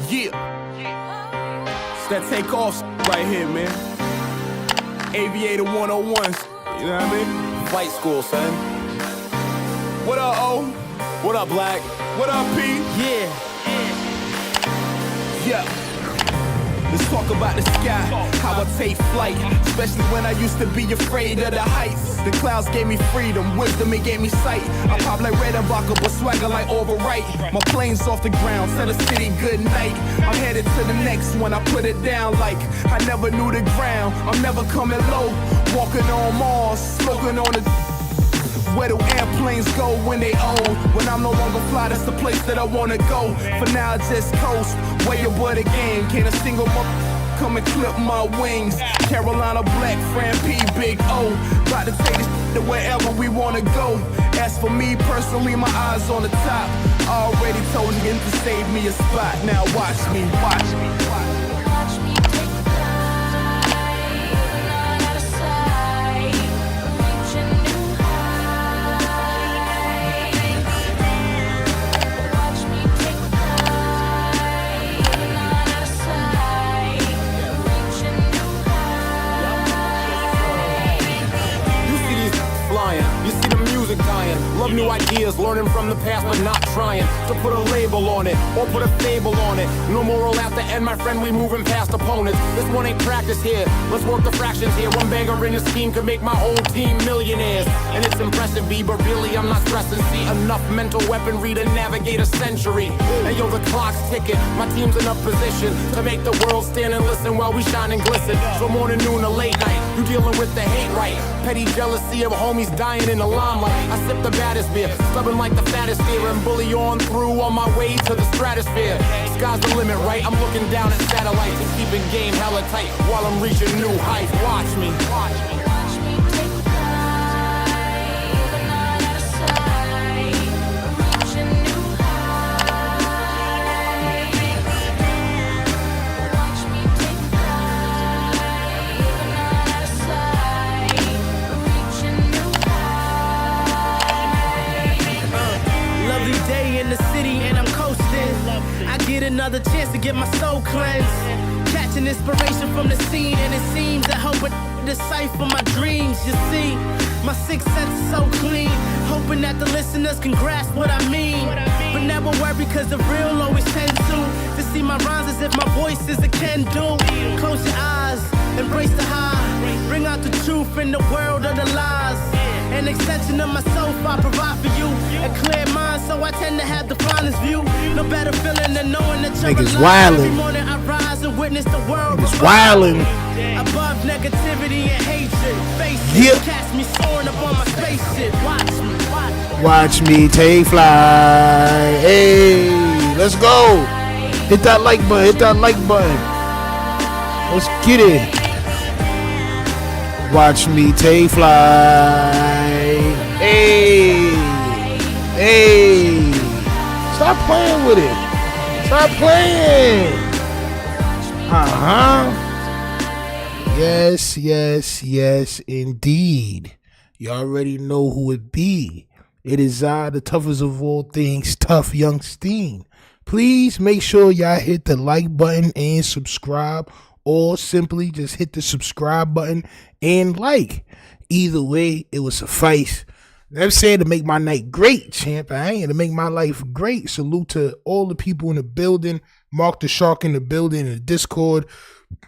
Yeah. It's that takeoff right here, man. Aviator 101s. You know what I mean? Flight school, son. What up, O? What up, Black? What up, P? Yeah. Yeah. Let's talk about the sky, how I take flight, especially when I used to be afraid of the heights. The clouds gave me freedom, wisdom, it gave me sight. I pop like red and vodka, but swagger like overright. My plane's off the ground, tell the city good night. I'm headed to the next one, I put it down like I never knew the ground. I'm never coming low, walking on Mars, smoking on the... Where do airplanes go when they old? When I'm no longer fly, that's the place that I wanna go. For now, I just coast, way above the game. Can't a single come and clip my wings. Carolina Black, Fran P, Big O. About to take this to wherever we wanna go. As for me personally, my eyes on the top. I already told him to save me a spot. Now watch me, watch me, watch me. Love new ideas, learning from the past but not trying to put a label on it or put a fable on it. No moral at the end, my friend, we moving past opponents. This one ain't practice here, let's work the fractions here. One banger in this scheme could make my whole team millionaires. And it's impressive, B, but really I'm not stressing. See, enough mental weaponry to navigate a century. And yo, the clock's ticking, my team's in a position to make the world stand and listen while we shine and glisten. From morning, noon, to late night, you dealing with the hate, right? Petty jealousy of homies dying in the limelight. I sip the baddest beer, stubborn like the fattest beer, and bully on through on my way to the stratosphere. Sky's the limit, right? I'm looking down at satellites and keeping game hella tight while I'm reaching new heights. Watch me, watch me. Another chance to get my soul cleansed. Catching inspiration from the scene, and it seems that hope would decipher my dreams. You see, my sixth sense is so clean, hoping that the listeners can grasp what I mean. But never worry, cause the real always tend to see my rhymes as if my voice is a can do. Close your eyes, embrace the high, bring out the truth in the world of the lies. An extension of myself, I provide for you. A clear mind, so I tend to have the finest view. No better feeling than knowing that you're Niggas alive. wildin'. Every morning I rise and witness the world Niggas wildin'. above negativity and hatred. Face it, Yep. catch me soaring up on my spaceship. Watch me, watch me. Watch me take flight. Hey, let's go. Hit that like button. Hit that like button. Let's get it. Watch me take flight. Hey, hey. Stop playing with it. Stop playing. Yes, yes, yes, indeed. You already know who it be. It is I, the toughest of all things, Tough Young Steen. Please make sure y'all hit the like button and subscribe, or simply just hit the subscribe button and like. Either way, it will suffice. I'm saying to make my night great, champ. I ain't to make my life great. Salute to all the people in the building. Mark the Shark in the building, in the Discord.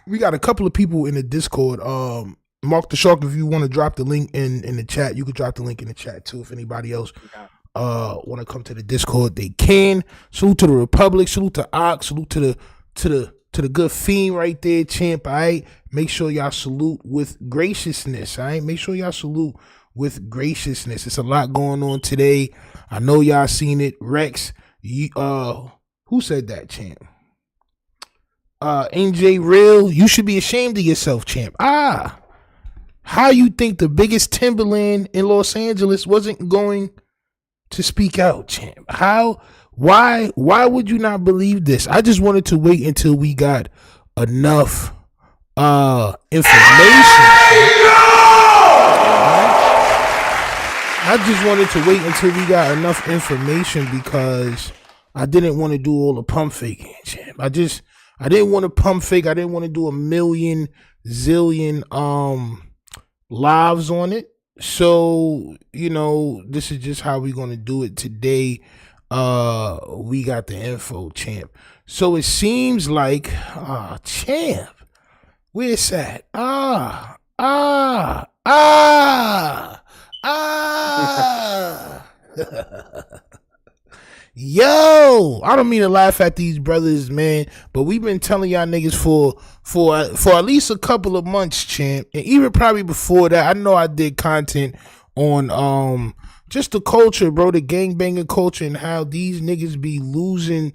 We got a couple of people in the Discord. Mark the Shark, if you want to drop the link in the chat, you could drop the link in the chat too. If anybody else want to come to the Discord, they can. Salute to the Republic. Salute to Ox. Salute to the good fiend right there, champ. All right, make sure y'all salute with graciousness. All right, make sure y'all salute with graciousness. It's a lot going on today. I know y'all seen it. Rex, who said that, champ? NJ Real, you should be ashamed of yourself, champ. How you think the biggest Timberland in Los Angeles wasn't going to speak out, champ? How? Why would you not believe this? I just wanted to wait until we got enough information. I just wanted to wait until we got enough information because I didn't want to do all the pump faking, champ. I didn't want to pump fake. I didn't want to do a million zillion lives on it. So, this is just how we're gonna do it today. We got the info, champ. So it seems like champ, where's that? Yo, I don't mean to laugh at these brothers, man, but we've been telling y'all niggas for at least a couple of months, champ, and even probably before that. I know I did content on just the culture, bro, the gangbanging culture, and how these niggas be losing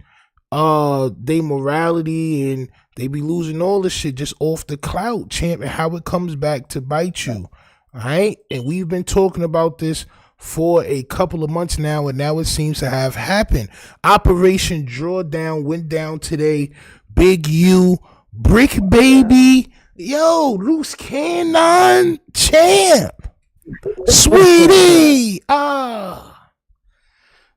their morality, and they be losing all this shit just off the clout, champ, and how it comes back to bite you. All right, and we've been talking about this for a couple of months now, and now it seems to have happened. Operation Drawdown went down today. Big U, Bricc baby, yo, Luce Cannon, champ, sweetie,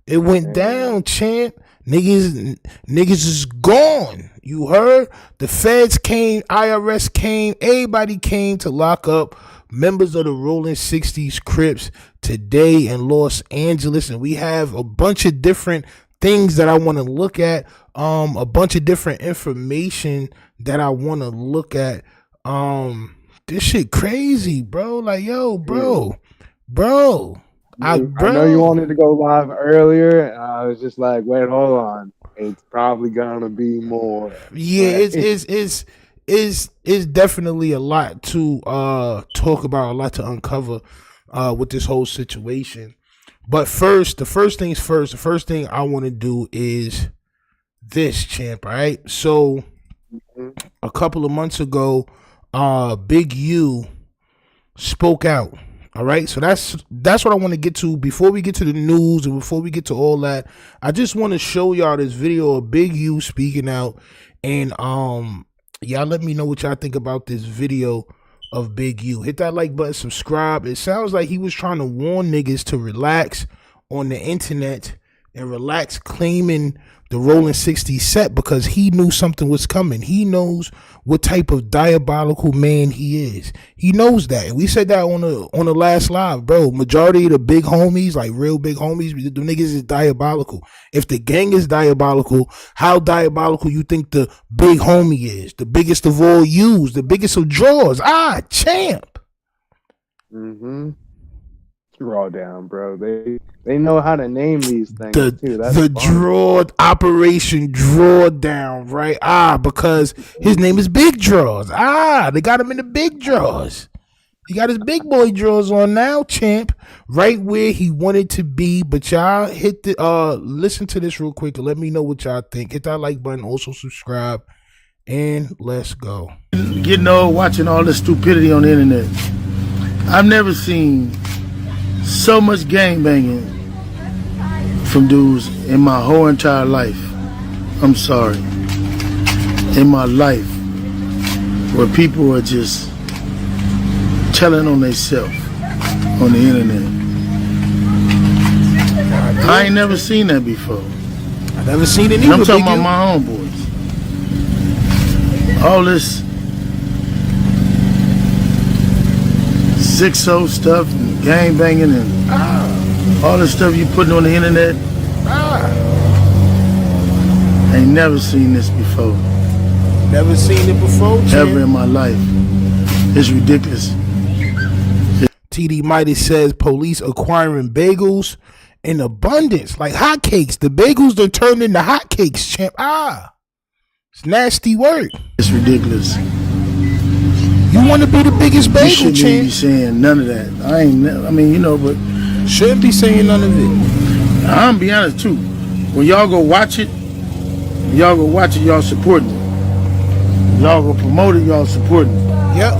it went down, champ. Niggas is gone. You heard? The feds came, IRS came, everybody came to lock up members of the Rolling 60s Crips today in Los Angeles, and we have a bunch of different things that I want to look at, a bunch of different information that I want to look at. This shit crazy, bro. Like, yo, bro. I know you wanted to go live earlier, and I was just like, wait, hold on. It's probably gonna be more. Yeah, it's definitely a lot to talk about, a lot to uncover with this whole situation. But the first thing I want to do is this, champ, all right? So a couple of months ago, Big U spoke out. All right, so that's what I want to get to. Before we get to the news and before we get to all that, I just want to show y'all this video of Big U speaking out, and y'all let me know what y'all think about this video of Big U. Hit that like button, subscribe. It sounds like he was trying to warn niggas to relax on the internet and relax claiming the Rolling 60 set, because he knew something was coming. He knows what type of diabolical man he is. He knows that. And we said that on the last live, bro. Majority of the big homies, like real big homies, the niggas is diabolical. If the gang is diabolical, how diabolical you think the big homie is? The biggest of all yous, the biggest of draws. Champ. Draw down, bro. They know how to name these things too. That's Operation Drawdown, right? Because his name is Big Draws. They got him in the big draws. He got his big boy draws on now, champ. Right where he wanted to be. But y'all hit the listen to this real quick and let me know what y'all think. Hit that like button, also subscribe, and let's go. Getting old watching all this stupidity on the internet. I've never seen so much gangbanging from dudes in my whole entire life. I'm sorry. In my life, where people are just telling on themselves on the internet. I ain't never seen that before. I never seen it either. I'm talking about my own boys. All this 6-0 stuff and gang banging and all this stuff you putting on the internet. Ain't never seen this before. Never seen it before, champ? Ever in my life. It's ridiculous. TD Mighty says police acquiring bagels in abundance, like hotcakes. The bagels done turned into hotcakes, champ. It's nasty work. It's ridiculous. You want to be the biggest bagel, you shouldn't champ? Be saying none of that. But shouldn't be saying none of it. I'm gonna be honest too. When y'all go watch it, y'all supporting it. Y'all go promote it, y'all supporting it. Yep.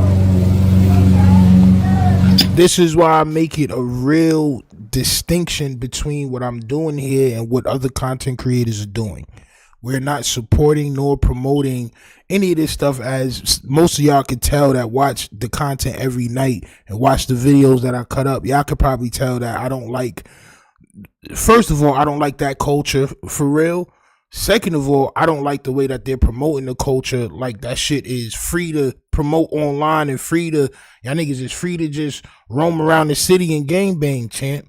This is why I make it a real distinction between what I'm doing here and what other content creators are doing. We're not supporting nor promoting any of this stuff, as most of y'all can tell that watch the content every night and watch the videos that I cut up. Y'all could probably tell that I don't like first of all, I don't like that culture for real. Second of all, I don't like the way that they're promoting the culture. Like that shit is free to promote online and y'all niggas is free to just roam around the city and gangbang, champ.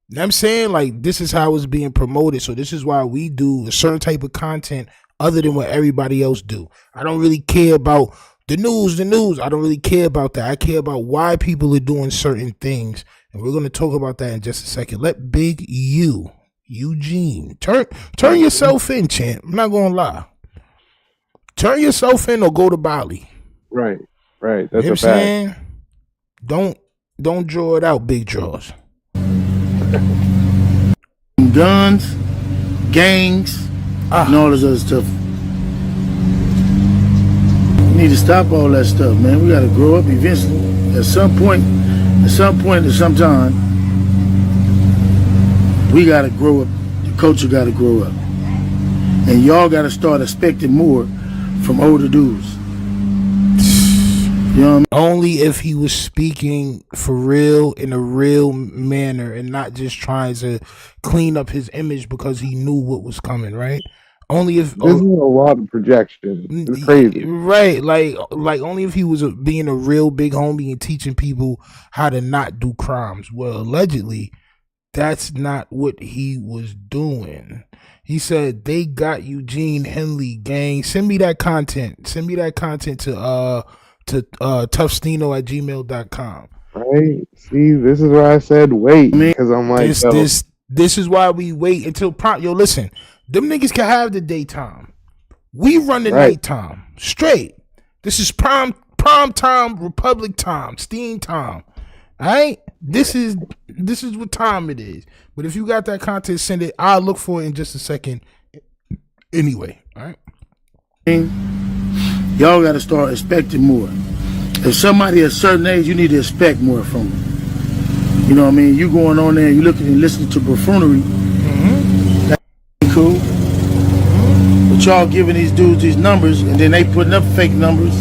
You know what I'm saying? Like, this is how it's being promoted. So this is why we do a certain type of content other than what everybody else do. I don't really care about the news. I don't really care about that. I care about why people are doing certain things. And we're going to talk about that in just a second. Let Big Eugene, turn yourself in, champ. I'm not going to lie. Turn yourself in or go to Bali. Right. That's You know what I'm a fact. saying? Don't draw it out, big draws. Guns, gangs, and all this other stuff. We need to stop all that stuff, man. We got to grow up eventually. At some time, we got to grow up. The culture got to grow up. And y'all got to start expecting more from older dudes. You know what I mean? Only if he was speaking for real in a real manner and not just trying to clean up his image because he knew what was coming, right? Only if This is a lot of projection. It's crazy. Right, like only if he was being a real big homie and teaching people how to not do crimes. Well, allegedly, that's not what he was doing. He said they got Eugene Henley gang. Send me that content. Send me that content to toughstino@gmail.com. Right? See, this is why I said wait, because I'm like, this is why we wait until yo, listen, them niggas can have the daytime. We run the nighttime straight. This is prime time, Republic time, Steam time. All right, this is what time it is. But if you got that content, send it. I'll look for it in just a second. Anyway, all right. Y'all got to start expecting more. If somebody at a certain age, you need to expect more from them. You know what I mean? You going on there, you looking and listening to buffoonery. That's cool. But y'all giving these dudes these numbers, and then they putting up fake numbers.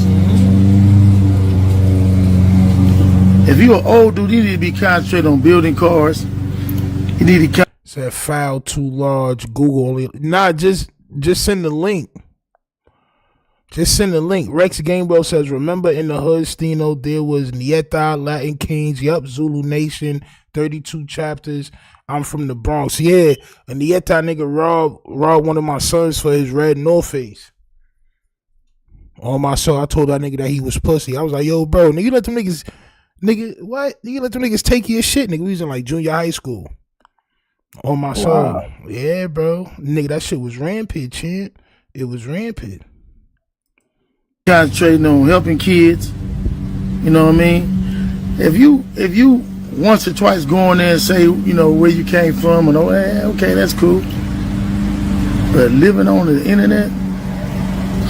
If you an old dude, you need to be concentrating on building cars. You need to said file too large. Google only. Nah, just send the link. Just send the link. Rex Gamewell says, remember in the hood, Stino, there was Nieta, Latin Kings, yup, Zulu Nation, 32 chapters. I'm from the Bronx. Yeah, a Nieta nigga robbed one of my sons for his red North Face. On my soul, I told that nigga that he was pussy. I was like, yo, bro, nigga, you let them niggas, what? You let them niggas take your shit, nigga. We was in like junior high school. On my soul. Wow. Yeah, bro. Nigga, that shit was rampant, champ. It was rampant. Concentrating on helping kids, you know what I mean? If you once or twice go on there and say, you know, where you came from and okay, that's cool. But living on the internet,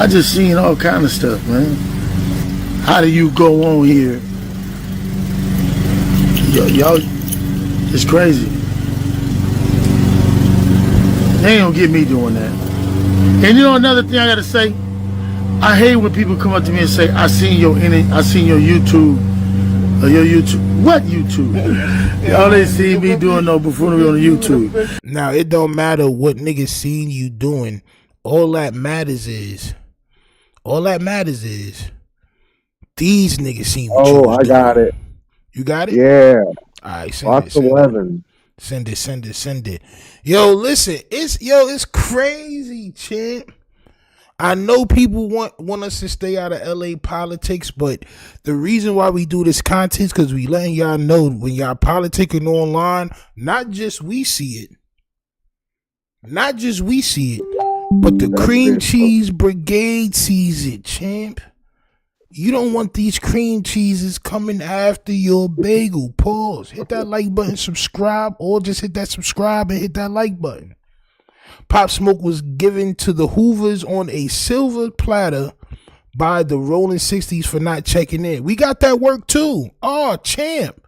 I just seen all kind of stuff, man. How do you go on here? Y'all, it's crazy. They ain't gonna get me doing that. And you know another thing I gotta say? I hate when people come up to me and say, I seen your YouTube, what YouTube? Y'all they see me doing no buffoonery on YouTube. Now, it don't matter what niggas seen you doing. All that matters is these niggas seen what you was doing. Got it. You got it? Yeah. All right, send 11. Send it. Yo, listen, it's crazy, champ. I know people want us to stay out of LA politics, but the reason why we do this content is because we letting y'all know when y'all politicking online, not just we see it, but the cream cheese brigade sees it, champ. You don't want these cream cheeses coming after your bagel. Pause. Hit that like button, subscribe, or just hit that subscribe and hit that like button. Pop Smoke was given to the Hoovers on a silver platter by the Rolling 60s for not checking in. We got that work too. Oh, champ.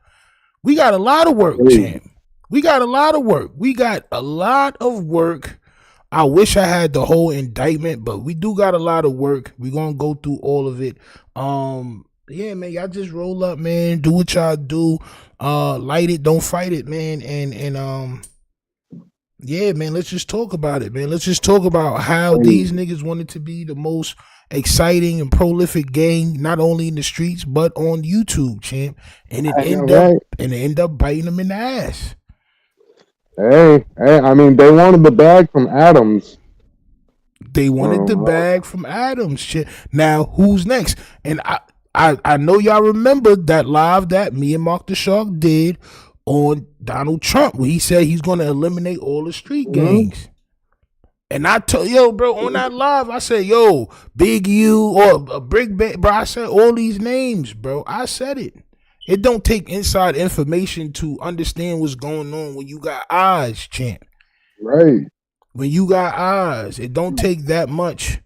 We got a lot of work, champ. We got a lot of work. I wish I had the whole indictment, but we do got a lot of work. We're going to go through all of it. Yeah, man, y'all just roll up, man. Do what y'all do. Light it, don't fight it, man. And Yeah, man, let's just talk about it, man. Let's just talk about how these niggas wanted to be the most exciting and prolific gang, not only in the streets, but on YouTube, champ. And it end up biting them in the ass. Hey, I mean, they wanted the bag from Adams. They wanted the bag from Adams, shit. Now, who's next? And I know y'all remember that live that me and Mark the Shark did on Donald Trump, where he said he's going to eliminate all the street gangs. And I told, yo, bro, on that live, I said, yo, Big U or Bricc, bro, I said all these names, bro. I said it. It don't take inside information to understand what's going on when you got eyes, champ. Right. When you got eyes, it don't take that much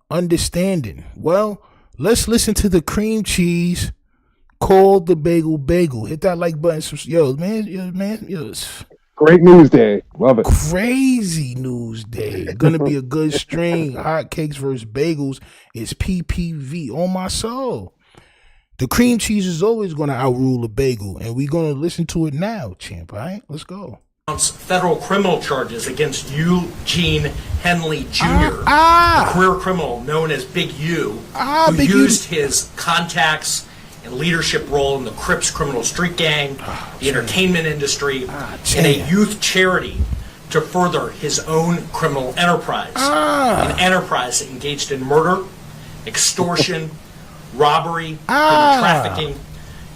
understanding. Well, let's listen to the cream cheese called the bagel. Hit that like button. Yo, man. Great news day. Love it. Crazy news day. Gonna be a good string. Hot cakes versus bagels is PPV on my soul. The cream cheese is always gonna outrule a bagel, and we're gonna listen to it now, champ. All right, let's go. Federal criminal charges against Eugene Henley Jr., a career criminal known as Big U, who used his contacts and leadership role in the Crips criminal street gang, the entertainment industry, and a youth charity to further his own criminal enterprise. An enterprise engaged in murder, extortion, robbery, human trafficking,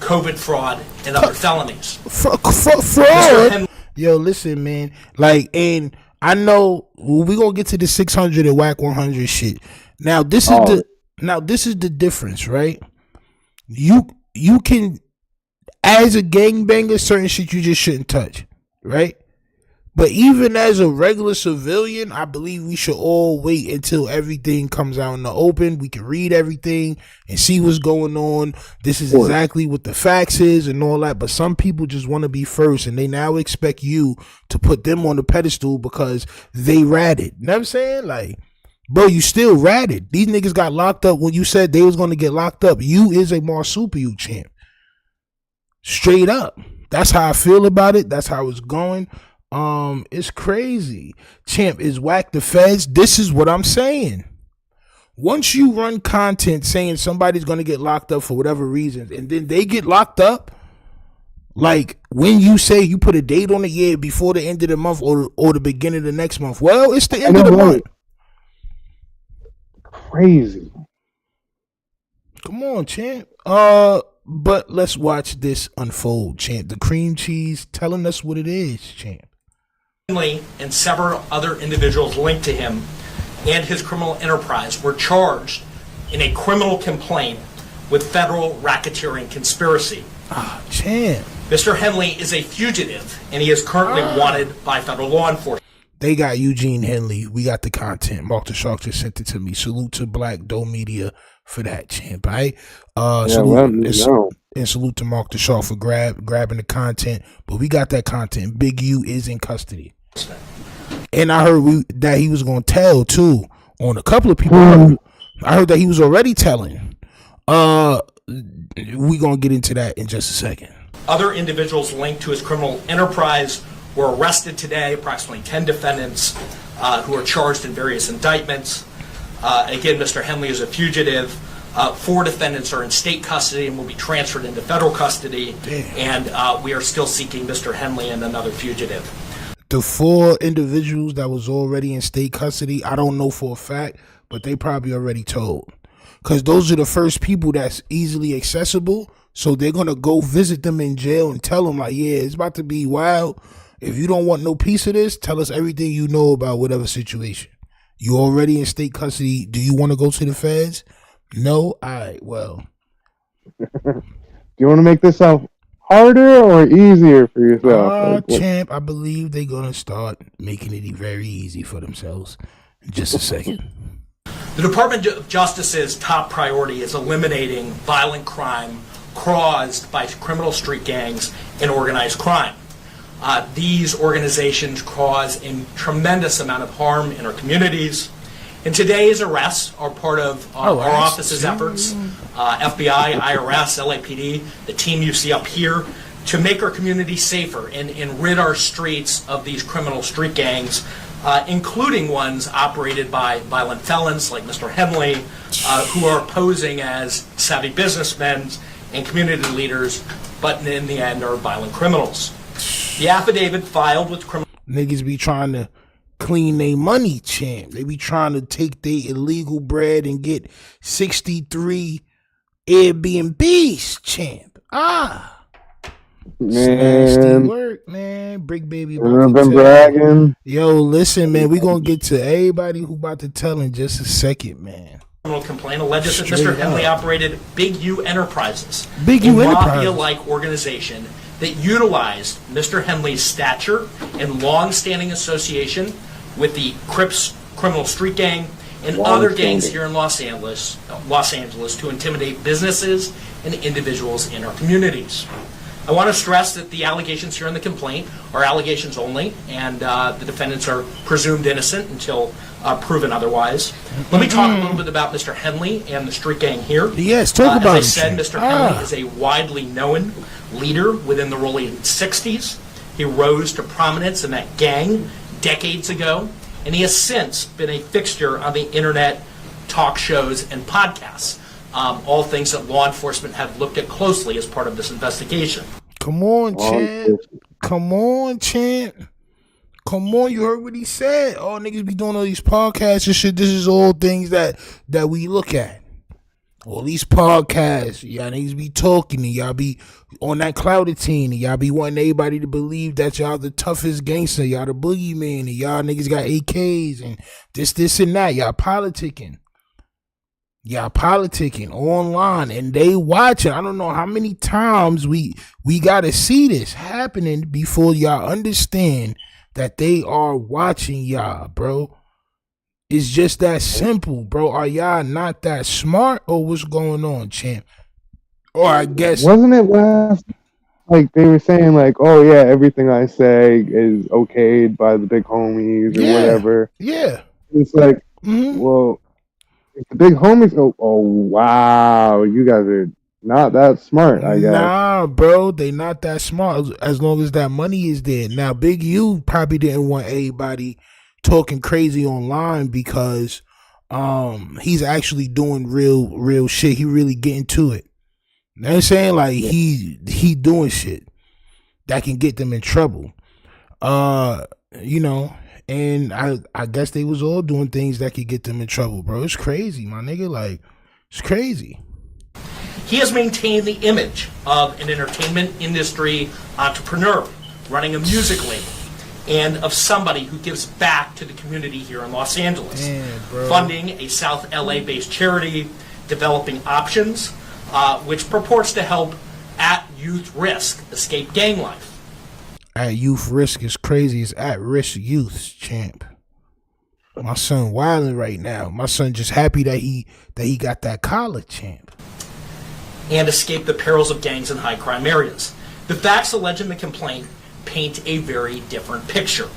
COVID fraud, and other felonies. Fraud? Yo, listen, man. Like, and I know we're gonna get to the 600 and Wack 100 shit. Now, this is the difference, right? You can, as a gangbanger, certain shit you just shouldn't touch, right? But even as a regular civilian, I believe we should all wait until everything comes out in the open. We can read everything and see what's going on. This is exactly what the facts is and all that. But some people just want to be first, and they now expect you to put them on the pedestal because they ratted. You know what I'm saying? Like, bro, you still ratted. These niggas got locked up when you said they was going to get locked up. You is a marsupial champ. Straight up. That's how I feel about it. That's how it's going. It's crazy. Champ, is Wack the feds? This is what I'm saying. Once you run content saying somebody's going to get locked up for whatever reason, and then they get locked up, like when you say you put a date on it, yeah, before the end of the month or the beginning of the next month. Well, it's the end of the month. Crazy. Come on, champ. But let's watch this unfold, champ. The cream cheese telling us what it is, champ. And several other individuals linked to him and his criminal enterprise were charged in a criminal complaint with federal racketeering conspiracy. Champ. Mr. Henley is a fugitive, and he is currently wanted by federal law enforcement. They got Eugene Henley. We got the content. Mark the Shark just sent it to me. Salute to Black Doe Media for that, champ. Right? And salute to Mark the Shark for grabbing the content. But we got that content. Big U is in custody. And I heard that he was going to tell, too, on a couple of people. I heard that he was already telling. We going to get into that in just a second. Other individuals linked to his criminal enterprise were arrested today, approximately 10 defendants who are charged in various indictments. Again, Mr. Henley is a fugitive. 4 defendants are in state custody and will be transferred into federal custody. Damn. And we are still seeking Mr. Henley and another fugitive. The 4 individuals that was already in state custody, I don't know for a fact, but they probably already told. Because those are the first people that's easily accessible. So they're going to go visit them in jail and tell them, like, yeah, it's about to be wild. If you don't want no piece of this, tell us everything you know about whatever situation. You already in state custody. Do you want to go to the feds? No? All right, well. Do you want to make this out harder or easier for yourself? Champ, I believe they're going to start making it very easy for themselves in just a second. The Department of Justice's top priority is eliminating violent crime caused by criminal street gangs and organized crime. These organizations cause a tremendous amount of harm in our communities. And today's arrests are part of our office's efforts. FBI, IRS, LAPD, the team you see up here, to make our community safer and rid our streets of these criminal street gangs, including ones operated by violent felons like Mr. Henley, who are posing as savvy businessmen and community leaders, but in the end are violent criminals. The affidavit filed with criminal... Niggas be trying to clean their money, champ. They be trying to take their illegal bread and get 63 Airbnbs, champ. Nasty work, man. Brick baby about to bragging. Yo, listen, man. We gonna get to everybody who about to tell in just a second, man. Criminal complaint alleges that Mr. Henley operated Big U Enterprises, Big U Enterprises, mafia-like organization that utilized Mr. Henley's stature and long-standing association with the Crips criminal street gang and other gangs here in Los Angeles to intimidate businesses and individuals in our communities. I want to stress that the allegations here in the complaint are allegations only, and the defendants are presumed innocent until proven otherwise. Let me talk a little bit about Mr. Henley and the street gang here. Yes, talk about it. As I said, Mr. Henley is a widely known leader within the rolling 60s. He rose to prominence in that gang decades ago, and he has since been a fixture on the internet, talk shows, and podcasts. All things that law enforcement have looked at closely as part of this investigation. Come on, champ. Come on, champ. Come on, you heard what he said. All niggas be doing all these podcasts and shit. This is all things that we look at. All these podcasts, y'all niggas be talking and y'all be on that Cloutatine and y'all be wanting everybody to believe that y'all the toughest gangster, y'all the boogeyman, and y'all niggas got AKs and this and that. Y'all politicking. Y'all politicking online and they watching. I don't know how many times we gotta see this happening before y'all understand that they are watching y'all, bro. It's just that simple, bro. Are y'all not that smart or what's going on, champ? Or I guess... Wasn't it last... Like, they were saying, like, oh, yeah, everything I say is okayed by the big homies or whatever. Yeah. It's like, well... If the big homies go, oh wow, you guys are not that smart, I guess. Nah, bro, they not that smart as long as that money is there. Now, Big U probably didn't want everybody talking crazy online because he's actually doing real shit. He really getting to it. You know what I'm saying? Like he doing shit that can get them in trouble. You know. And I guess they was all doing things that could get them in trouble, bro. It's crazy, my nigga. Like, it's crazy. He has maintained the image of an entertainment industry entrepreneur running a music label and of somebody who gives back to the community here in Los Angeles. Man, funding a South LA-based charity, developing options, which purports to help at youth risk escape gang life. At youth risk is crazy. It's at risk youth, champ. My son wilding right now. My son just happy that he got that collar, champ. And escape the perils of gangs in high crime areas. The facts alleged in the complaint paint a very different picture.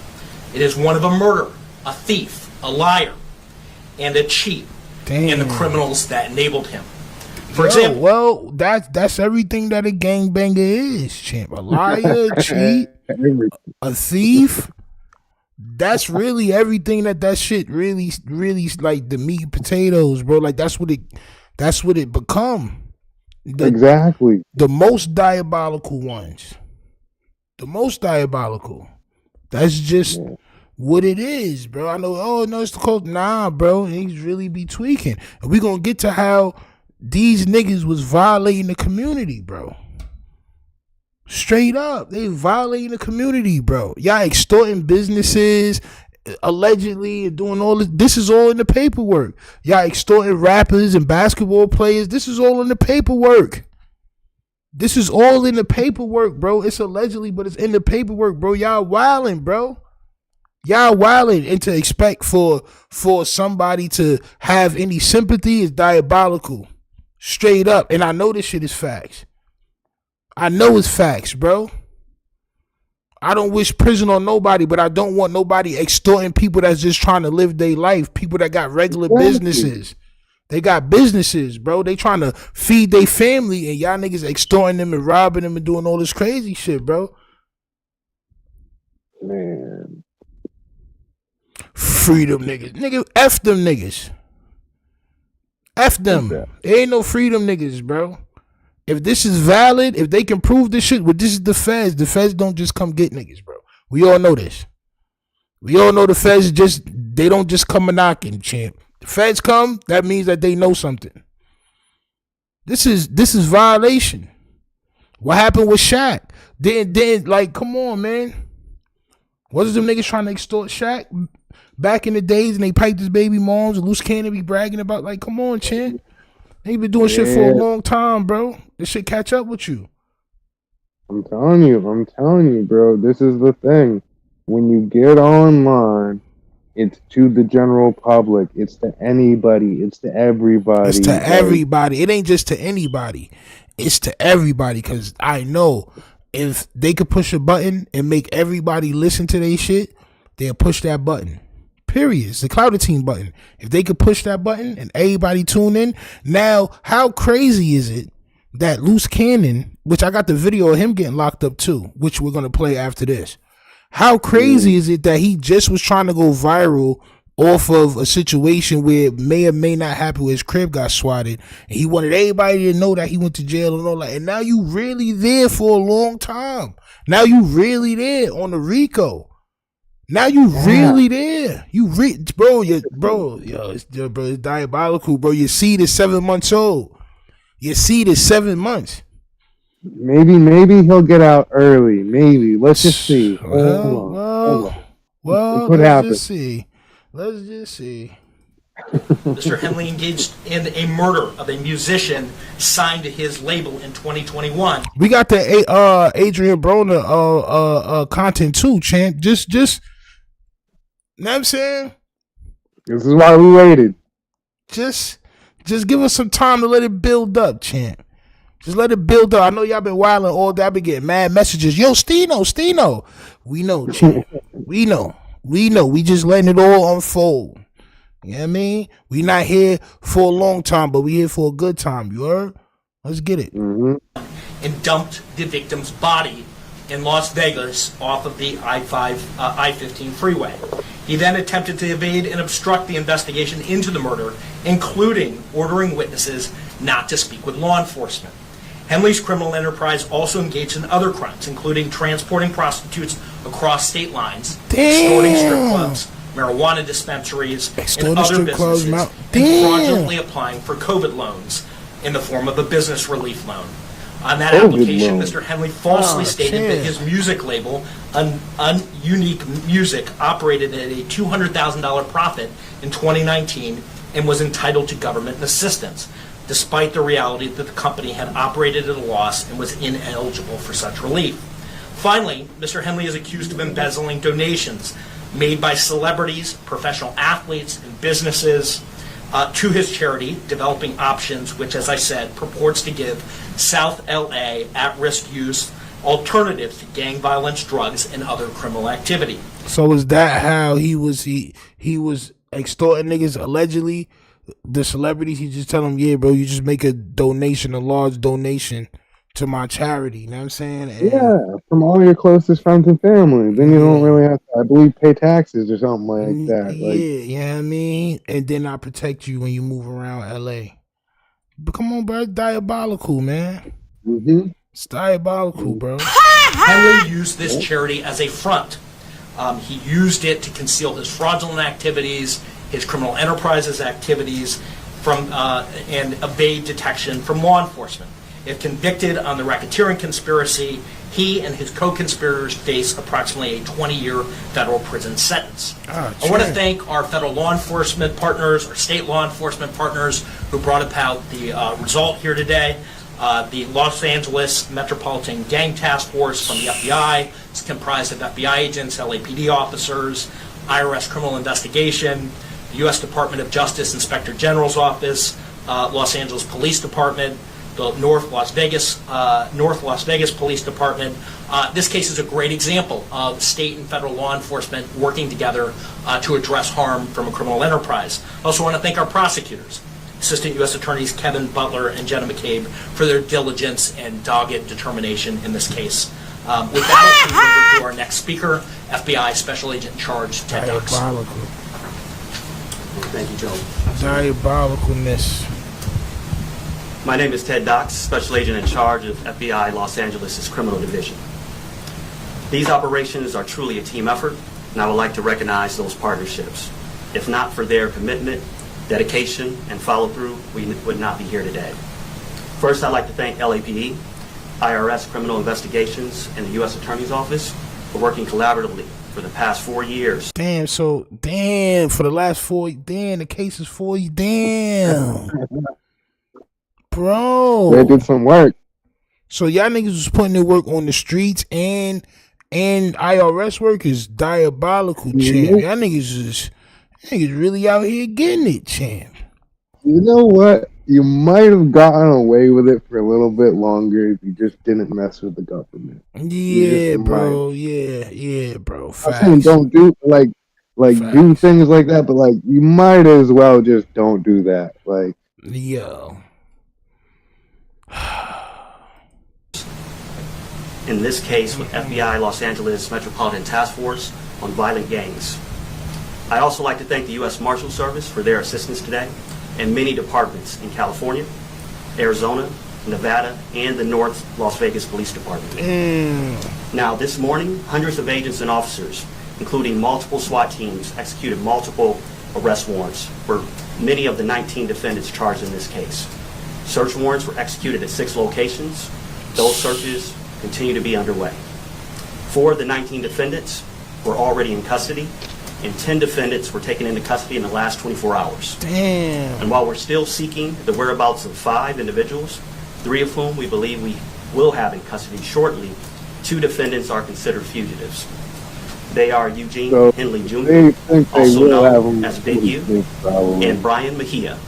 It is one of a murderer, a thief, a liar, and a cheat. Damn. And the criminals that enabled him. For example, well, that's everything that a gangbanger is, champ. A liar, a cheat, a thief. That's really everything that shit really like the meat and potatoes, bro. Like that's what it become. Exactly. The most diabolical ones. The most diabolical. That's just what it is, bro. I know, oh no, it's the code. Nah, bro. He's really be tweaking. And we gonna get to how these niggas was violating the community, bro. Straight up. They violating the community, bro. Y'all extorting businesses, allegedly, and doing all this. This is all in the paperwork. Y'all extorting rappers and basketball players. This is all in the paperwork. This is all in the paperwork, bro. It's allegedly, but it's in the paperwork, bro. Y'all wilding, bro. Y'all wilding, and to expect for somebody to have any sympathy is diabolical. Straight up. And I know this shit is facts. I know it's facts, bro. I don't wish prison on nobody, but I don't want nobody extorting people that's just trying to live their life. People that got regular businesses. They got businesses, bro. They trying to feed their family, and y'all niggas extorting them and robbing them and doing all this crazy shit, bro. Man. Freedom niggas. Nigga, F them niggas. F them. There ain't no freedom niggas, bro. If this is valid, if they can prove this shit, well, this is the feds. The feds don't just come get niggas, bro. We all know this. We all know the feds they don't just come a knocking, champ. The feds come, that means that they know something. This is violation. What happened with Shaq? Then like, come on, man. Wasn't them niggas trying to extort Shaq back in the days, and they piped his baby moms and Luce Cannon be bragging about, like, come on, champ. They been doing shit for a long time, bro. This shit catch up with you. I'm telling you, bro. This is the thing. When you get online, it's to the general public. It's to anybody. It's to everybody. It's to everybody. It ain't just to anybody. It's to everybody. Because I know if they could push a button and make everybody listen to their shit, they'll push that button. Period. It's the Cloutatine button. If they could push that button and everybody tune in. Now, how crazy is it that Luce Cannon, which I got the video of him getting locked up too, which we're going to play after this. How crazy is it that he just was trying to go viral off of a situation where it may or may not happen, where his crib got swatted, and he wanted everybody to know that he went to jail and all that. And now you really there for a long time. Now you really there on the Rico. Now you really there. Bro, it's diabolical, bro. Your seed is 7 months old. Your seed is 7 months. Maybe he'll get out early. Maybe. Let's just see. Well, let's just see. Mr. Henley engaged in a murder of a musician signed to his label in 2021. We got the Adrian Broner content too, champ. Just you know what I'm saying? This is why we waited. Just give us some time to let it build up, champ. Just let it build up. I know y'all been wilding all day. I've been getting mad messages. Yo, Stino. We know, champ. We know. We just letting it all unfold. You know what I mean? We not here for a long time, but we here for a good time. You heard? Let's get it. And dumped the victim's body in Las Vegas off of the I-15 freeway. He then attempted to evade and obstruct the investigation into the murder, including ordering witnesses not to speak with law enforcement. Henley's criminal enterprise also engaged in other crimes, including transporting prostitutes across state lines, extorting strip clubs, marijuana dispensaries, and other businesses, and fraudulently applying for COVID loans in the form of a business relief loan. On that application, Mr. Henley falsely stated that his music label, Unique Music, operated at a $200,000 profit in 2019 and was entitled to government assistance, despite the reality that the company had operated at a loss and was ineligible for such relief. Finally, Mr. Henley is accused of embezzling donations made by celebrities, professional athletes, and businesses to his charity, Developing Options, which, as I said, purports to give South LA at-risk youth alternatives to gang violence, drugs, and other criminal activity. So is that how he was extorting niggas allegedly? The celebrities, he just tell them, yeah, bro, you just make a large donation to my charity. You know what I'm saying? And from all your closest friends and family. Then you don't really have to, I believe, pay taxes or something like that. Yeah, you know what I mean? And then I protect you when you move around LA. But come on, bro, it's diabolical, man. It's diabolical, bro. Henley used this charity as a front. He used it to conceal his fraudulent activities, his criminal enterprises activities, and evade detection from law enforcement. If convicted on the racketeering conspiracy, he and his co-conspirators face approximately a 20-year federal prison sentence. I want to thank our federal law enforcement partners, our state law enforcement partners who brought about the result here today. The Los Angeles Metropolitan Gang Task Force from the FBI. It's comprised of FBI agents, LAPD officers, IRS Criminal Investigation, the U.S. Department of Justice Inspector General's Office, Los Angeles Police Department, the North Las Vegas Police Department. This case is a great example of state and federal law enforcement working together to address harm from a criminal enterprise. I also want to thank our prosecutors. Assistant U.S. Attorneys Kevin Butler and Jenna McCabe for their diligence and dogged determination in this case. With that, I'll turn it over to our next speaker, FBI Special Agent in Charge, Ted Knox. Diabolical. Thank you, Joe. Diabolicalness. My name is Ted Knox, Special Agent in Charge of FBI Los Angeles' Criminal Division. These operations are truly a team effort, and I would like to recognize those partnerships. If not for their commitment, dedication, and follow-through, we would not be here today. First, I'd like to thank LAPD, IRS Criminal Investigations, and the U.S. Attorney's Office for working collaboratively for the past 4 years. Damn, for the last 4, the case is 4 years. Damn. Bro. They did some work. So y'all niggas was putting their work on the streets and IRS work is diabolical, champ. Y'all niggas really out here getting it, champ. You know what? You might have gotten away with it for a little bit longer if you just didn't mess with the government. Yeah, bro. Yeah, bro. Facts. I'm saying don't do do things like that, but like you might as well just don't do that. Like, yo. In this case, with FBI Los Angeles Metropolitan Task Force on Violent Gangs. I'd also like to thank the U.S. Marshal Service for their assistance today, and many departments in California, Arizona, Nevada, and the North Las Vegas Police Department. Now, this morning, hundreds of agents and officers, including multiple SWAT teams, executed multiple arrest warrants for many of the 19 defendants charged in this case. Search warrants were executed at 6 locations. Those searches continue to be underway. 4 of the 19 defendants were already in custody, and 10 defendants were taken into custody in the last 24 hours. Damn. And while we're still seeking the whereabouts of 5 individuals, 3 of whom we believe we will have in custody shortly, 2 defendants are considered fugitives. They are Eugene Henley Jr., also known as Big U, and Brian Mejia.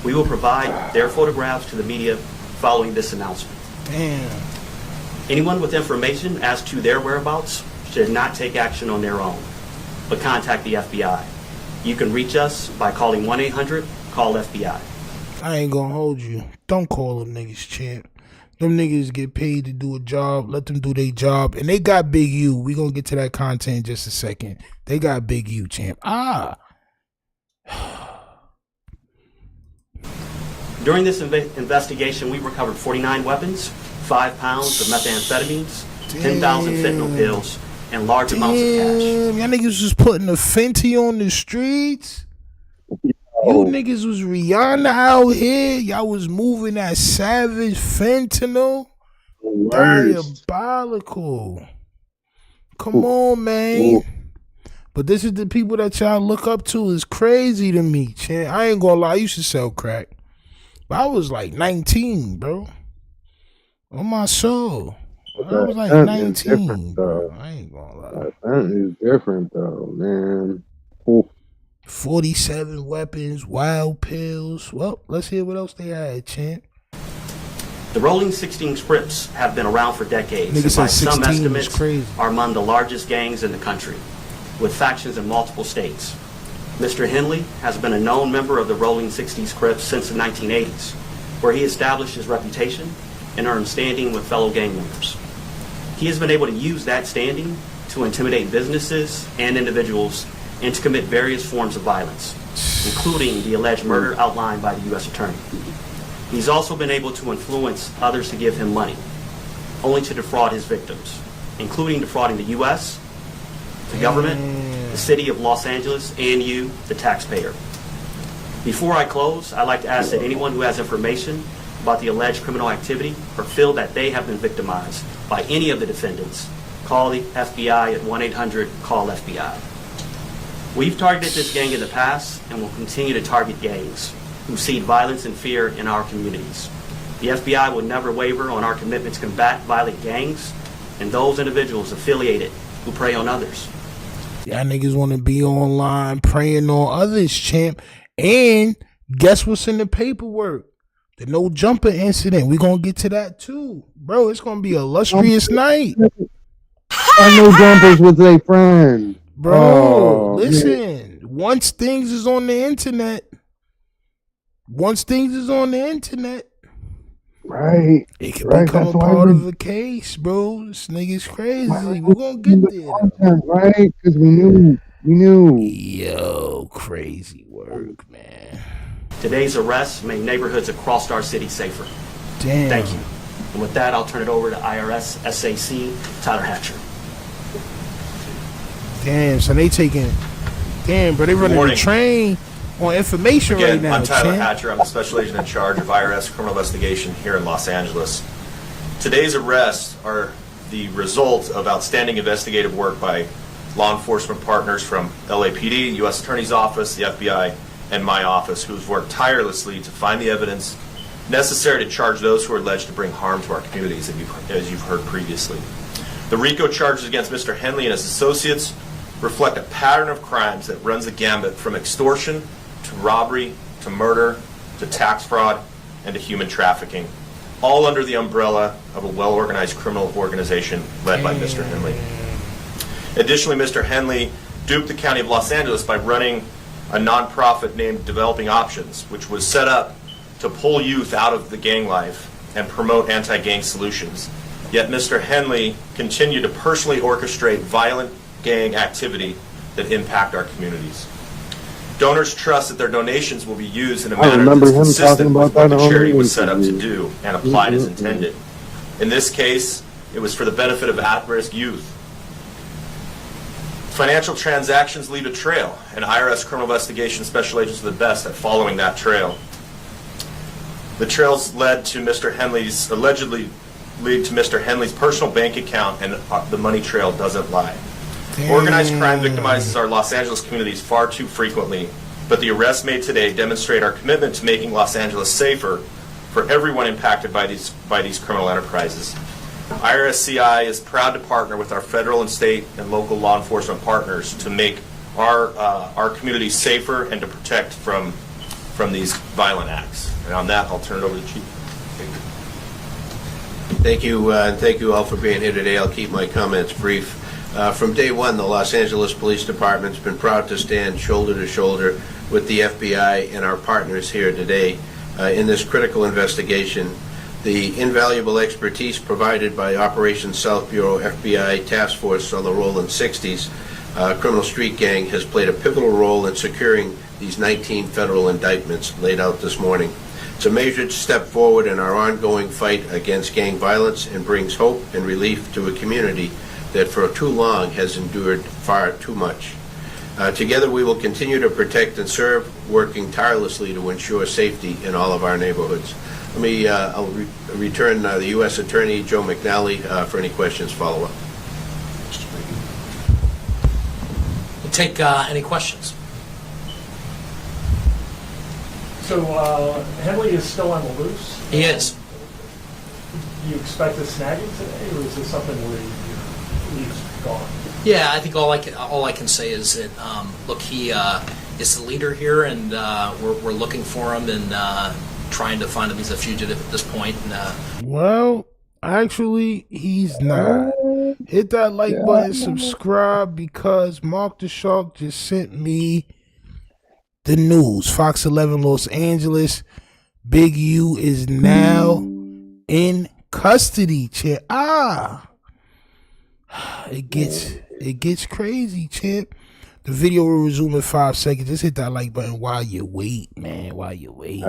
We will provide their photographs to the media following this announcement. Damn. Anyone with information as to their whereabouts should not take action on their own, but contact the FBI. You can reach us by calling 1-800-CALL-FBI. I ain't gonna hold you. Don't call them niggas, champ. Them niggas get paid to do a job. Let them do their job. And they got Big U. We gonna get to that content in just a second. They got Big U, champ. During this investigation, we recovered 49 weapons, 5 pounds of methamphetamines, 10,000 fentanyl pills, and large amounts of cash. Y'all niggas was putting the Fenty on the streets. You niggas was Rihanna out here. Y'all was moving that savage fentanyl. Diabolical. Come on, man. But this is the people that y'all look up to. Is crazy to me, champ. I ain't gonna lie. I used to sell crack. But I was like 19, bro. On my soul. I was like 19. Bro. I ain't gonna lie. That is different, though, man. 47 weapons, wild pills. Well, let's hear what else they had, champ. The Rolling 16 Crips have been around for decades, and by some estimates are among the largest gangs in the country, with factions in multiple states. Mr. Henley has been a known member of the Rolling 60s Crips since the 1980s, where he established his reputation and earned standing with fellow gang members. He has been able to use that standing to intimidate businesses and individuals and to commit various forms of violence, including the alleged murder outlined by the U.S. Attorney. He's also been able to influence others to give him money, only to defraud his victims, including defrauding the U.S., the government, the city of Los Angeles, and you, the taxpayer. Before I close, I'd like to ask that anyone who has information about the alleged criminal activity or feel that they have been victimized by any of the defendants, call the FBI at 1-800-CALL-FBI. We've targeted this gang in the past and will continue to target gangs who seed violence and fear in our communities. The FBI will never waver on our commitment to combat violent gangs and those individuals affiliated who prey on others. Y'all niggas want to be online preying on others, champ. And guess what's in the paperwork? The no jumper incident. We're going to get to that too. Bro, it's going to be a illustrious night. I know jumpers with their friend. Bro, listen. Man. Once things is on the internet, once things is on the internet, right, it can right. become That's a why part of a case, bro. This nigga's crazy. We're gonna get there, content, right? Because we knew. Yo, crazy work, man. Today's arrests make neighborhoods across our city safer. Damn. Thank you. And with that, I'll turn it over to IRS SAC Tyler Hatcher. Damn, so they taking, damn, bro, they running the train on information Again, right now. I'm Tyler champ. Hatcher. I'm the special agent in charge of IRS criminal investigation here in Los Angeles. Today's arrests are the result of outstanding investigative work by law enforcement partners from LAPD, U.S. Attorney's Office, the FBI, and my office, who've worked tirelessly to find the evidence necessary to charge those who are alleged to bring harm to our communities, as you've heard previously. The RICO charges against Mr. Henley and his associates reflect a pattern of crimes that runs the gambit from extortion to robbery to murder to tax fraud and to human trafficking, all under the umbrella of a well-organized criminal organization led by Mr. Henley. Additionally, Mr. Henley duped the County of Los Angeles by running a nonprofit named Developing Options, which was set up to pull youth out of the gang life and promote anti-gang solutions. Yet Mr. Henley continued to personally orchestrate violent gang activity that impact our communities. Donors trust that their donations will be used in a manner that's consistent with what the charity was set up to do and applied as intended. In this case, it was for the benefit of at-risk youth. Financial transactions leave a trail, and IRS criminal investigation special agents are the best at following that trail. The trails led to Mr. Henley's, allegedly lead to Mr. Henley's personal bank account, and the money trail doesn't lie. Organized crime victimizes our Los Angeles communities far too frequently, but the arrests made today demonstrate our commitment to making Los Angeles safer for everyone impacted by these criminal enterprises. IRSCI is proud to partner with our federal and state and local law enforcement partners to make our communities safer and to protect from these violent acts. And on that, I'll turn it over to the Chief. Thank you, and thank you all for being here today. I'll keep my comments brief. From day one, the Los Angeles Police Department's been proud to stand shoulder to shoulder with the FBI and our partners here today in this critical investigation. The invaluable expertise provided by Operation South Bureau FBI Task Force on the Rolling 60s criminal street gang has played a pivotal role in securing these 19 federal indictments laid out this morning. It's a measured step forward in our ongoing fight against gang violence and brings hope and relief to a community that for too long has endured far too much. Together we will continue to protect and serve, working tirelessly to ensure safety in all of our neighborhoods. I'll return the U.S. Attorney, Joe McNally, for any questions follow-up. We'll take any questions. So Henley is still on the loose? He is. Do you expect to snag him today, or is this something where he's gone? Yeah, I think all I can say is that look, he is the leader here, and we're looking for him and trying to find him. He's a fugitive at this point. And, well, actually, he's not. Hit that like button, subscribe, because Mark the Shark just sent me the news. Fox 11 Los Angeles. Big U is now in custody. Champ. It gets crazy, champ. The video will resume in 5 seconds. Just hit that like button while you wait, man. While you wait.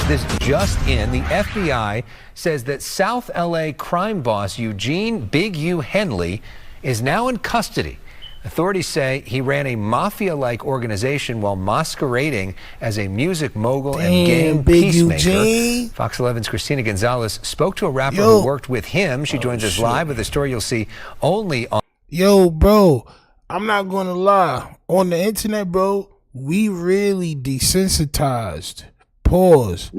This just in, the FBI says that South LA crime boss Eugene Big U Henley is now in custody. Authorities say he ran a mafia-like organization while masquerading as a music mogul and gang peacemaker. Fox 11's Christina Gonzalez spoke to a rapper who worked with him. She joins us live with a story you'll see only on... Yo, bro, I'm not going to lie. On the internet, bro, we really desensitized. Pause.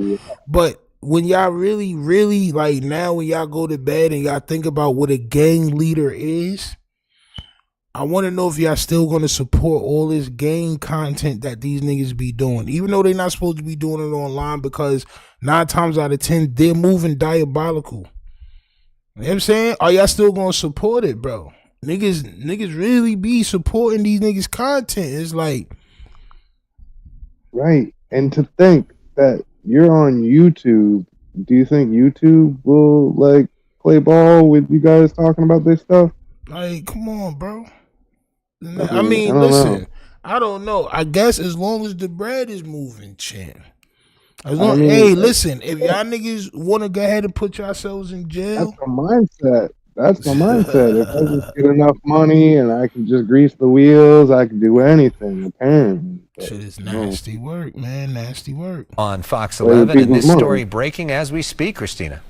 But when y'all really, like now when y'all go to bed and y'all think about what a gang leader is, I want to know if y'all still going to support all this gang content that these niggas be doing, even though they're not supposed to be doing it online, because 9 times out of 10, they're moving diabolical. You know what I'm saying? Are y'all still going to support it, bro? Niggas really be supporting these niggas content. It's like, Right. And to think that you're on YouTube, do you think YouTube will like play ball with you guys talking about this stuff? Like, come on, bro. I mean, I don't listen, know. I don't know. I guess as long as the bread is moving, champ. I mean, listen, if y'all niggas want to go ahead and put yourselves in jail. that's the mindset. That's my mindset. If I just get enough money and I can just grease the wheels, I can do anything, apparently. Shit is nasty work, man. Nasty work. On Fox 11, and this story breaking as we speak, Christina.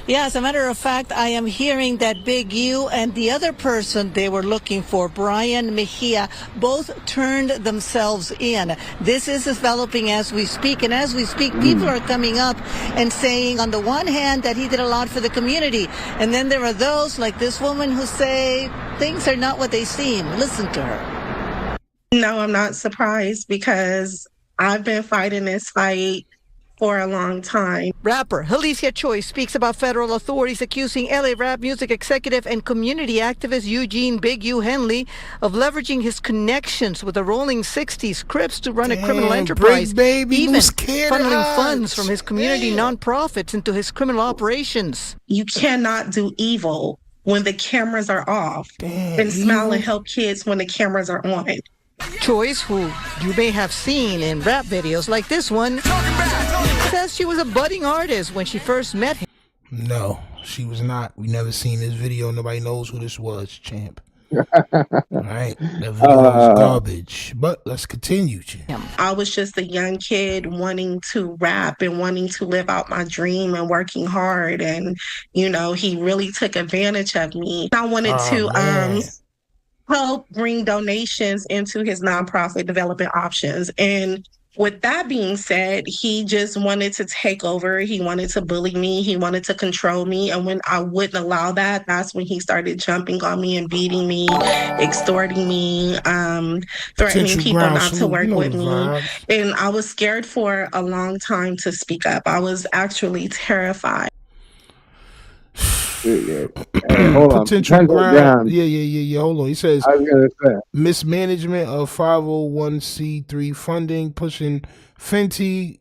Yeah, as a matter of fact, I am hearing that Big U and the other person they were looking for, Brian Mejia, both turned themselves in. This is developing as we speak. And as we speak, people are coming up and saying, on the one hand, that he did a lot for the community. And then there are those like this woman who say things are not what they seem. Listen to her. No, I'm not surprised because I've been fighting this fight for a long time. Rapper Alicia Choi speaks about federal authorities accusing LA rap music executive and community activist Eugene Big U Henley of leveraging his connections with the Rolling 60s Crips to run a criminal enterprise, even funneling funds from his community nonprofits into his criminal operations. You cannot do evil when the cameras are off and smile and help kids when the cameras are on. Choice, who you may have seen in rap videos like this one, says she was a budding artist when she first met him. No, she was not. We never seen this video. Nobody knows who this was, champ. Right? That video was garbage. But let's continue, champ. I was just a young kid wanting to rap and wanting to live out my dream and working hard. And, you know, he really took advantage of me. I wanted to help bring donations into his nonprofit development options. And with that being said, he just wanted to take over. He wanted to bully me. He wanted to control me. And when I wouldn't allow that, that's when he started jumping on me and beating me, extorting me, threatening people not to work with me. And I was scared for a long time to speak up. I was actually terrified. Hey, hold on. Potential ground. Yeah. Hold on. He says mismanagement of 501c3 funding, pushing Fenty,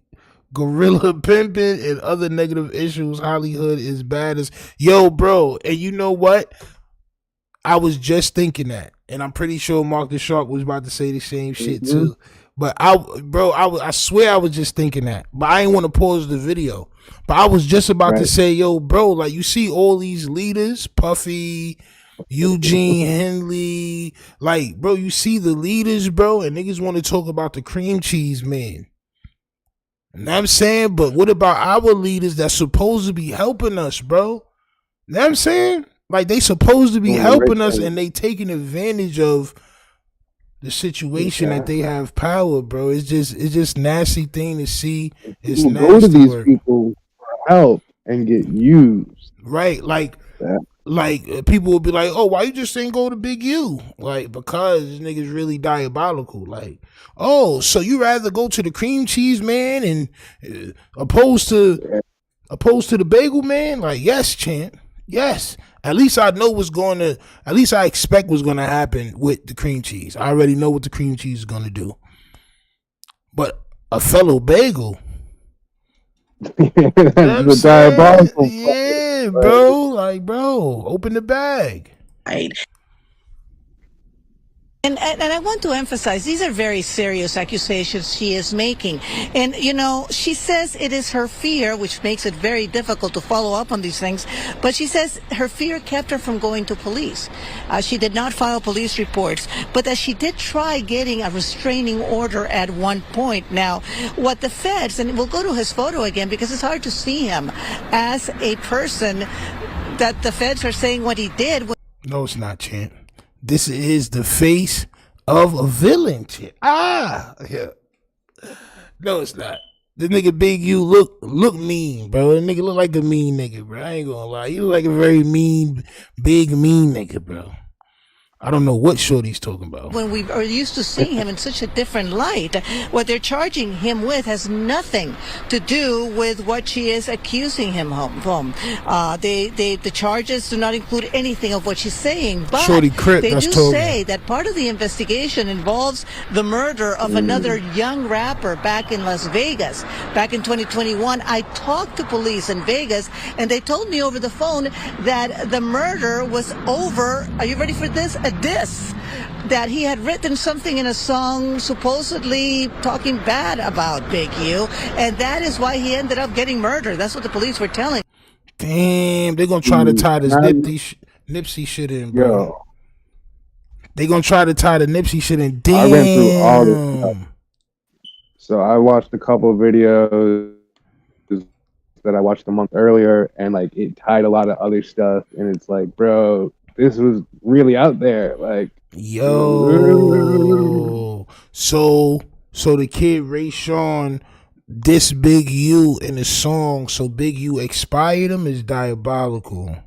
gorilla pimping, and other negative issues. Hollywood is bad as bro. And you know what? I was just thinking that, and I'm pretty sure Mark the Shark was about to say the same shit too. But I swear I was just thinking that. But I didn't want to pause the video. But I was just about to say, bro, like you see all these leaders, Puffy, Eugene Henley, like, bro, you see the leaders, bro, and niggas want to talk about the cream cheese man. You know what I'm saying? But what about our leaders that's supposed to be helping us, bro? You know what I'm saying? Like, they supposed to be helping us, and they taking advantage of the situation that they have power, bro. It's just nasty thing to see. It's nasty go to these people for help and get used. Right, like people will be like, "Oh, why you just ain't go to Big U?" Like, because this nigga's really diabolical. Like, oh, so you rather go to the cream cheese man and opposed to the bagel man? Like, yes, champ, yes. At least I know at least I expect what's going to happen with the cream cheese. I already know what the cream cheese is going to do. But a fellow bagel. That's diabolical. Yeah, bro. Like, bro, open the bag. Right. And I want to emphasize, these are very serious accusations she is making. And, you know, she says it is her fear, which makes it very difficult to follow up on these things. But she says her fear kept her from going to police. She did not file police reports, but that she did try getting a restraining order at one point. Now, what the feds, and we'll go to his photo again because it's hard to see him as a person that the feds are saying what he did. No, it's not, champ. This is the face of a villain, champ. Yeah. No, it's not. This nigga Big U look mean, bro. That nigga look like a mean nigga, bro. I ain't gonna lie. You look like a very mean, big, mean nigga, bro. I don't know what Shorty's talking about. When we are used to seeing him in such a different light, what they're charging him with has nothing to do with what she is accusing him from. The charges do not include anything of what she's saying, but Shorty Crip, they that's do told say me. that part of the investigation involves the murder of another young rapper back in Las Vegas. Back in 2021, I talked to police in Vegas, and they told me over the phone that the murder was over. Are you ready for this? A diss, that he had written something in a song supposedly talking bad about Big U, and that is why he ended up getting murdered. That's what the police were telling. Damn, they're gonna try to tie this Nipsey shit in, bro. Yo. They gonna try to tie the Nipsey shit in. Damn. I went through all this stuff. So I watched a couple of videos that I watched a month earlier, and like it tied a lot of other stuff, and it's like, bro, this was really out there. Like, yo. So the kid Ray Sean diss Big U in the song, so Big U expired him, is diabolical.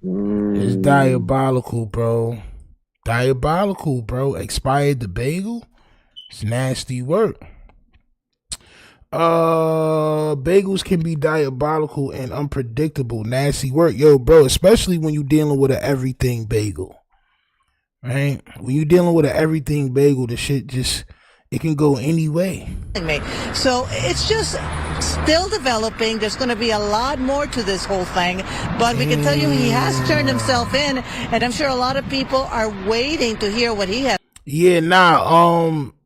It's diabolical, bro. Diabolical, bro. Expired the bagel. It's nasty work. Bagels can be diabolical and unpredictable. Nasty work. Yo, bro, especially when you're dealing with an everything bagel. Right? When you're dealing with an everything bagel, the shit just, it can go any way. So it's just still developing. There's going to be a lot more to this whole thing, but we can tell you he has turned himself in, and I'm sure a lot of people are waiting to hear what he has. Yeah,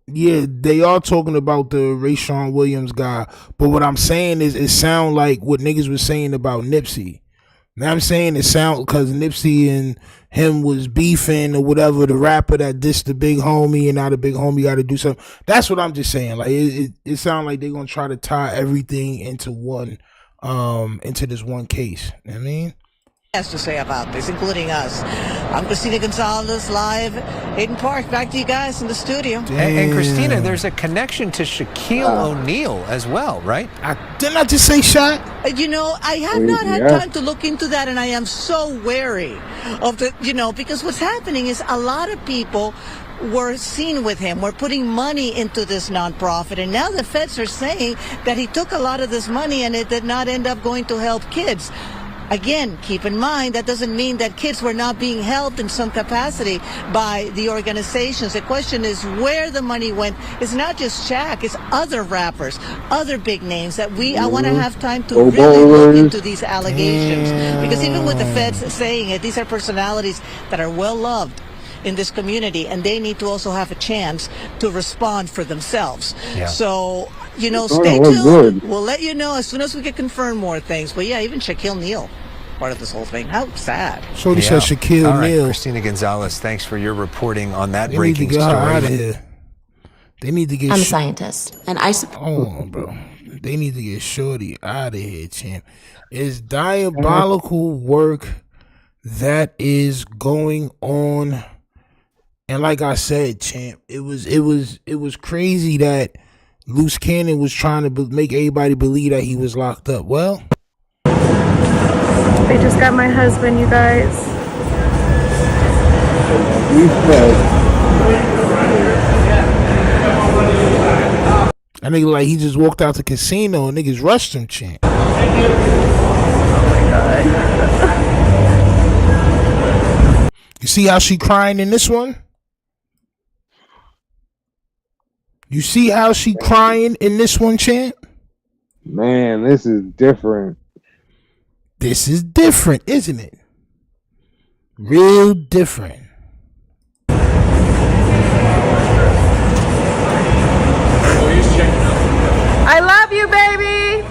yeah, they are talking about the Rayshawn Williams guy, but what I'm saying is it sound like what niggas was saying about Nipsey. Now I'm saying it sound because Nipsey and him was beefing or whatever, the rapper that dissed the big homie, and now the big homie got to do something. That's what I'm just saying. Like it sounds like they're gonna try to tie everything into one, into this one case. You know what I mean? Has to say about this, including us. I'm Christina Gonzalez, live Hayden Park. Back to you guys in the studio. And Christina, there's a connection to Shaquille O'Neal as well, right? Didn't I just say shot? You know, I have not had time to look into that, and I am so wary of the, because what's happening is a lot of people were seen with him, were putting money into this nonprofit, and now the feds are saying that he took a lot of this money and it did not end up going to help kids. Again, keep in mind, that doesn't mean that kids were not being helped in some capacity by the organizations. The question is where the money went. It's not just Shaq, it's other rappers, other big names that I want to have time to really look into these allegations. Because even with the feds saying it, these are personalities that are well loved in this community, and they need to also have a chance to respond for themselves. Yeah. So, stay tuned. We'll let you know as soon as we can confirm more things. But yeah, even Shaquille O'Neal, part of this whole thing. How sad. Shorty said Shaquille O'Neal. Christina Gonzalez, thanks for your reporting on that they breaking need to get story. her out of here. They need to get. I'm a scientist, and I support. Hold on, bro. They need to get Shorty out of here, champ. It's diabolical work that is going on. And like I said, champ, it was crazy that Luce Cannon was trying to make everybody believe that he was locked up. Well, I just got my husband, you guys. I nigga like he just walked out the casino and niggas rushed him, champ. Oh my God. You see how she crying in this one? You see how she crying in this one, champ? Man, this is different. This is different, isn't it? Real different. I love you, baby.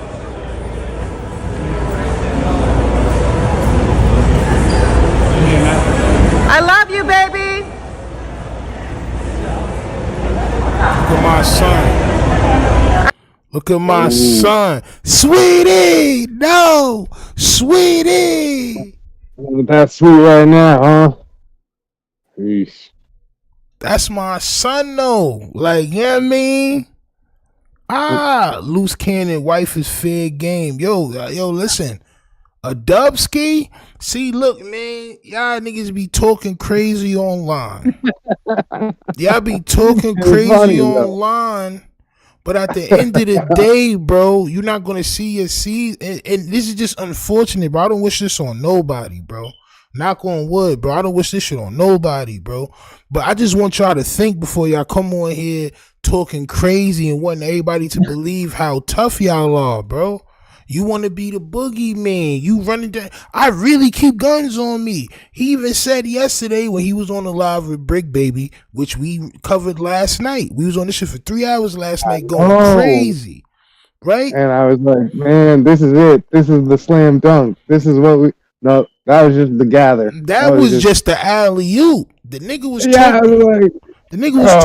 I love you, baby. Look at my son. Look at my son. Sweetie! No! Sweetie! That's sweet right now, huh? Peace. That's my son, though. Like, you know what I mean? Loose cannon, wife is fair game. Yo, listen. A dubski? See, look, man, y'all niggas be talking crazy online. Y'all be talking crazy online. But at the end of the day, bro, you're not going to see your seed. And this is just unfortunate, bro. I don't wish this on nobody, bro. Knock on wood, bro. I don't wish this shit on nobody, bro. But I just want y'all to think before y'all come on here talking crazy and wanting everybody to believe how tough y'all are, bro. You want to be the boogeyman. You running down. I really keep guns on me. He even said yesterday when he was on the live with Bricc, baby, which we covered last night. We was on this shit for 3 hours last night going crazy. Right? And I was like, man, this is it. This is the slam dunk. This is what we... No, that was just the gather. That was just the alley-oop. The nigga was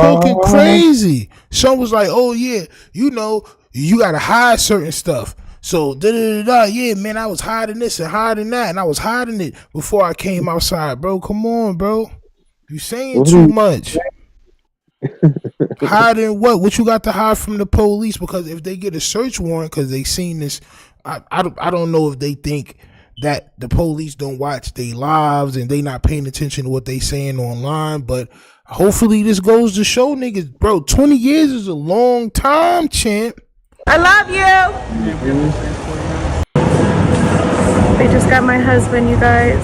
talking crazy. Son was like, oh, yeah, you know, you got to hide certain stuff. So, yeah, man, I was hiding this and hiding that, and I was hiding it before I came outside, bro. Come on, bro. You saying too much. Hiding what? What you got to hide from the police? Because if they get a search warrant because they seen this, I don't know if they think that the police don't watch their lives and they not paying attention to what they saying online, but hopefully this goes to show niggas, bro, 20 years is a long time, champ. I love you. They just got my husband, you guys.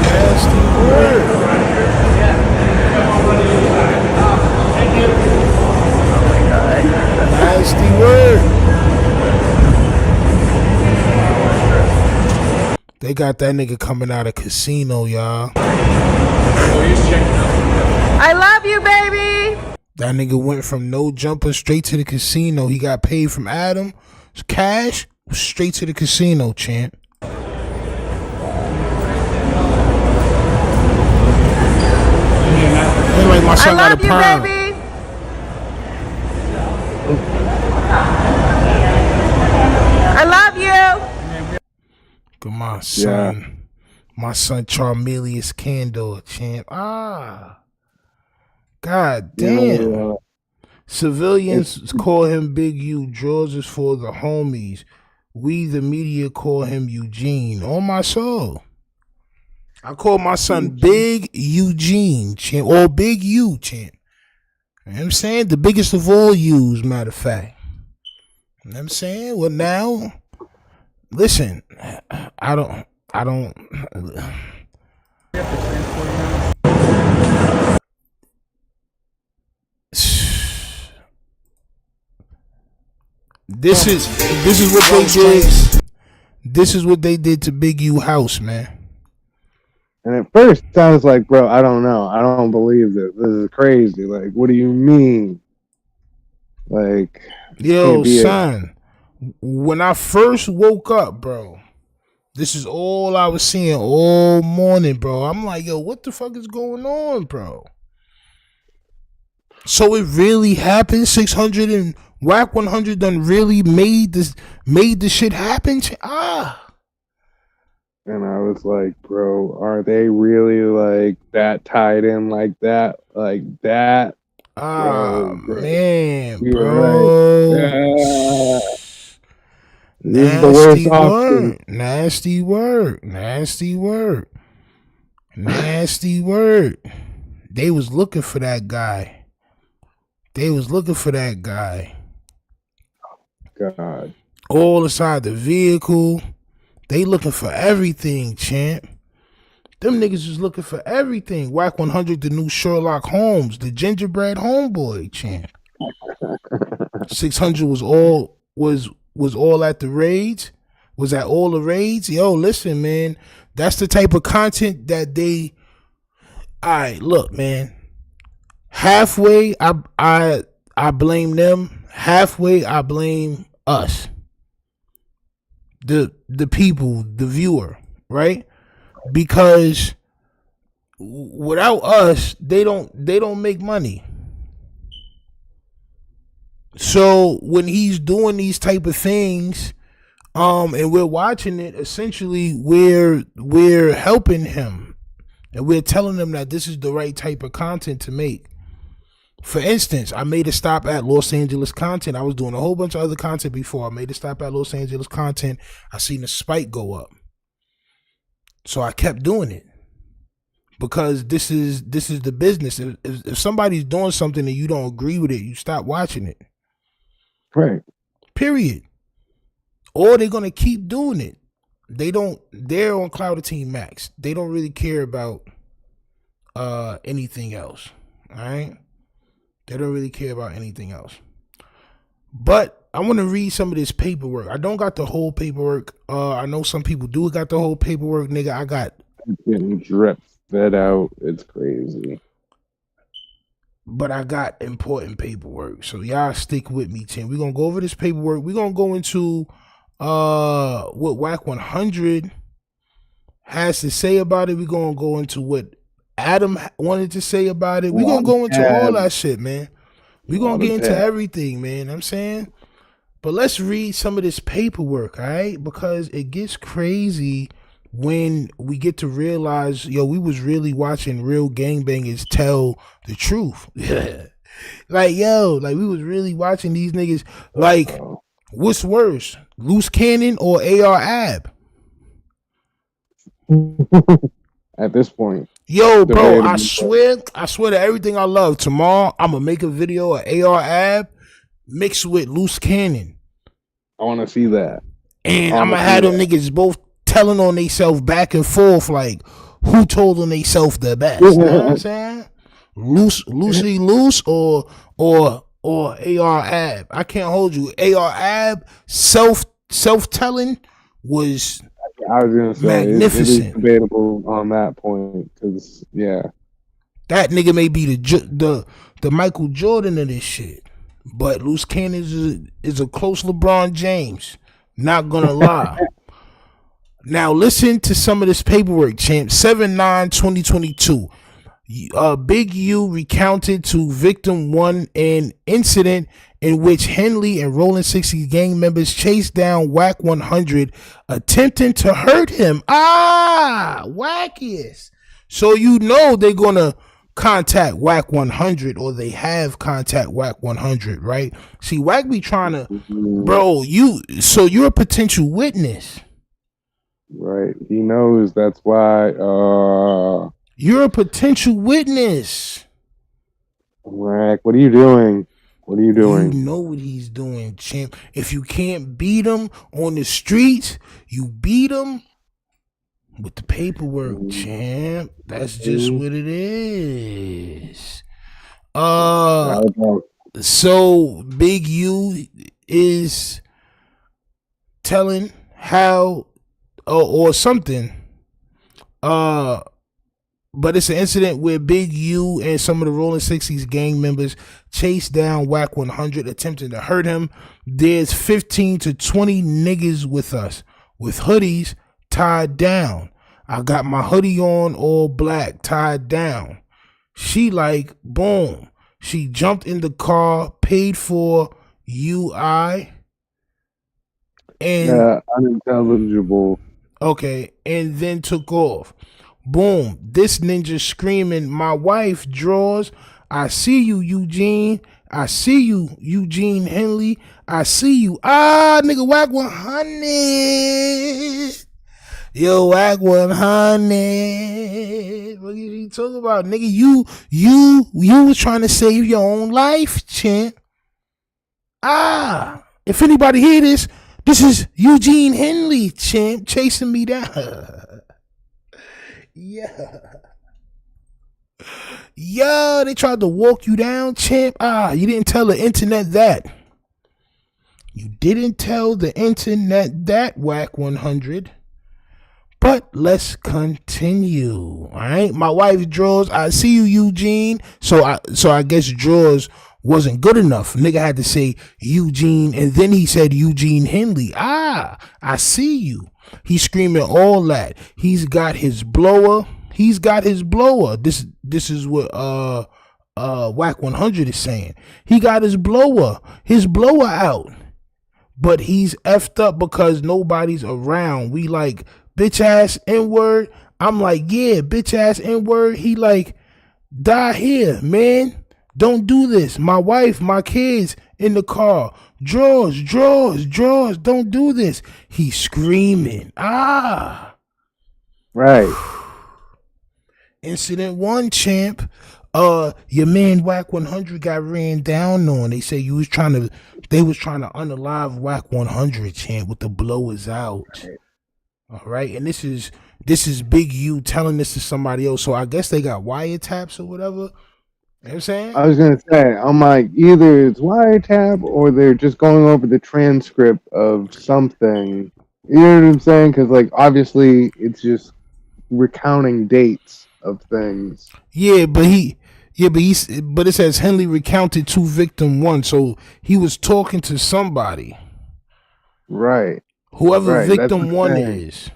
Nasty word. Oh my God. Nasty word. They got that nigga coming out of casino, y'all. I love you, baby. That nigga went from no jumper straight to the casino. He got paid from Adam. Cash, straight to the casino, champ. Feel like my son got a perm. Baby. I love you. Look at my son. Yeah. My son Charmeleus Candor, champ. God damn. Yeah. Civilians call him Big U. Jaws is for the homies. We, the media, call him Eugene. On my soul. I call my son Big Eugene, champ. Or Big U, champ. You know what I'm saying? The biggest of all U's, matter of fact. You know what I'm saying? Well, now, listen, I don't. This is what they did. This is what they did to Big U house, man. And at first, it sounds like, bro, I don't know. I don't believe this. This is crazy. Like, what do you mean? Like, yo, son, when I first woke up, bro, this is all I was seeing all morning, bro. I'm like, yo, what the fuck is going on, bro? So it really happened. 600 and Wack 100 done really made the shit happen. And I was like, bro, are they really like that tied in like that? Like that? Bro. Man, bro. Right. This is the worst option. Nasty word. Nasty word. Nasty word. They was looking for that guy. They was looking for that guy. God. All inside the vehicle. They looking for everything, champ. Them niggas was looking for everything. Wack 100, the new Sherlock Holmes, the gingerbread homeboy, champ. 600 was all at the raids. Was at all the raids. Yo, listen, man. That's the type of content that they. All right, look, man. Halfway, I blame them. Halfway, I blame us. The people, the viewer, right? Because without us, they don't make money. So when he's doing these type of things, and we're watching it, essentially we're helping him, and we're telling him that this is the right type of content to make. For instance, I made a stop at Los Angeles content. I was doing a whole bunch of other content before. I made a stop at Los Angeles content. I seen the spike go up. So I kept doing it. Because this is the business. If somebody's doing something and you don't agree with it, you stop watching it. Right. Period. Or they're gonna keep doing it. They're on Cloutatine Max. They don't really care about anything else. All right? They don't really care about anything else. But I want to read some of this paperwork. I don't got the whole paperwork. I know some people do got the whole paperwork, nigga. I got getting drip fed out. It's crazy. But I got important paperwork. So y'all stick with me, Tim. We're gonna go over this paperwork. We're gonna go into what Wack 100 has to say about it. We're gonna go into what Adam wanted to say about it. We're gonna go into all that shit, man. We're gonna get into everything, man. You know what I'm saying? But let's read some of this paperwork, all right? Because it gets crazy when we get to realize, yo, we was really watching real gangbangers tell the truth. Like, yo, like we was really watching these niggas. Like, what's worse, Loose Cannon or AR Ab? At this point. Yo, bro, I swear to everything I love. Tomorrow, I'm gonna make a video of AR Ab mixed with Loose Cannon. I want to see that. And I'm gonna have them niggas both telling on themselves back and forth, like who told on themselves the best. You know what I'm saying? Lucy Loose or AR Ab. I can't hold you. AR Ab self-telling was I was gonna say magnificent. It is debatable on that point because that nigga may be the Michael Jordan of this shit, but Loose Cannon is a close LeBron James. Not gonna lie. Now listen to some of this paperwork, champ. 7/9/2022. Big U recounted to victim one an incident in which Henley and Rolling 60 gang members chased down Wack 100, attempting to hurt him. Wack is. So you know they're gonna contact Wack 100, or they have contact Wack 100, right? See, Wack be trying to, bro. You're a potential witness, right? He knows. That's why. You're a potential witness. Wack, what are you doing? What are you doing? You know what he's doing, champ. If you can't beat him on the streets, you beat him with the paperwork, champ. That's just what it is. So Big U is telling how or something. But it's an incident where Big U and some of the Rolling 60s gang members chased down Wack 100, attempting to hurt him. There's 15 to 20 niggas with us, with hoodies tied down. I got my hoodie on, all black, tied down. She like, boom. She jumped in the car, paid for UI. And unintelligible. Okay, and then took off. Boom. This ninja screaming, my wife draws. I see you, Eugene. I see you, Eugene Henley. I see you. Nigga, Wack 100. Yo, Wack 100. What are you talking about? Nigga, you was trying to save your own life, champ. If anybody hear this is Eugene Henley, champ, chasing me down. Yeah. Yo, they tried to walk you down, champ. You didn't tell the internet that. You didn't tell the internet that, Wack 100. But let's continue. All right. My wife draws. I see you, Eugene. So I guess draws wasn't good enough. Nigga had to say Eugene, and then he said Eugene Henley. I see you. He's screaming all that. He's got his blower. This is what Wack 100 is saying. He got his blower out. But he's effed up because nobody's around. We like, bitch ass N-word. I'm like, yeah, bitch ass N-word. He like, die here, man. Don't do this. My wife, my kids in the car. Drawers, drawers, drawers. Don't do this. He's screaming. Ah. Right. Incident 1, champ. Your man Wack 100 got ran down on. They say they was trying to unalive Wack 100, champ, with the blowers out. All right, and this is Big U telling this to somebody else. So I guess they got wiretaps or whatever. You know what I'm saying? I was gonna say, I'm like, either it's wiretap or they're just going over the transcript of something. You know what I'm saying? Because like obviously it's just recounting dates of things. But it says Henley recounted to victim 1, so he was talking to somebody. Right. Whoever right. victim 1 is.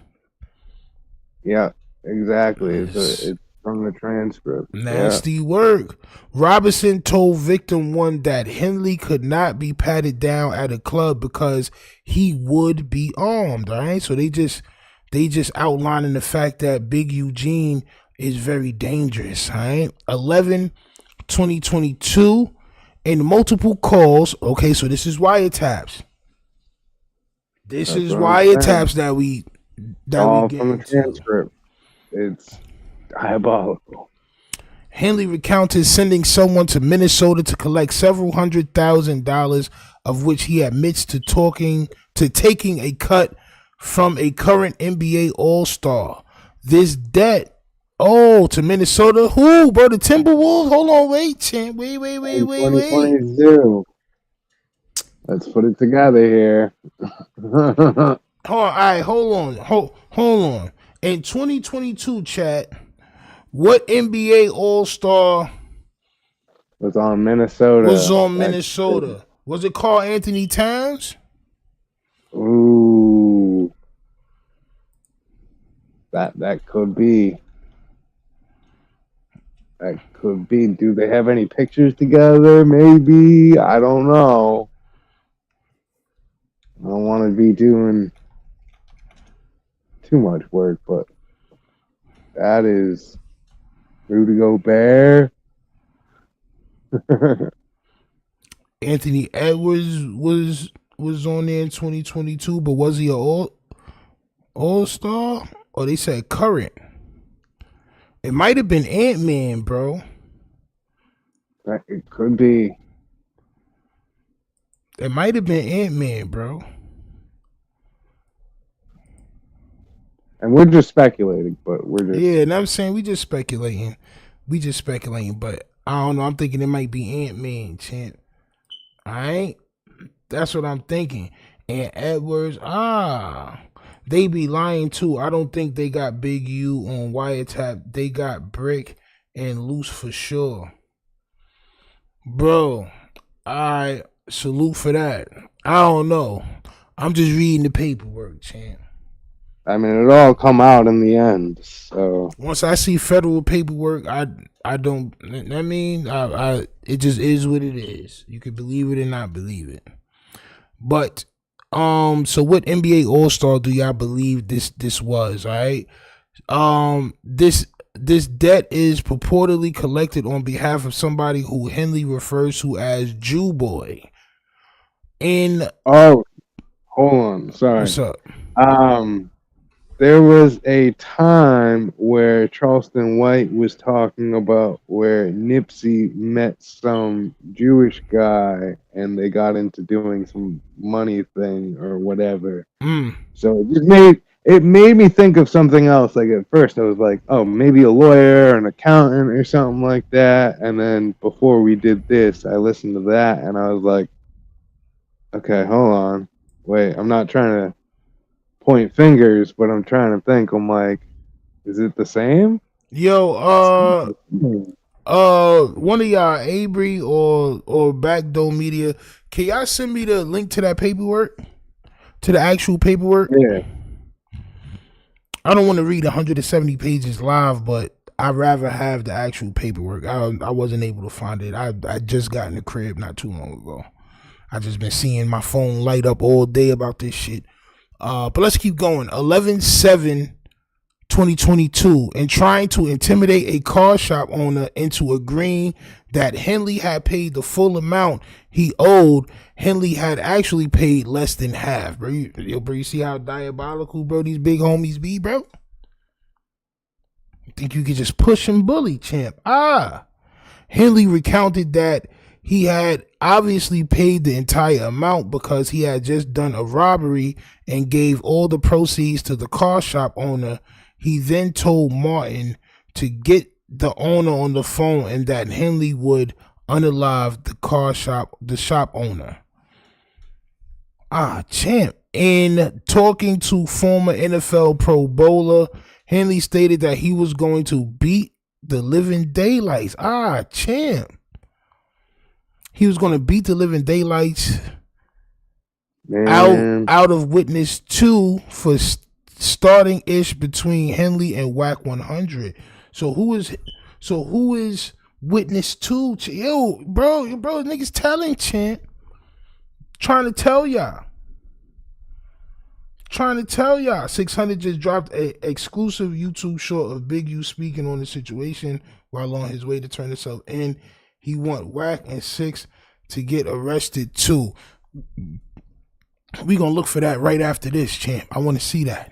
Yeah, exactly. It's from the transcript. Nasty work. Robinson told victim 1 that Henley could not be patted down at a club because he would be armed. All right, so they just outlining the fact that Big Eugene is very dangerous. All right, 11/2022, in multiple calls. Okay, so this is wiretaps. This is wiretaps that we all get from the into. transcript. It's diabolical. Henley recounted sending someone to Minnesota to collect several $100,000, of which he admits to taking a cut from a current NBA All-Star. This debt, to Minnesota. Who, bro? The Timberwolves? Hold on, wait, champ. Wait. 2022. Let's put it together here. Hold on. In 2022, chat, what NBA All-Star was on Minnesota? Was it called Anthony Towns? Ooh. That could be. That could be. Do they have any pictures together? Maybe. I don't know. I don't want to be doing too much work, but that is Rudy Gobert. Anthony Edwards was on there in 2022, but was he an all-star? Or they said current. It might have been Ant-Man, bro. It could be. It might have been Ant-Man, bro. And we're just speculating, but we're just... Yeah, and I'm saying we just speculating, but I don't know. I'm thinking it might be Ant-Man, champ. Alright? That's what I'm thinking. And Edwards, they be lying too. I don't think they got Big U on wiretap. They got Bricc and Luce for sure. Bro, I salute for that. I don't know. I'm just reading the paperwork, champ. I mean, it all come out in the end. So once I see federal paperwork, I don't. I mean, it just is what it is. You can believe it or not believe it. But so what NBA All-Star do y'all believe this was? All right. This debt is purportedly collected on behalf of somebody who Henley refers to as Jew Boy. Hold on, sorry. What's up? There was a time where Charleston White was talking about where Nipsey met some Jewish guy and they got into doing some money thing or whatever. So it made me think of something else. Like at first I was like, oh, maybe a lawyer or an accountant or something like that. And then before we did this, I listened to that and I was like, okay, hold on. Wait, I'm not trying to point fingers, but I'm trying to think. I'm like, is it the same? Yo, one of y'all, Avery or Backdoor Media, can y'all send me the link to that paperwork? To the actual paperwork? Yeah. I don't want to read 170 pages live, but I'd rather have the actual paperwork. I wasn't able to find it. I just got in the crib not too long ago. I just been seeing my phone light up all day about this shit. But let's keep going. 11/7/2022. 2022, and trying to intimidate a car shop owner into agreeing that Henley had paid the full amount he owed. Henley had actually paid less than half, bro. You see how diabolical, bro, these big homies be, bro? You think you could just push and bully, champ? Henley recounted that he had obviously paid the entire amount because he had just done a robbery and gave all the proceeds to the car shop owner. He then told Martin to get the owner on the phone and that Henley would unalive the shop owner. Champ. In talking to former NFL Pro Bowler, Henley stated that he was going to beat the living daylights. Champ. He was going to beat the living daylights out of witness 2 for starting ish between Henley and Wack 100. So who is witness 2? Yo, bro, niggas telling, champ. Trying to tell y'all. 600 just dropped a exclusive YouTube short of Big U speaking on the situation while on his way to turn himself in. He want Wack and 6 to get arrested too. We gonna look for that right after this, champ. I want to see that.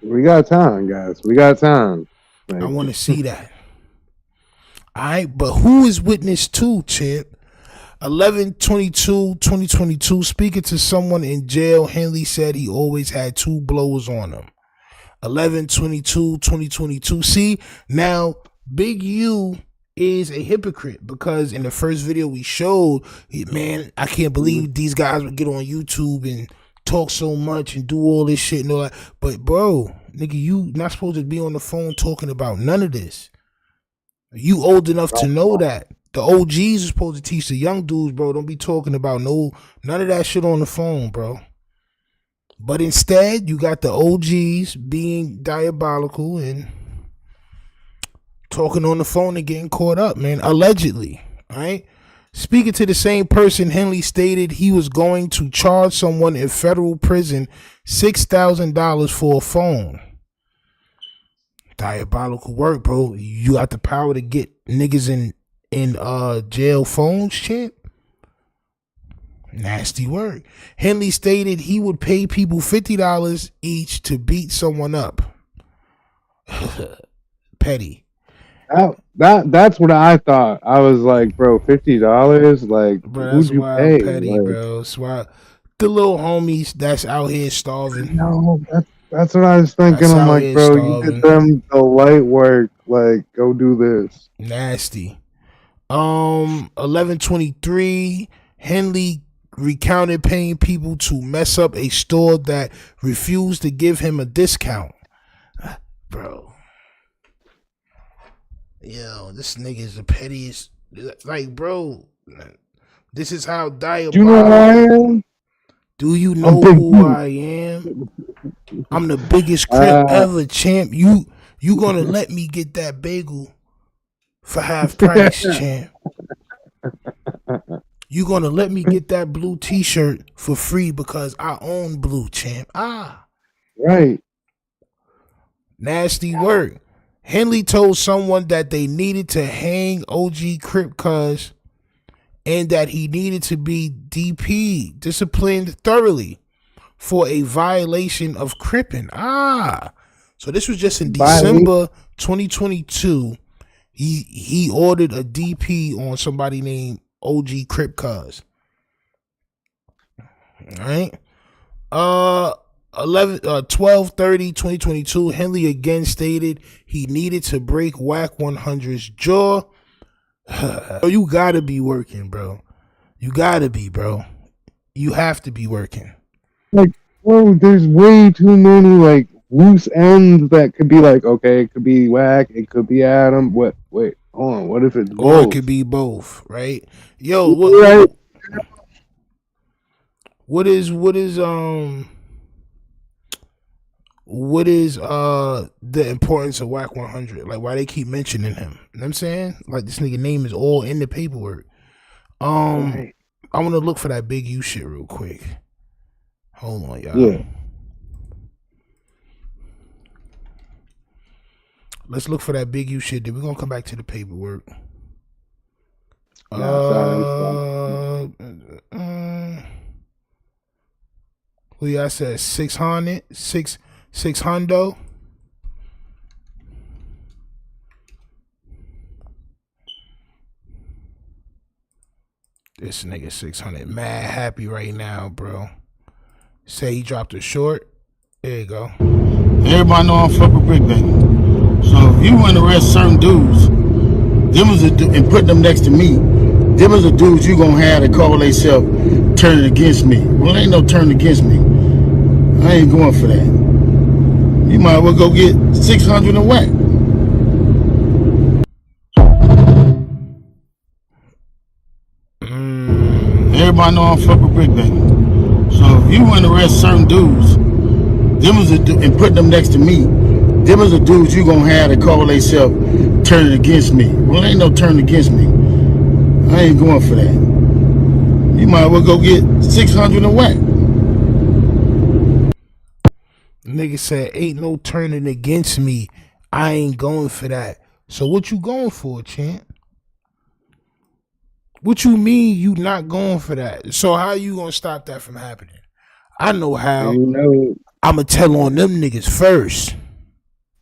We got time, guys. We got time. I want to see that. All right, but who is witness 2, champ? 11/22/2022. Speaking to someone in jail, Henley said he always had 2 blowers on him. 11/22/2022. See, now Big U is a hypocrite because in the first video we showed, man, I can't believe these guys would get on YouTube and talk so much and do all this shit and all that. But bro, nigga, you not supposed to be on the phone talking about none of this. You old enough to know that. The OGs are supposed to teach the young dudes, bro. Don't be talking about none of that shit on the phone, bro. But instead, you got the OGs being diabolical and talking on the phone and getting caught up, man. Allegedly, all right? Speaking to the same person, Henley stated he was going to charge someone in federal prison $6,000 for a phone. Diabolical work, bro. You got the power to get niggas in jail phones, champ. Nasty work. Henley stated he would pay people $50 each to beat someone up. Petty. That's what I thought. I was like, bro, $50? Like, bro, who'd you pay? Petty, like, bro. That's why the little homies that's out here starving. No, that's what I was thinking. I'm like, bro, starving. You get them the light work. Like, go do this. Nasty. 11/23. Henley recounted paying people to mess up a store that refused to give him a discount. Bro. Yo, this nigga is the pettiest. Like, bro, this is how diabolical. Do you know who I am? Do you know who I am? I'm the biggest crip ever, champ. You gonna let me get that bagel for half price, champ? You gonna let me get that blue t-shirt for free because I own blue, champ? Right. Nasty work. Henley told someone that they needed to hang OG Crip cuz and that he needed to be DP, disciplined thoroughly, for a violation of Crippin'. So this was just in December 2022. He ordered a DP on somebody named OG Crip cuz. All right. 12/30/2022, Henley again stated he needed to break Wack 100's jaw. You gotta be working, bro. You gotta be, bro. You have to be working. Like, bro, there's way too many like loose ends that could be like, okay, it could be Wack, it could be Adam. Wait, hold on. What if it's both? Or it could be both, right? Yo, what is the importance of Wack 100? Like, why they keep mentioning him? You know what I'm saying? Like, this nigga name is all in the paperwork. I want to look for that Big U shit real quick. Hold on, y'all. Yeah. Let's look for that big U shit. Then we're gonna come back to the paperwork. Who y'all said 600? 600? This nigga 600. Mad happy right now, bro. Say he dropped a short. There you go. Everybody know I'm fucking Bricc, baby. So if you want to arrest certain dudes, and put them next to me, them is the dudes you gonna have to call themselves turning against me. Well, ain't no turning against me. I ain't going for that. You might as well go get 600 and Wack. Everybody know I'm fucking Bricc, baby. So if you want to arrest certain dudes, and put them next to me, them is the dudes you gonna have to call themselves turning against me. Well, ain't no turning against me. I ain't going for that. You might as well go get 600 and Wack. Nigga said, ain't no turning against me. I ain't going for that. So what you going for, champ? What you mean you not going for that? So how you gonna stop that from happening? I know how. I'ma tell on them niggas first.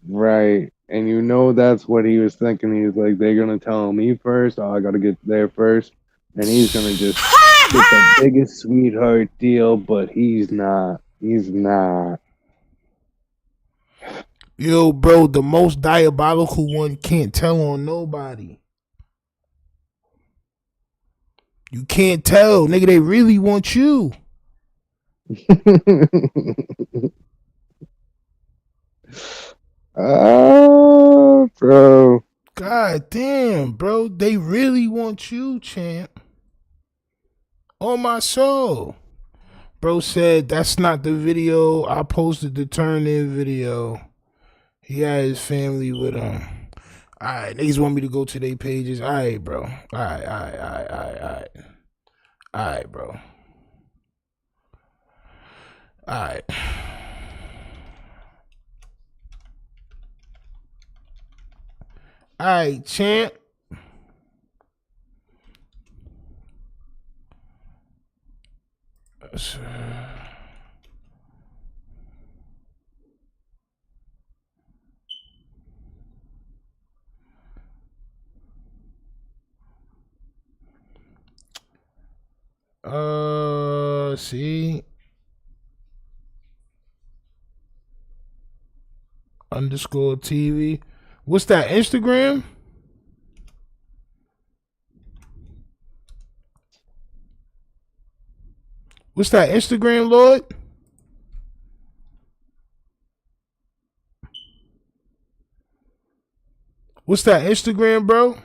Right. And you know that's what he was thinking. He was like, they're gonna tell me first. Oh, I gotta get there first. And he's gonna just get the biggest sweetheart deal, but he's not. He's not. Yo, bro, the most diabolical one can't tell on nobody. You can't tell. Nigga, they really want you. Bro. God damn, bro. They really want you, champ. On my soul. Bro said, that's not the video. I posted the turn-in video. He had his family with him. Alright, niggas want me to go to their pages. Alright, bro. Alright. Alright, bro. Alright. Alright, champ. See. Underscore TV. What's that? Instagram? What's that? Instagram, Lord? What's that? Instagram, bro?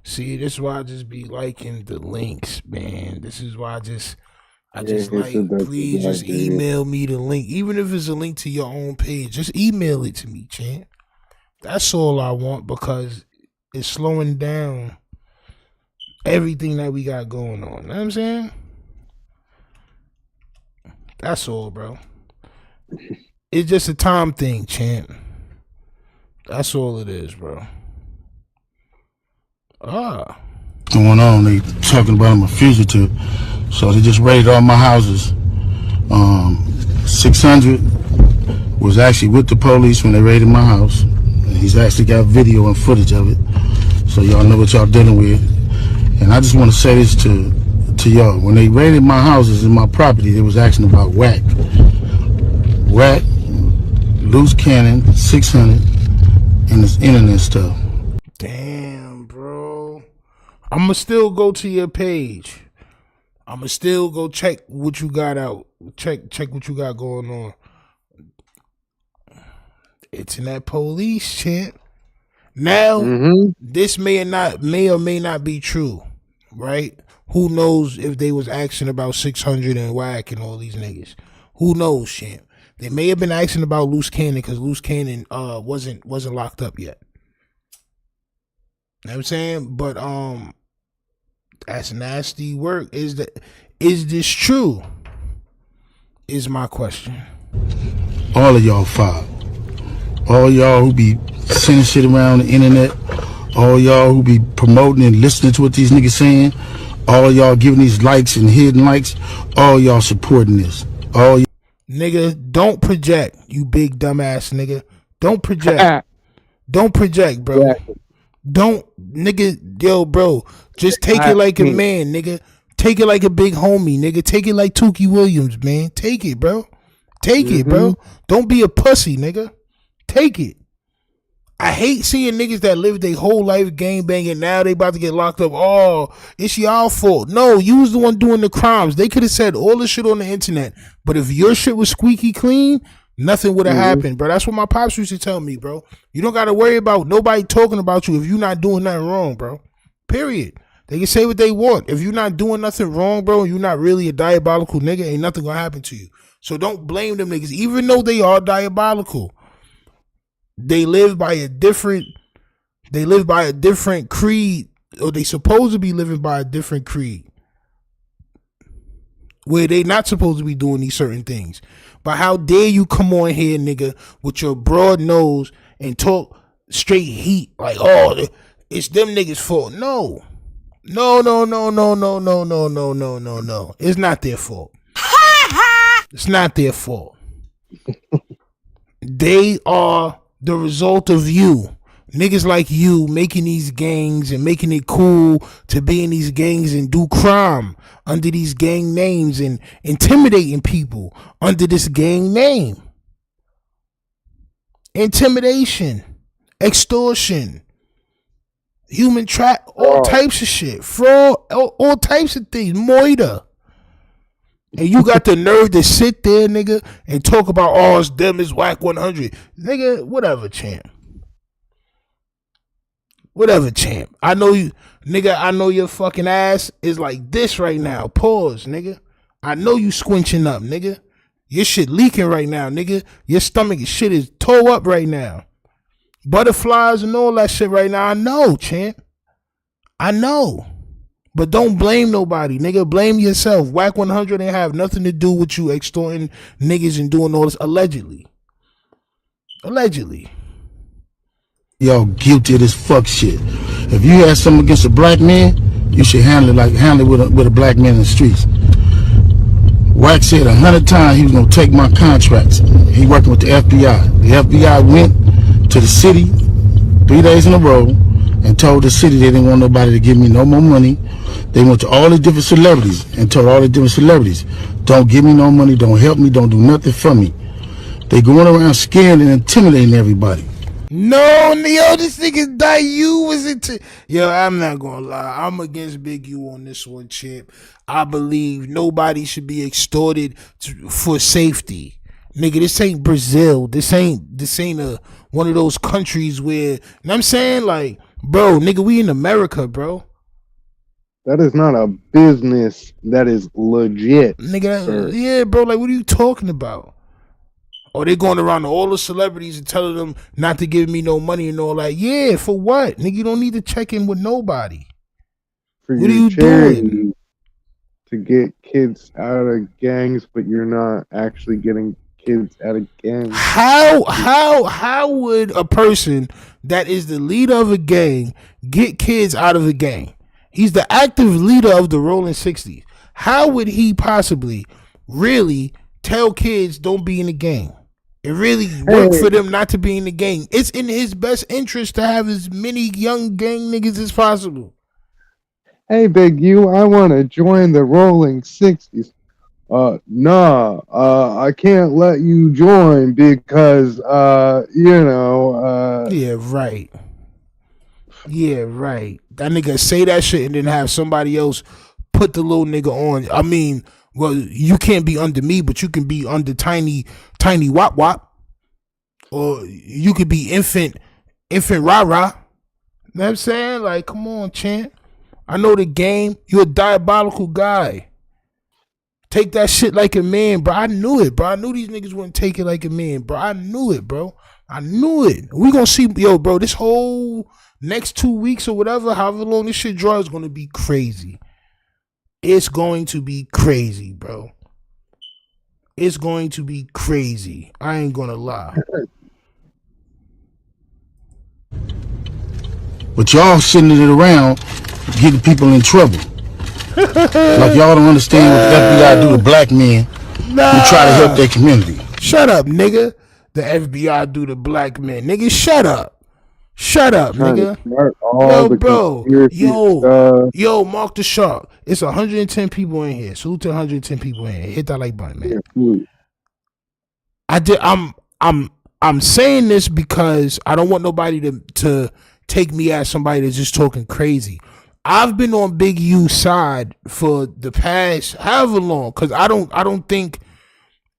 See, this is why I just be liking the links, man. This is why I just like, please just email me the link. Even if it's a link to your own page, just email it to me, champ. That's all I want, because it's slowing down everything that we got going on. You know what I'm saying? That's all, bro. It's just a time thing, champ. That's all it is, bro. Going on, they talking about I'm a fugitive, so they just raided all my houses. 600 was actually with the police when they raided my house. And he's actually got video and footage of it, so y'all know what y'all dealing with. And I just want to say this to y'all: when they raided my houses and my property, they was asking about Wack, loose cannon, 600, and this internet stuff. Damn, bro. I'ma still go to your page. I'ma still go check what you got out. Check what you got going on. It's in that police, champ. Now, this may or may not be true, right? Who knows if they was asking about 600 and Wack and all these niggas? Who knows, champ? They may have been asking about Loose Cannon, because Loose Cannon wasn't locked up yet. You know what I'm saying? But that's nasty work. Is this true? Is my question. All of y'all foul. All y'all who be sending shit around the internet. All y'all who be promoting and listening to what these niggas saying. All y'all giving these likes and hidden likes. All y'all supporting this. All nigga, don't project, you big dumbass nigga. Don't project. Don't project, bro. Yeah. Don't, nigga, yo, bro. Just take it like a man, nigga. Take it like a big homie, nigga. Take it like Tukey Williams, man. Take it, bro. Take it, bro. Don't be a pussy, nigga. Take it. I hate seeing niggas that live their whole life gang banging. Now they about to get locked up. Oh, it's y'all fault. No, you was the one doing the crimes. They could have said all the shit on the internet. But if your shit was squeaky clean, nothing would have happened, bro. That's what my pops used to tell me, bro. You don't got to worry about nobody talking about you if you're not doing nothing wrong, bro. Period. They can say what they want. If you're not doing nothing wrong, bro, you're not really a diabolical nigga, ain't nothing gonna happen to you. So don't blame them niggas, even though they are diabolical. They live by a different creed, or they supposed to be living by a different creed, where they not supposed to be doing these certain things. But how dare you come on here, nigga, with your broad nose and talk straight heat like, oh, it's them niggas' fault. No. No. It's not their fault. It's not their fault. They are the result of you. Niggas like you making these gangs and making it cool to be in these gangs and do crime under these gang names and intimidating people under this gang name. Intimidation, extortion, human trap, all types of shit, fraud, all types of things, moida. And you got the nerve to sit there, nigga, and talk about, oh, it's them, it's Wack 100. Nigga, whatever, champ. Whatever, champ. I know you, nigga, I know your fucking ass is like this right now. Pause, nigga. I know you squinching up, nigga. Your shit leaking right now, nigga. Your stomach shit is toe up right now. Butterflies and all that shit right now. I know, champ. I know. But don't blame nobody, nigga. Blame yourself. Wack 100 ain't have nothing to do with you extorting niggas and doing all this allegedly. Allegedly. Y'all guilty of this fuck shit. If you had something against a black man, you should handle it with a black man in the streets. Wack said 100 times he was gonna take my contracts. He working with the FBI. The FBI went to the city 3 days in a row and told the city they didn't want nobody to give me no more money. They went to all the different celebrities and told all the different celebrities, don't give me no money, don't help me, don't do nothing for me. They going around scaring and intimidating everybody. No, yo, this nigga die. You was into. Yo, I'm not gonna lie. I'm against Big U on this one, champ. I believe nobody should be extorted for safety. Nigga, this ain't Brazil. This ain't one of those countries where, you know what I'm saying? Like, bro, nigga, we in America, bro. That is not a business. That is legit. Nigga, yeah, bro, like, what are you talking about? Or they going around to all the celebrities and telling them not to give me no money and all that. Yeah, for what? Nigga, you don't need to check in with nobody. What are you doing? To get kids out of gangs, but you're not actually getting kids out of gangs. How would a person that is the leader of a gang get kids out of a gang? He's the active leader of the Rolling 60s. How would he possibly really tell kids don't be in the gang? It really worked for them not to be in the gang. It's in his best interest to have as many young gang niggas as possible. Hey, Big U, I want to join the Rolling 60s. Nah, I can't let you join because, Yeah, right. Yeah, right. That nigga say that shit and then have somebody else put the little nigga on. I mean, well, you can't be under me, but you can be under tiny wop wop. Or you could be infant rah rah. You know what I'm saying? Like, come on, champ. I know the game. You're a diabolical guy. Take that shit like a man, bro. I knew it, bro. I knew these niggas wouldn't take it like a man, bro. I knew it, bro. I knew it. We gonna see, yo, bro, this whole next 2 weeks or whatever, however long this shit draws, is gonna be crazy. It's going to be crazy, bro. It's going to be crazy. I ain't gonna lie. But y'all sitting it around getting people in trouble. Like y'all don't understand what the FBI do to black men who try to help their community. Shut up, nigga. The FBI do to black men. Nigga, shut up. Shut up, nigga. Yo, bro. Yo, Mark the Shark. It's 110 people in here. Salute to 110 people in here. Hit that like button, man. I'm saying this because I don't want nobody to take me as somebody that's just talking crazy. I've been on Big U's side for the past however long, because I don't think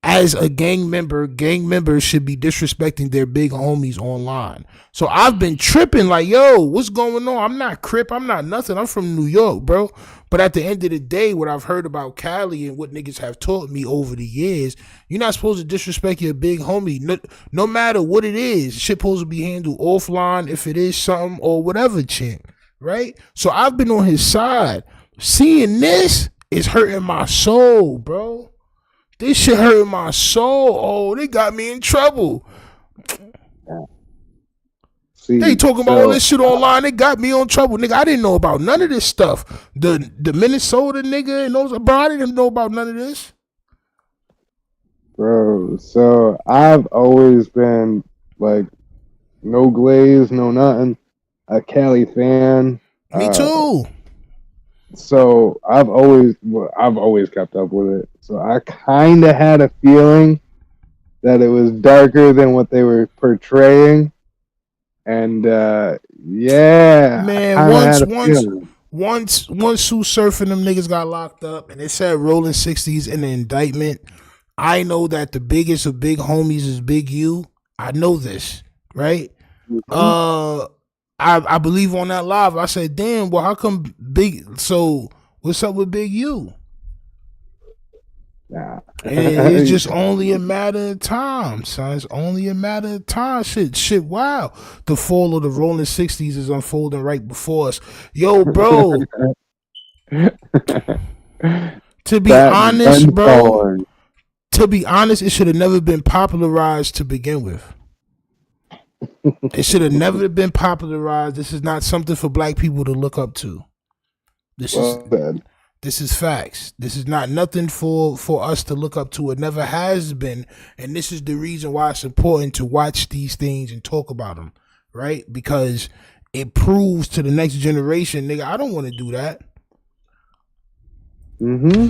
as a gang members should be disrespecting their big homies online. So I've been tripping like, yo, what's going on? I'm not Crip, I'm not nothing. I'm from New York, bro. But at the end of the day, what I've heard about Cali and what niggas have taught me over the years, you're not supposed to disrespect your big homie. No matter what it is, shit supposed to be handled offline if it is something or whatever, shit, right? So I've been on his side. Seeing this is hurting my soul, bro. This shit hurting my soul. Oh, they got me in trouble. They talking about all this shit online. They got me on trouble, nigga. I didn't know about none of this stuff. The Minnesota nigga and those, bro. I didn't know about none of this, bro. So I've always been like, no glaze, no nothing. A Cali fan. Me too. So I've always kept up with it. So I kind of had a feeling that it was darker than what they were portraying. And yeah, man, once Sue Surf and them niggas got locked up, and it said rolling 60s in the indictment. I know that the biggest of big homies is Big U. I know this, right? Mm-hmm. I believe on that live, I said, damn, well, how come Big, so what's up with Big U? Nah. And it's just only a matter of time, son. It's only a matter of time. Shit, wow. The fall of the rolling 60s is unfolding right before us. Yo, bro. To be honest, bro, it should have never been popularized to begin with. It should have never been popularized. This is not something for black people to look up to. This is facts. This is not nothing for us to look up to. It never has been. And this is the reason why it's important to watch these things and talk about them, right? Because it proves to the next generation, nigga, I don't want to do that. Mm-hmm.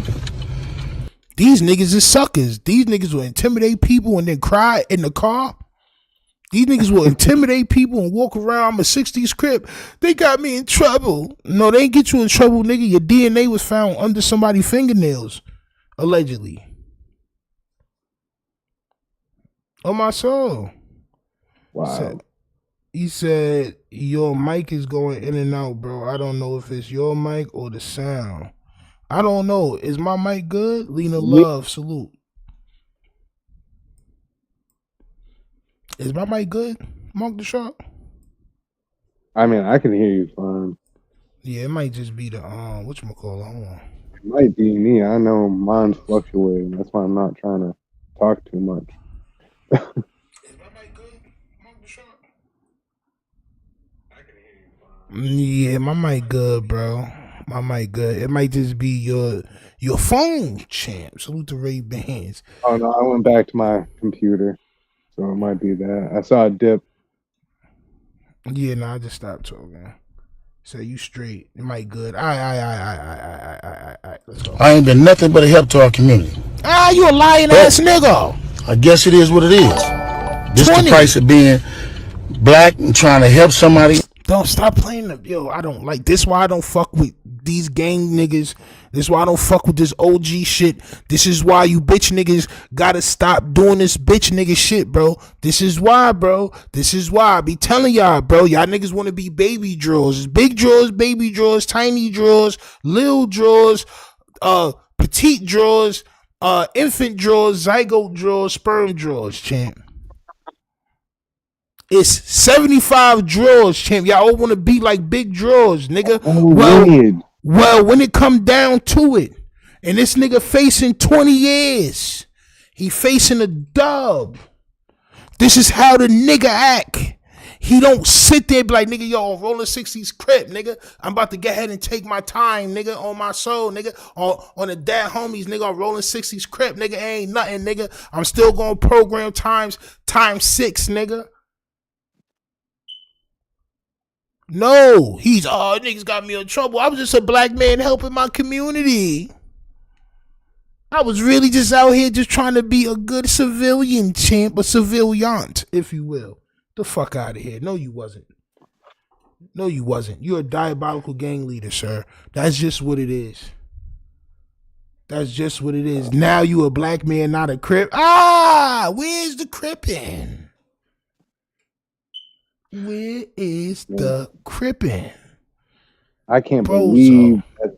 These niggas is suckers. These niggas will intimidate people and then cry in the car. These niggas will intimidate people and walk around. I'm a 60s Crip. They got me in trouble. No, they ain't get you in trouble, nigga. Your DNA was found under somebody's fingernails, allegedly. On my soul. Wow. He said, your mic is going in and out, bro. I don't know if it's your mic or the sound. I don't know. Is my mic good? Lena Love, salute. Is my mic good, Mark the Shark? I mean, I can hear you fine. Yeah, it might just be the whatchamacallit. Hold on. It might be me. I know mine's fluctuating. That's why I'm not trying to talk too much. Is my mic good, Mark the Shark? I can hear you fine. Yeah, my mic good, bro. My mic good. It might just be your phone, champ. Salute to Ray Bands. Oh no, I went back to my computer. So it might be that. I saw a dip. Yeah, no, I just stopped talking. So you straight. It might good. All right. Let's go. I ain't been nothing but a help to our community. You a lying ass nigga. I guess it is what it is. This the price of being black and trying to help somebody. Don't stop playing them. Yo, I don't like this. Why I don't fuck with these gang niggas. This is why I don't fuck with this OG shit. This is why you bitch niggas gotta stop doing this bitch nigga shit, bro. This is why, bro. This is why I be telling y'all, bro. Y'all niggas want to be baby drawers. Big drawers, baby drawers, tiny drawers, little drawers, petite drawers, infant drawers, zygote drawers, sperm drawers, champ. It's 75 drawers, champ. Y'all all want to be like big drawers, nigga. Well, when it come down to it, and this nigga facing 20 years, he facing a dub. This is how the nigga act. He don't sit there and be like, nigga, yo, rolling 60s crip, nigga. I'm about to get ahead and take my time, nigga, on my soul, nigga. On the dad homies, nigga, I'm rolling 60s crip, nigga. Ain't nothing, nigga. I'm still going to program times 6, nigga. No, niggas got me in trouble. I was just a black man helping my community. I was really just out here just trying to be a good civilian champ, a civiliant, if you will. The fuck out of here. No, you wasn't. No, you wasn't. You're a diabolical gang leader, sir. That's just what it is. That's just what it is. Now you a black man, not a crip. Where's the crippin'? Where is the crippin'? I can't believe that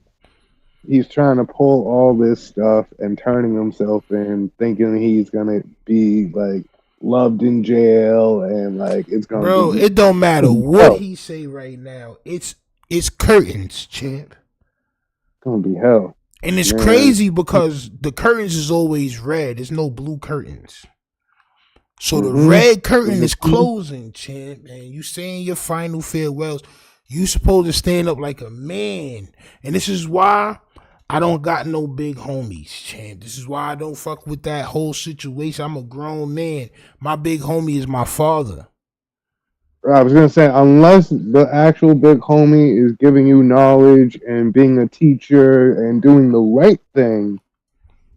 he's trying to pull all this stuff and turning himself in, thinking he's gonna be like loved in jail and like it's gonna. Bro, it don't matter what he say right now. It's curtains, champ. It's gonna be hell. And it's crazy because the curtains is always red. There's no blue curtains. So the red curtain is closing, champ, and you saying your final farewells. You supposed to stand up like a man. And this is why I don't got no big homies, champ. This is why I don't fuck with that whole situation. I'm a grown man. My big homie is my father. I was going to say, unless the actual big homie is giving you knowledge and being a teacher and doing the right thing,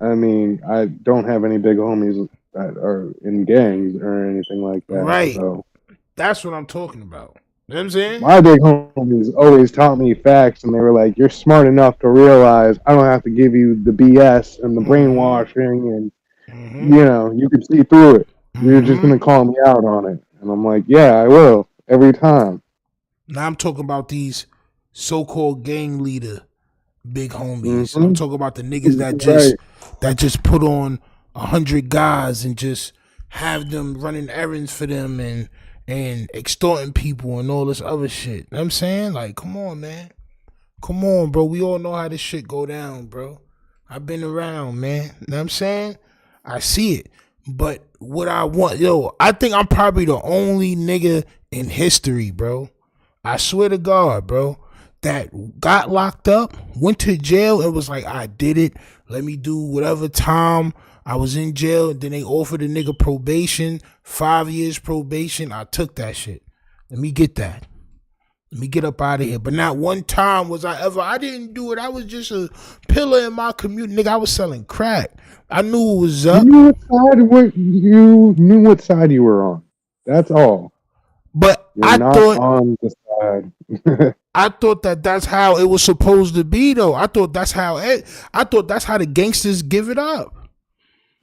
I mean, I don't have any big homies that are in gangs or anything like that. Right. So that's what I'm talking about. You know what I'm saying? My big homies always taught me facts, and they were like, you're smart enough to realize I don't have to give you the BS and the brainwashing, and, you know, you can see through it. You're just going to call me out on it. And I'm like, yeah, I will, every time. Now I'm talking about these so-called gang leader big homies. I'm talking about the niggas that just put on 100 guys and just have them running errands for them and extorting people and all this other shit. You know what I'm saying? Like, come on, man. Come on, bro. We all know how this shit go down, bro. I've been around, man. You know what I'm saying? I see it. But what I want, I think I'm probably the only nigga in history, bro. I swear to God, bro, that got locked up, went to jail, and was like, I did it. Let me do whatever time I was in jail. Then they offered a nigga probation, 5 years probation. I took that shit. Let me get that. Let me get up out of here. But not one time was I didn't do it. I was just a pillar in my community. Nigga, I was selling crack. I knew it was up. You knew what side you were on. That's all. But You're not on the side. I thought that's how it was supposed to be, though. I thought that's how the gangsters give it up.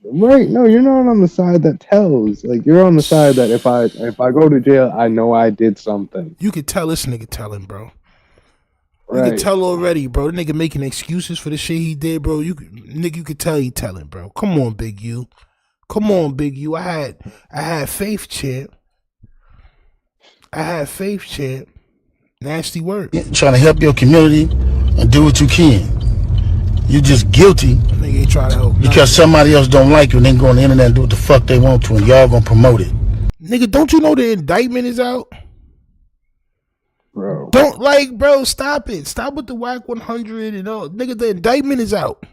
Right? No, you're not on the side that tells. Like, you're on the side that if I go to jail, I know I did something. You could tell this nigga telling, bro. Right. You could tell already, bro. The nigga making excuses for the shit he did, bro. You could tell he telling, bro. Come on, Big U. Come on, Big U. I had faith, champ. Nasty work. Trying to help your community and do what you can. You're just guilty nigga ain't trying to help because somebody else don't like you and then go on the internet and do what the fuck they want to, and y'all gonna promote it. Nigga, don't you know the indictment is out? Bro. Bro, stop it. Stop with the Wack 100 and all. Nigga, the indictment is out.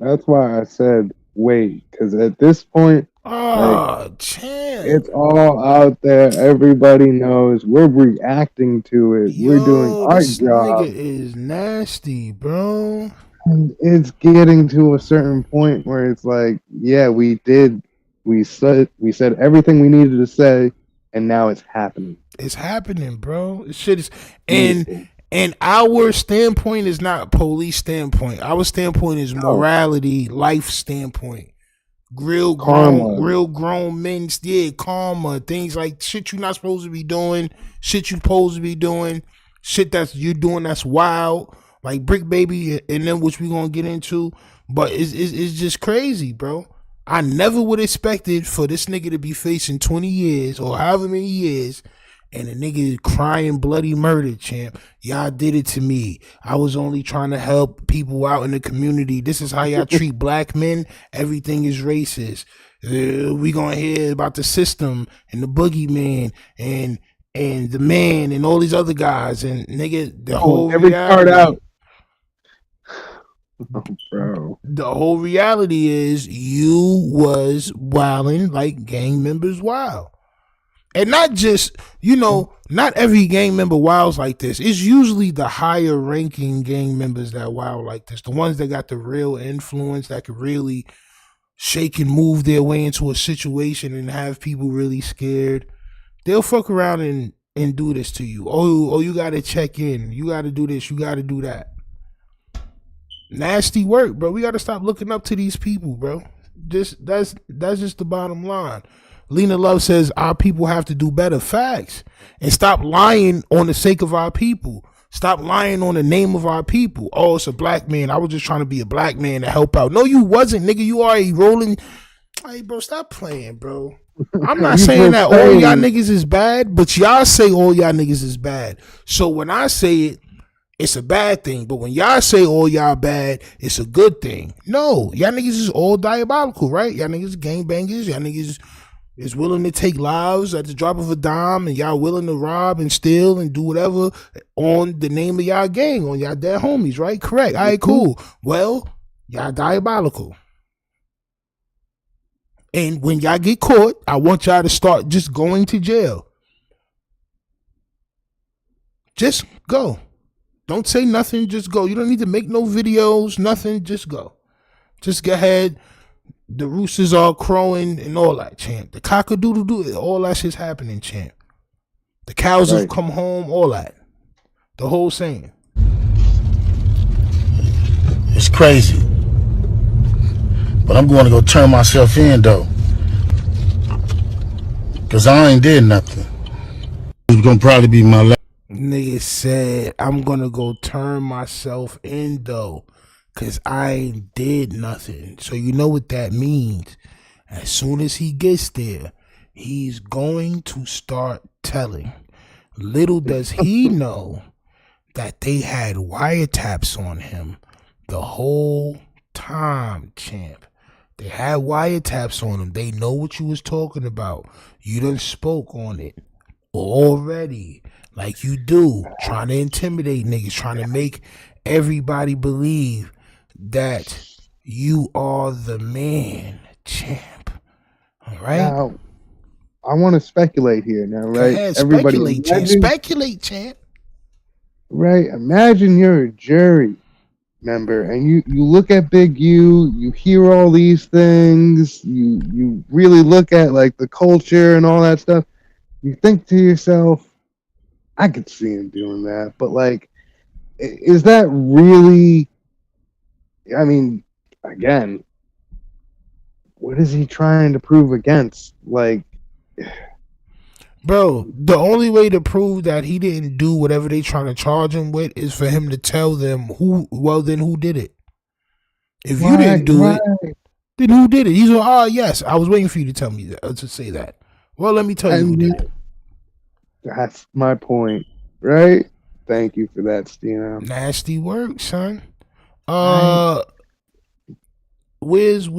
That's why I said wait, because at this point, it's all out there. Everybody knows. We're reacting to it. We're doing our job. Nigga is nasty, bro. And it's getting to a certain point where it's like, yeah, we did. We said everything we needed to say, and now it's happening. It's happening, bro. This shit is, and our standpoint is not police standpoint. Our standpoint is morality, life standpoint. Real grown men, karma, things like shit you're not supposed to be doing, shit you supposed to be doing, shit that's you doing that's wild, like Bricc Baby, and then which we gonna get into. But it's just crazy, bro. I never would expected for this nigga to be facing 20 years or however many years, And the nigga crying bloody murder, champ. Y'all did it to me. I was only trying to help people out in the community. This is how y'all treat black men. Everything is racist. We gonna hear about the system and the boogeyman and the man and all these other guys and nigga the whole every reality, part out. Oh, bro. The whole reality is you was wilding like gang members wild. And not just, not every gang member wilds like this. It's usually the higher ranking gang members that wild like this. The ones that got the real influence that could really shake and move their way into a situation and have people really scared. They'll fuck around and do this to you. Oh, you got to check in. You got to do this. You got to do that. Nasty work, bro. We got to stop looking up to these people, bro. That's just the bottom line. Lena Love says our people have to do better. Facts. And stop lying on the sake of our people. Stop lying on the name of our people. Oh, it's a black man. I was just trying to be a black man to help out. No, you wasn't, nigga. You are a rolling. Hey, bro, stop playing, bro. I'm not saying that all y'all niggas is bad, but y'all say all y'all niggas is bad. So when I say it, it's a bad thing. But when y'all say all y'all bad, it's a good thing. No, y'all niggas is all diabolical, right? Y'all niggas gangbangers. Y'all niggas is willing to take lives at the drop of a dime, and y'all willing to rob and steal and do whatever on the name of y'all gang, on y'all dead homies, right? Correct. All right, cool. Well, y'all diabolical. And when y'all get caught, I want y'all to start just going to jail. Just go. Don't say nothing, just go. You don't need to make no videos, nothing, just go. Just go ahead. The roosters are crowing and all that, champ. The cock-a-doodle-doo, all that shit's happening, champ. The cows have come home, all that. The whole saying. It's crazy. But I'm going to go turn myself in, though. Because I ain't did nothing. It's going to probably be my last. Nigga said, I'm going to go turn myself in, though. Because I ain't did nothing. So you know what that means. As soon as he gets there, he's going to start telling. Little does he know that they had wiretaps on him the whole time, champ. They had wiretaps on him. They know what you was talking about. You done spoke on it already. Like you do. Trying to intimidate niggas. Trying to make everybody believe that you are the man, champ. All right? Now, I want to speculate here now, right? Go ahead, speculate, champ. Speculate, champ. Right? Imagine you're a jury member and you look at Big U, you hear all these things, you really look at like the culture and all that stuff. You think to yourself, I could see him doing that, but like, is that really, I mean, again, what is he trying to prove against? Like, bro, the only way to prove that he didn't do whatever they trying to charge him with is for him to tell them who did it. If you didn't do it, then who did it? He's like, yes, I was waiting for you to tell me that, to say that. Well, let me tell you who did it. That's my point, right? Thank you for that, Stino. Nasty work, son. Where's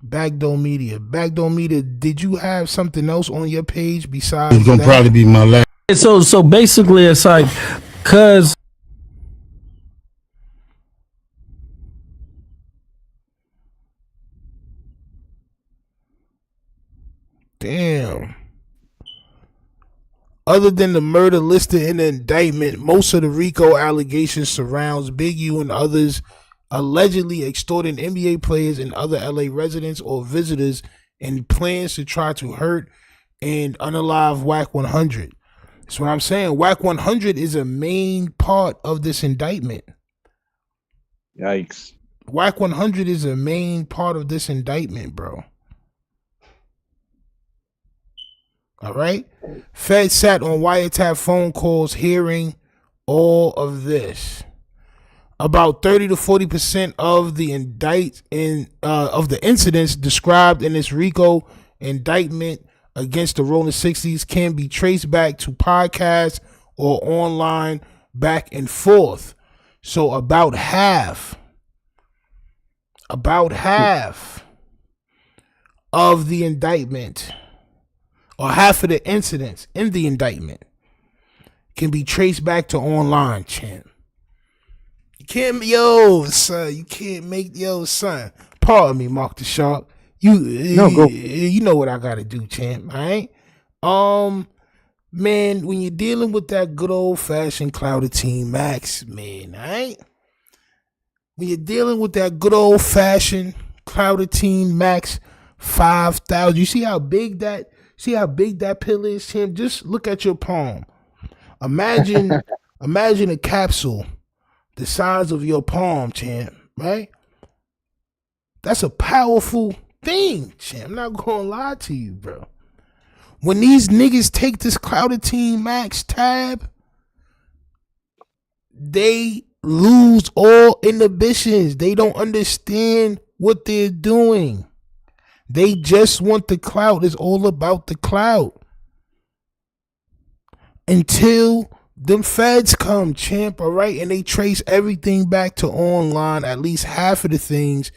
Backdoor Media? Backdoor Media, did you have something else on your page besides It's gonna probably be my last. So basically it's like, cause damn. Other than the murder listed in the indictment, most of the RICO allegations surrounds Big U and others allegedly extorting NBA players and other LA residents or visitors in plans to try to hurt and unalive Wack 100. That's what I'm saying. Wack 100 is a main part of this indictment. Yikes. Wack 100 is a main part of this indictment, bro. All right? Fed sat on wiretap phone calls hearing all of this. About 30 to 40% of the incidents described in this RICO indictment against the Rolling 60s can be traced back to podcasts or online back and forth. So about half of the indictment, or half of the incidents in the indictment, can be traced back to online, champ. You can't, son. Pardon me, Mark the Shark. You know what I gotta do, champ. All right. Man, when you're dealing with that good old fashioned Cloutatine Max, man, all right. When you're dealing with that good old fashioned Cloutatine Max 5,000, you see how big that pill is, champ? Just look at your palm. Imagine a capsule the size of your palm, champ, right? That's a powerful thing, champ. I'm not gonna lie to you, bro. When these niggas take this Cloutatine Max tab, they lose all inhibitions. They don't understand what they're doing. They just want the clout. It's all about the clout. Until them feds come, champ, all right? And they trace everything back to online. At least half of the things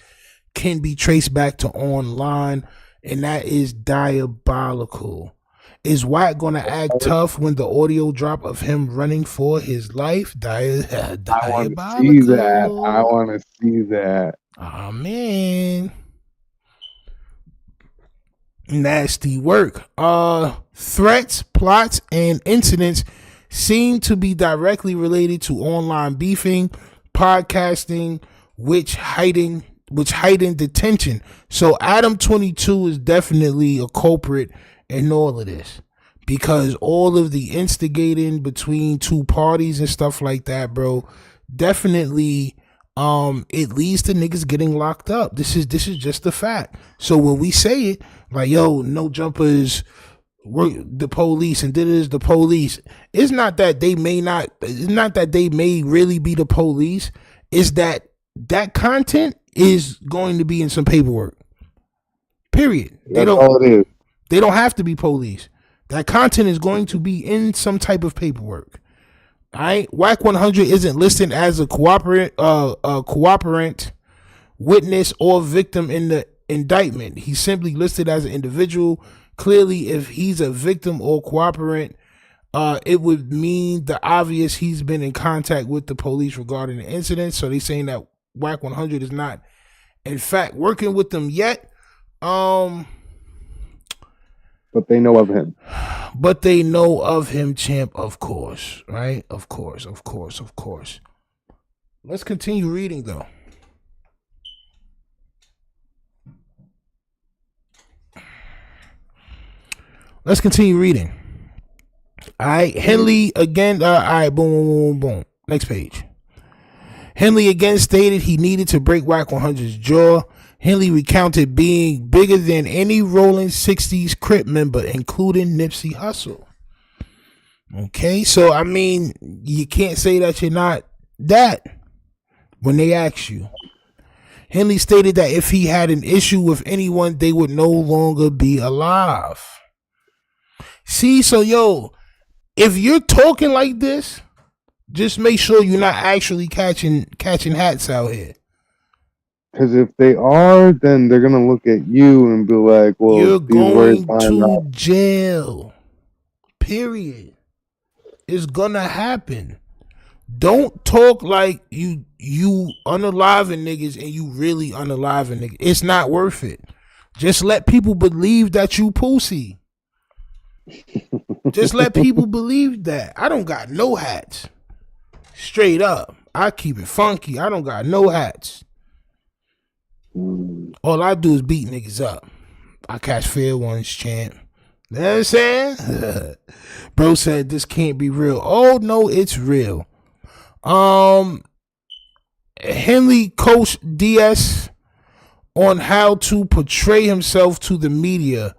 can be traced back to online. And that is diabolical. Is Wack gonna act tough when the audio drop of him running for his life? Diabolical. I want to see that. Oh, man. Nasty work. Threats, plots, and incidents seem to be directly related to online beefing, podcasting, which heightened the tension. So Adam 22 is definitely a culprit in all of this, because all of the instigating between two parties and stuff like that, bro, definitely it leads to niggas getting locked up. This is just a fact. So when we say it, like, yo, no jumpers, work the police, and this is the police, it's not that they may really be the police. It's that content is going to be in some paperwork. Period. That's all it is. They don't have to be police. That content is going to be in some type of paperwork. All right. Wack 100 isn't listed as a cooperant, witness, or victim in the indictment. He's simply listed as an individual. Clearly, if he's a victim or cooperant, it would mean the obvious he's been in contact with the police regarding the incident. So they're saying that Wack 100 is not, in fact, working with them yet. But they know of him. But they know of him, champ, of course. Right? Of course. Let's continue reading, though. Let's continue reading. All right. Henley again. All right. Boom. Next page. Henley again stated he needed to break Wack 100's jaw. Henley recounted being bigger than any Rolling 60s Crip member, including Nipsey Hussle. Okay, so I mean, you can't say that you're not that when they ask you. Henley stated that if he had an issue with anyone, they would no longer be alive. See, so yo, if you're talking like this, just make sure you're not actually catching hats out here. Because if they are, then they're gonna look at you and be like, "Well, you're going to jail." Period. It's gonna happen. Don't talk like you unaliving niggas and you really unaliving niggas. It's not worth it. Just let people believe that you pussy. Just let people believe that. I don't got no hats. Straight up. I keep it funky. I don't got no hats. All I do is beat niggas up. I catch fair ones, champ. You know what I'm saying? Bro said this can't be real. Oh no, it's real. Henley coached DS on how to portray himself to the media,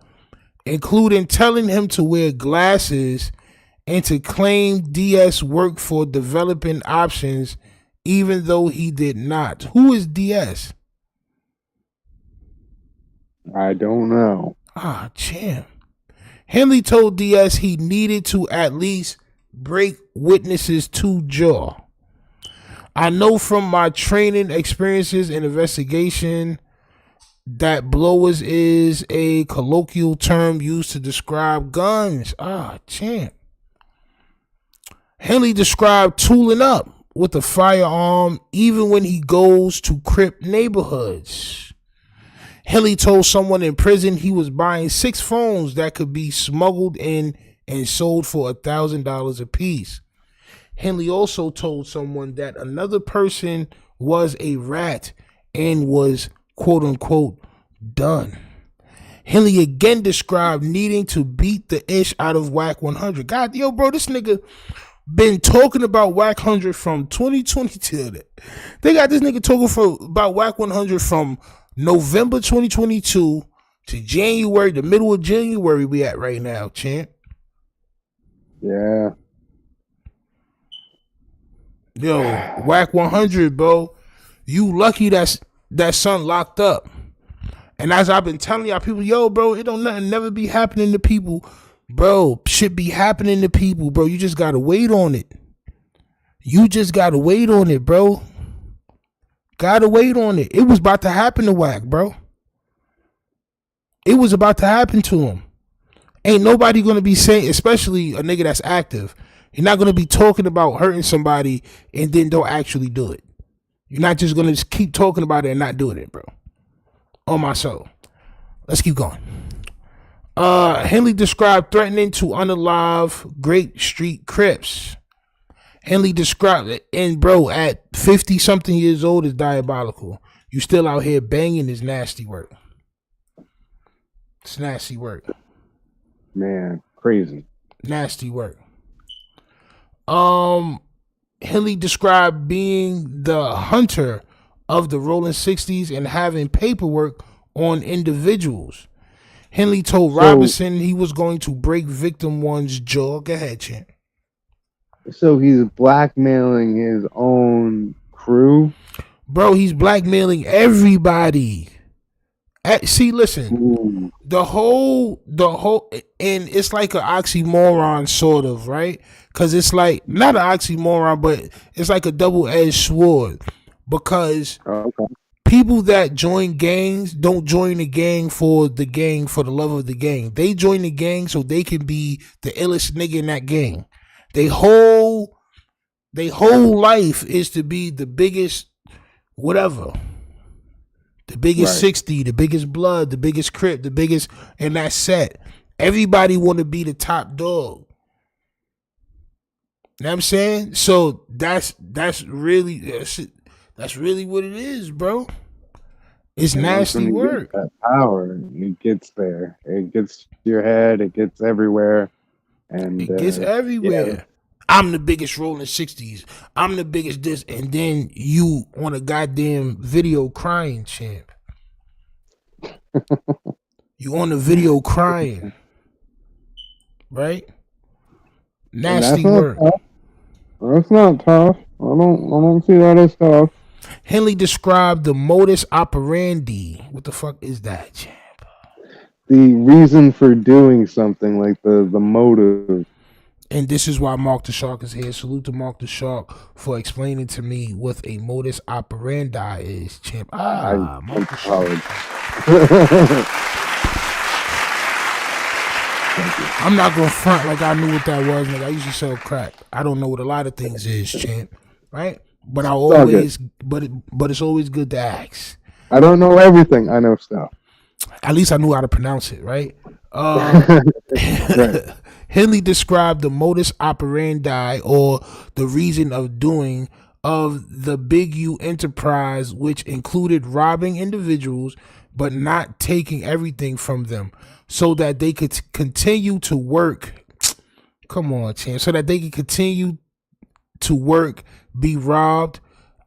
including telling him to wear glasses and to claim DS worked for developing options, even though he did not. Who is DS? I don't know. Ah, champ. Henley told DS he needed to at least break witnesses to jaw. I know from my training experiences and investigation that blowers is a colloquial term used to describe guns. Champ. Henley described tooling up with a firearm even when he goes to Crip neighborhoods. Henley told someone in prison he was buying 6 phones that could be smuggled in and sold for $1,000 a piece. Henley also told someone that another person was a rat and was quote unquote done. Henley again described needing to beat the ish out of Wack 100. God, yo, bro, this nigga been talking about Wack 100 from 2022. They got this nigga talking about Wack 100 from November 2022 to January, the middle of January we at right now, champ. Yeah. Yo, Wack 100, bro. You lucky that son locked up. And as I've been telling y'all people, yo, bro, it don't nothing never be happening to people. Bro, shit be happening to people, bro. You just gotta wait on it. You just gotta wait on it, bro. Gotta wait on it. It was about to happen to Wack, bro. It was about to happen to him. Ain't nobody gonna be saying, especially a nigga that's active, you're not gonna be talking about hurting somebody and then don't actually do it. You're not just gonna just keep talking about it and not doing it, bro. On my soul. Let's keep going. Henley described threatening to unalive Great Street Crips. Henley described it, and bro, at 50 something years old is diabolical. You still out here banging is nasty work. It's nasty work. Man, crazy. Nasty work. Henley described being the hunter of the rolling 60s and having paperwork on individuals. Henley told Robinson he was going to break victim one's jaw. Go ahead, champ. So he's blackmailing his own crew? Bro, he's blackmailing everybody. See, listen. Ooh. The whole, and it's like an oxymoron, sort of, right? Because it's like, not an oxymoron, but it's like a double-edged sword. Because people that join gangs don't join the gang for the love of the gang. They join the gang so they can be the illest nigga in that gang. They whole life is to be the biggest whatever. The biggest 60, the biggest blood, the biggest Crip, the biggest, and that's set. Everybody want to be the top dog. You know what I'm saying? So that's really what it is, bro. It's nasty work. That power, it gets there. It gets to your head. It gets everywhere, and it gets everywhere. Yeah. I'm the biggest rolling 60s. I'm the biggest this, and then you on a goddamn video crying, champ. You on the video crying, right? Nasty work. That's not tough. I don't see that as tough. Henley described the modus operandi. What the fuck is that, champ? The reason for doing something, like the motive. And this is why Mark the Shark is here. Salute to Mark the Shark for explaining to me what a modus operandi is, champ. Mark the Shark. I'm not gonna front like I knew what that was. Like I used to sell crack. I don't know what a lot of things is, champ. Right? But I always, but it's always good to ask. I don't know everything. I know stuff. At least I knew how to pronounce it, right? Right. Henley described the modus operandi, or the reason of doing, of the Big U enterprise, which included robbing individuals but not taking everything from them, so that they could continue to work. Come on, champ. So that they could continue to work, be robbed,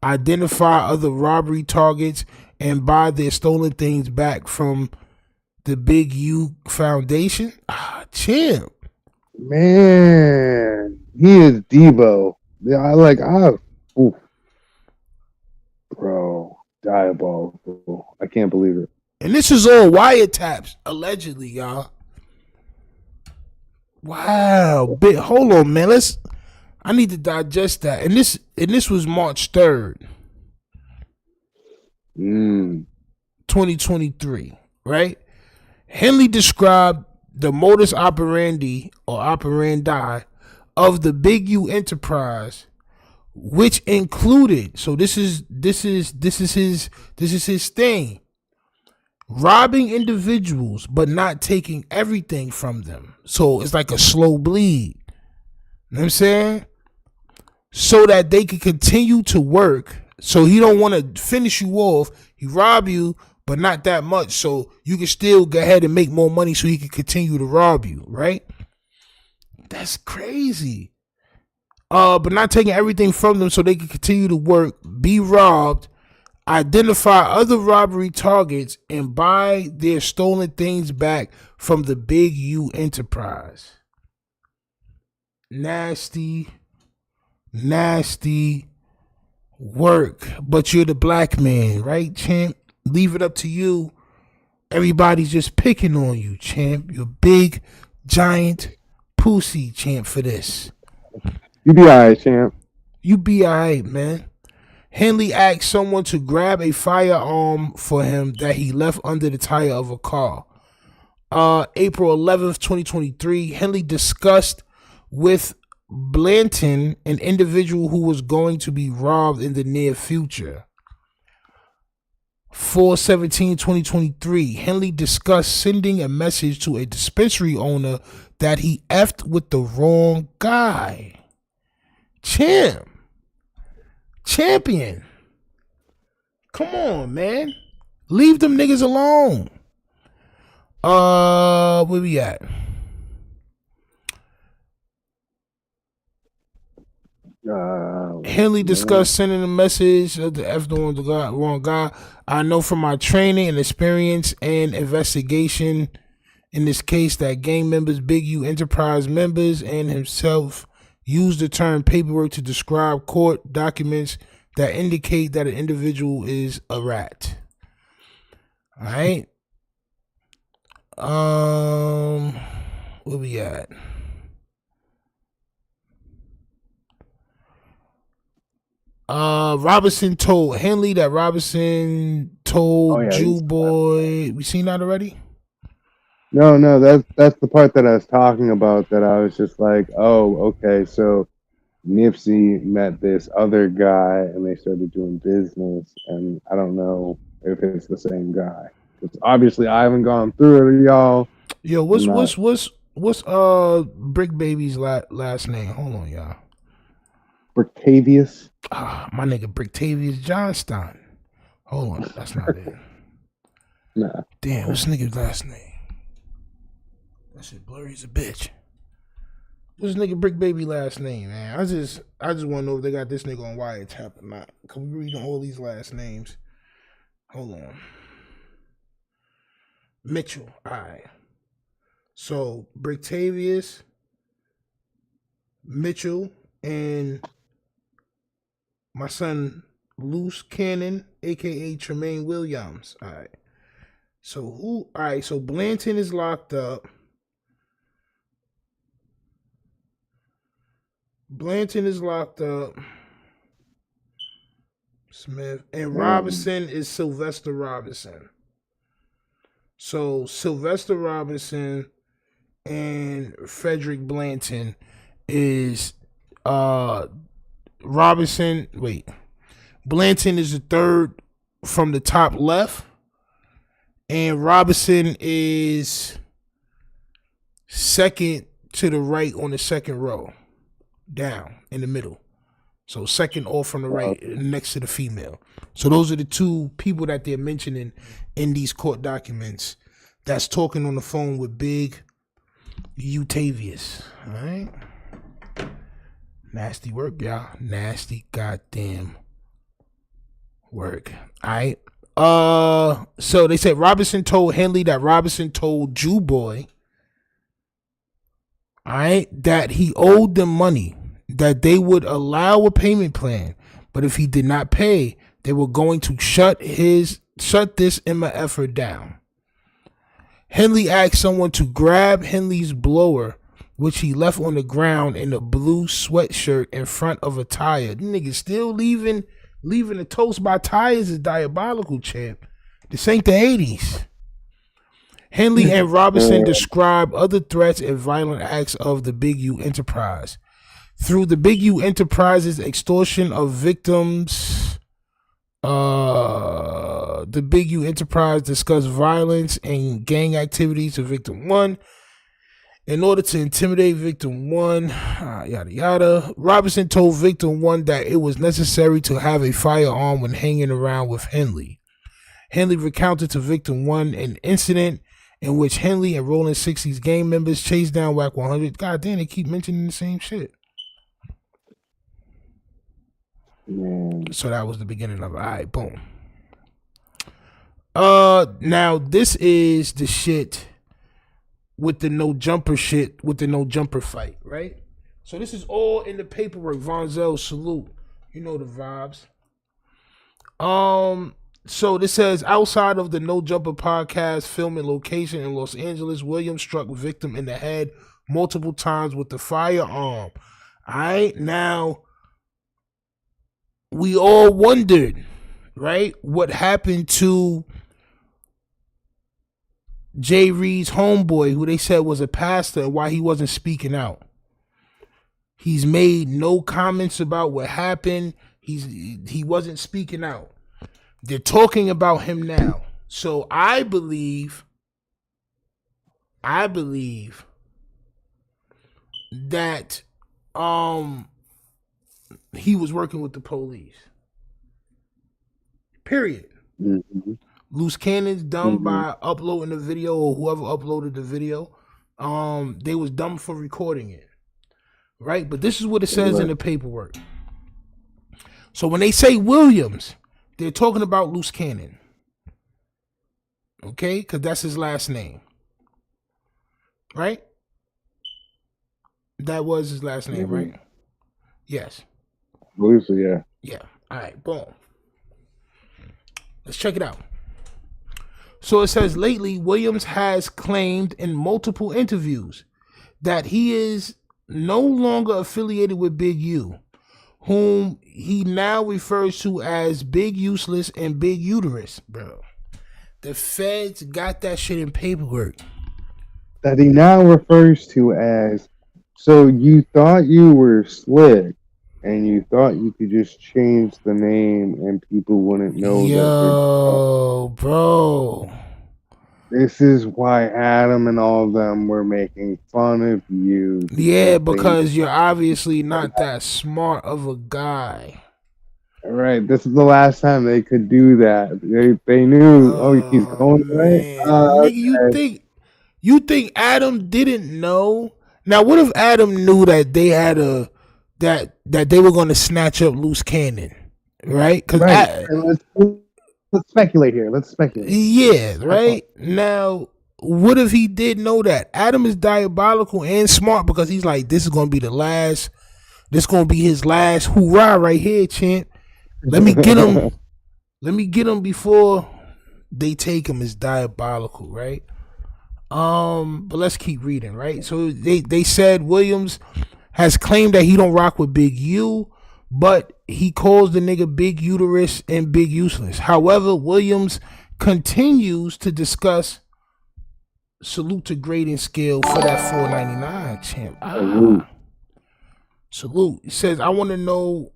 identify other robbery targets, and buy their stolen things back from the Big U Foundation. Champ. Man, he is Debo. Bro, diabolical. I can't believe it. And this is all wiretaps, allegedly, y'all. Wow. Hold on, man. I need to digest that. And this was March 3rd. 2023, right? Henley described the modus operandi or operandi of the Big U enterprise, which included, so this is his thing, robbing individuals but not taking everything from them. So it's like a slow bleed. You know what I'm saying? So that they can continue to work. So he don't want to finish you off. He rob you, but not that much. So you can still go ahead and make more money so he can continue to rob you, right? That's crazy. But not taking everything from them so they can continue to work, be robbed, identify other robbery targets, and buy their stolen things back from the Big U enterprise. Nasty work. But you're the black man, right, champ? Leave it up to you. Everybody's just picking on you, champ. You're big, giant pussy, champ, for this. You be alright, champ. You be alright, man. Henley asked someone to grab a firearm for him that he left under the tire of a car. April 11th, 2023, Henley discussed with Blanton, an individual who was going to be robbed in the near future. 4/17/2023, Henley discussed sending a message to a dispensary owner that he effed with the wrong guy. Champion. Come on, man. Leave them niggas alone. Where we at? Henley discussed sending a message of the F on the wrong guy. I know from my training and experience and investigation in this case that gang members, Big U enterprise members, and himself use the term paperwork to describe court documents that indicate that an individual is a rat. All right. Where we at? Robinson told Henley that Robinson told Jew Boy. We seen that already? No, that's the part that I was talking about, that I was just like, oh, okay, so Nipsey met this other guy and they started doing business, and I don't know if it's the same guy. It's obviously I haven't gone through it, y'all. Yo, what's Bricc Baby's last name? Hold on, y'all. Brictavius. My nigga Brictavius Johnston. Hold on, that's not it. Nah. Damn, what's nigga's last name? That shit blurry as a bitch. What's nigga Bricc Baby last name, man? I just want to know if they got this nigga on wiretap or not. Can we read all these last names? Hold on. Mitchell. All right. So Brictavius, Mitchell, and my son Luce Cannon, aka Tremaine Williams. All right. So who? All right. So Blanton is locked up. Smith and Robinson is Sylvester Robinson. So Sylvester Robinson and Frederick Blanton is Robinson. Wait, Blanton is the third from the top left, and Robinson is second to the right on the second row, down in the middle. So second off from the right, next to the female. So those are the two people that they're mentioning in these court documents that's talking on the phone with Big Utavius. All right. Nasty work, y'all. Nasty goddamn work. All right. So they said Robinson told Henley that Robinson told Jew Boy, all right, that he owed them money, that they would allow a payment plan, but if he did not pay, they were going to shut this MFer down. Henley asked someone to grab Henley's blower, which he left on the ground in a blue sweatshirt in front of a tire. Niggas still leaving a toast by tires is diabolical, champ. This ain't the 80s. Henley and Robinson describe other threats and violent acts of the Big U enterprise. Through the Big U enterprise's extortion of victims, the Big U enterprise discussed violence and gang activities of victim 1 in order to intimidate victim 1, yada yada. Robinson told victim 1 that it was necessary to have a firearm when hanging around with Henley. Henley recounted to victim 1 an incident in which Henley and Rolling 60s gang members chased down Wack 100. God damn, they keep mentioning the same shit. So that was the beginning of it. All right, boom. Now this is the shit with the no jumper shit, with the no jumper fight, right? So this is all in the paperwork. Von Zell, salute. You know the vibes. So this says, outside of the No Jumper podcast filming location in Los Angeles, Williams struck victim in the head multiple times with the firearm. All right, now we all wondered, right, what happened to Jay Reed's homeboy, who they said was a pastor, and why he wasn't speaking out. He's made no comments about what happened. He wasn't speaking out. They're talking about him now. So I believe that he was working with the police. Period. Mm-hmm. Loose Cannon's dumb by uploading the video, or whoever uploaded the video. They was dumb for recording it. Right? But this is what it says in the paperwork. So when they say Williams, they're talking about Loose Cannon. Okay? Because that's his last name. Right? That was his last name, right? Yes. Luce, yeah. Yeah. All right, boom. Let's check it out. So it says, lately, Williams has claimed in multiple interviews that he is no longer affiliated with Big U, whom he now refers to as Big Useless and Big Uterus, bro. The feds got that shit in paperwork. That he now refers to as, so you thought you were slick, and you thought you could just change the name and people wouldn't know. Yo, bro. This is why Adam and all of them were making fun of you. Yeah, because you're obviously not that smart of a guy. Right, this is the last time they could do that. They knew, he's going away. Nigga, you think Adam didn't know? Now, what if Adam knew that they had that they were going to snatch up Loose Cannon, right? Right. Let's speculate here. Let's speculate. Yeah, right. Now, what if he did know that? Adam is diabolical and smart, because he's like, this is going to be the last. This is going to be his last hoorah right here, champ. Let me get him. Let me get him before they take him. Is diabolical, right? But let's keep reading, right? So they said Williams has claimed that he don't rock with Big U, but he calls the nigga Big Uterus and Big Useless. However, Williams continues to discuss salute to grading scale for that $4.99, champ. Salute. He says, I want to know,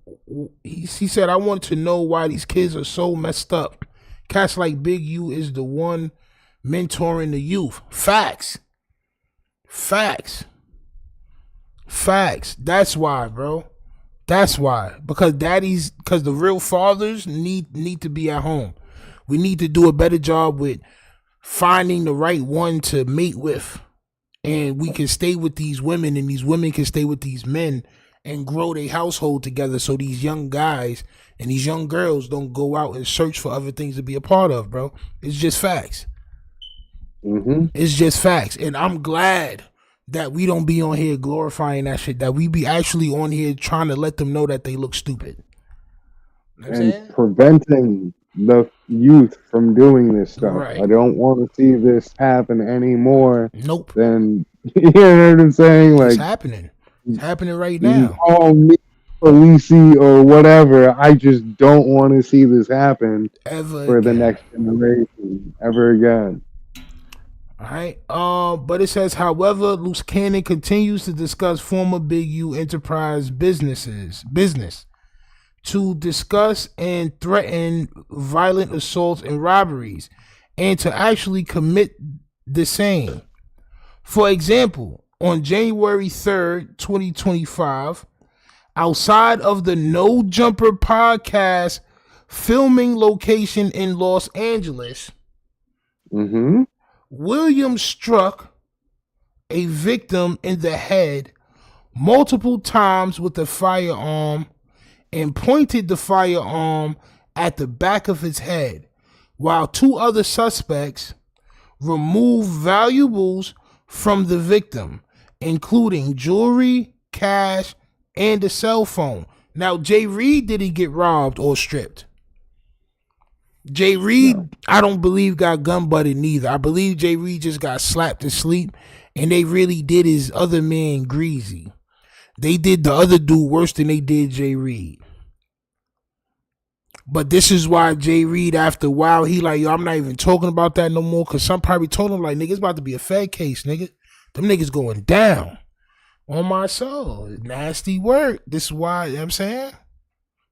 he said, I want to know why these kids are so messed up. Cats like Big U is the one mentoring the youth. Facts. That's why, bro. That's why. Because the real fathers need to be at home. We need to do a better job with finding the right one to mate with. And we can stay with these women, and these women can stay with these men and grow their household together, so these young guys and these young girls don't go out and search for other things to be a part of, bro. It's just facts. It's just facts. And I'm glad that we don't be on here glorifying that shit, that we be actually on here trying to let them know that they look stupid. You know and preventing the youth from doing this stuff. Right. I don't want to see this happen anymore. Nope. Than You know what I'm saying? Like, it's happening. It's happening right now. Call me police or whatever. I just don't want to see this happen for the next generation ever again. All right. But it says, however, Luce Cannon continues to discuss former Big U Enterprise business to discuss and threaten violent assaults and robberies, and to actually commit the same. For example, on January 3rd, 2025, outside of the No Jumper podcast filming location in Los Angeles, Williams struck a victim in the head multiple times with a firearm and pointed the firearm at the back of his head, while two other suspects removed valuables from the victim, including jewelry, cash, and a cell phone. Now, Jay Reed didn't get robbed or stripped. Jay Reed, I don't believe got gun butted neither. I believe Jay Reed just got slapped to sleep, and they really did his other man greasy. They did the other dude worse than they did Jay Reed. But this is why Jay Reed, after a while, he like, yo, I'm not even talking about that no more, because some probably told him, like, nigga, it's about to be a Fed case, nigga. Them niggas going down on my soul. Nasty work. This is why, you know what I'm saying?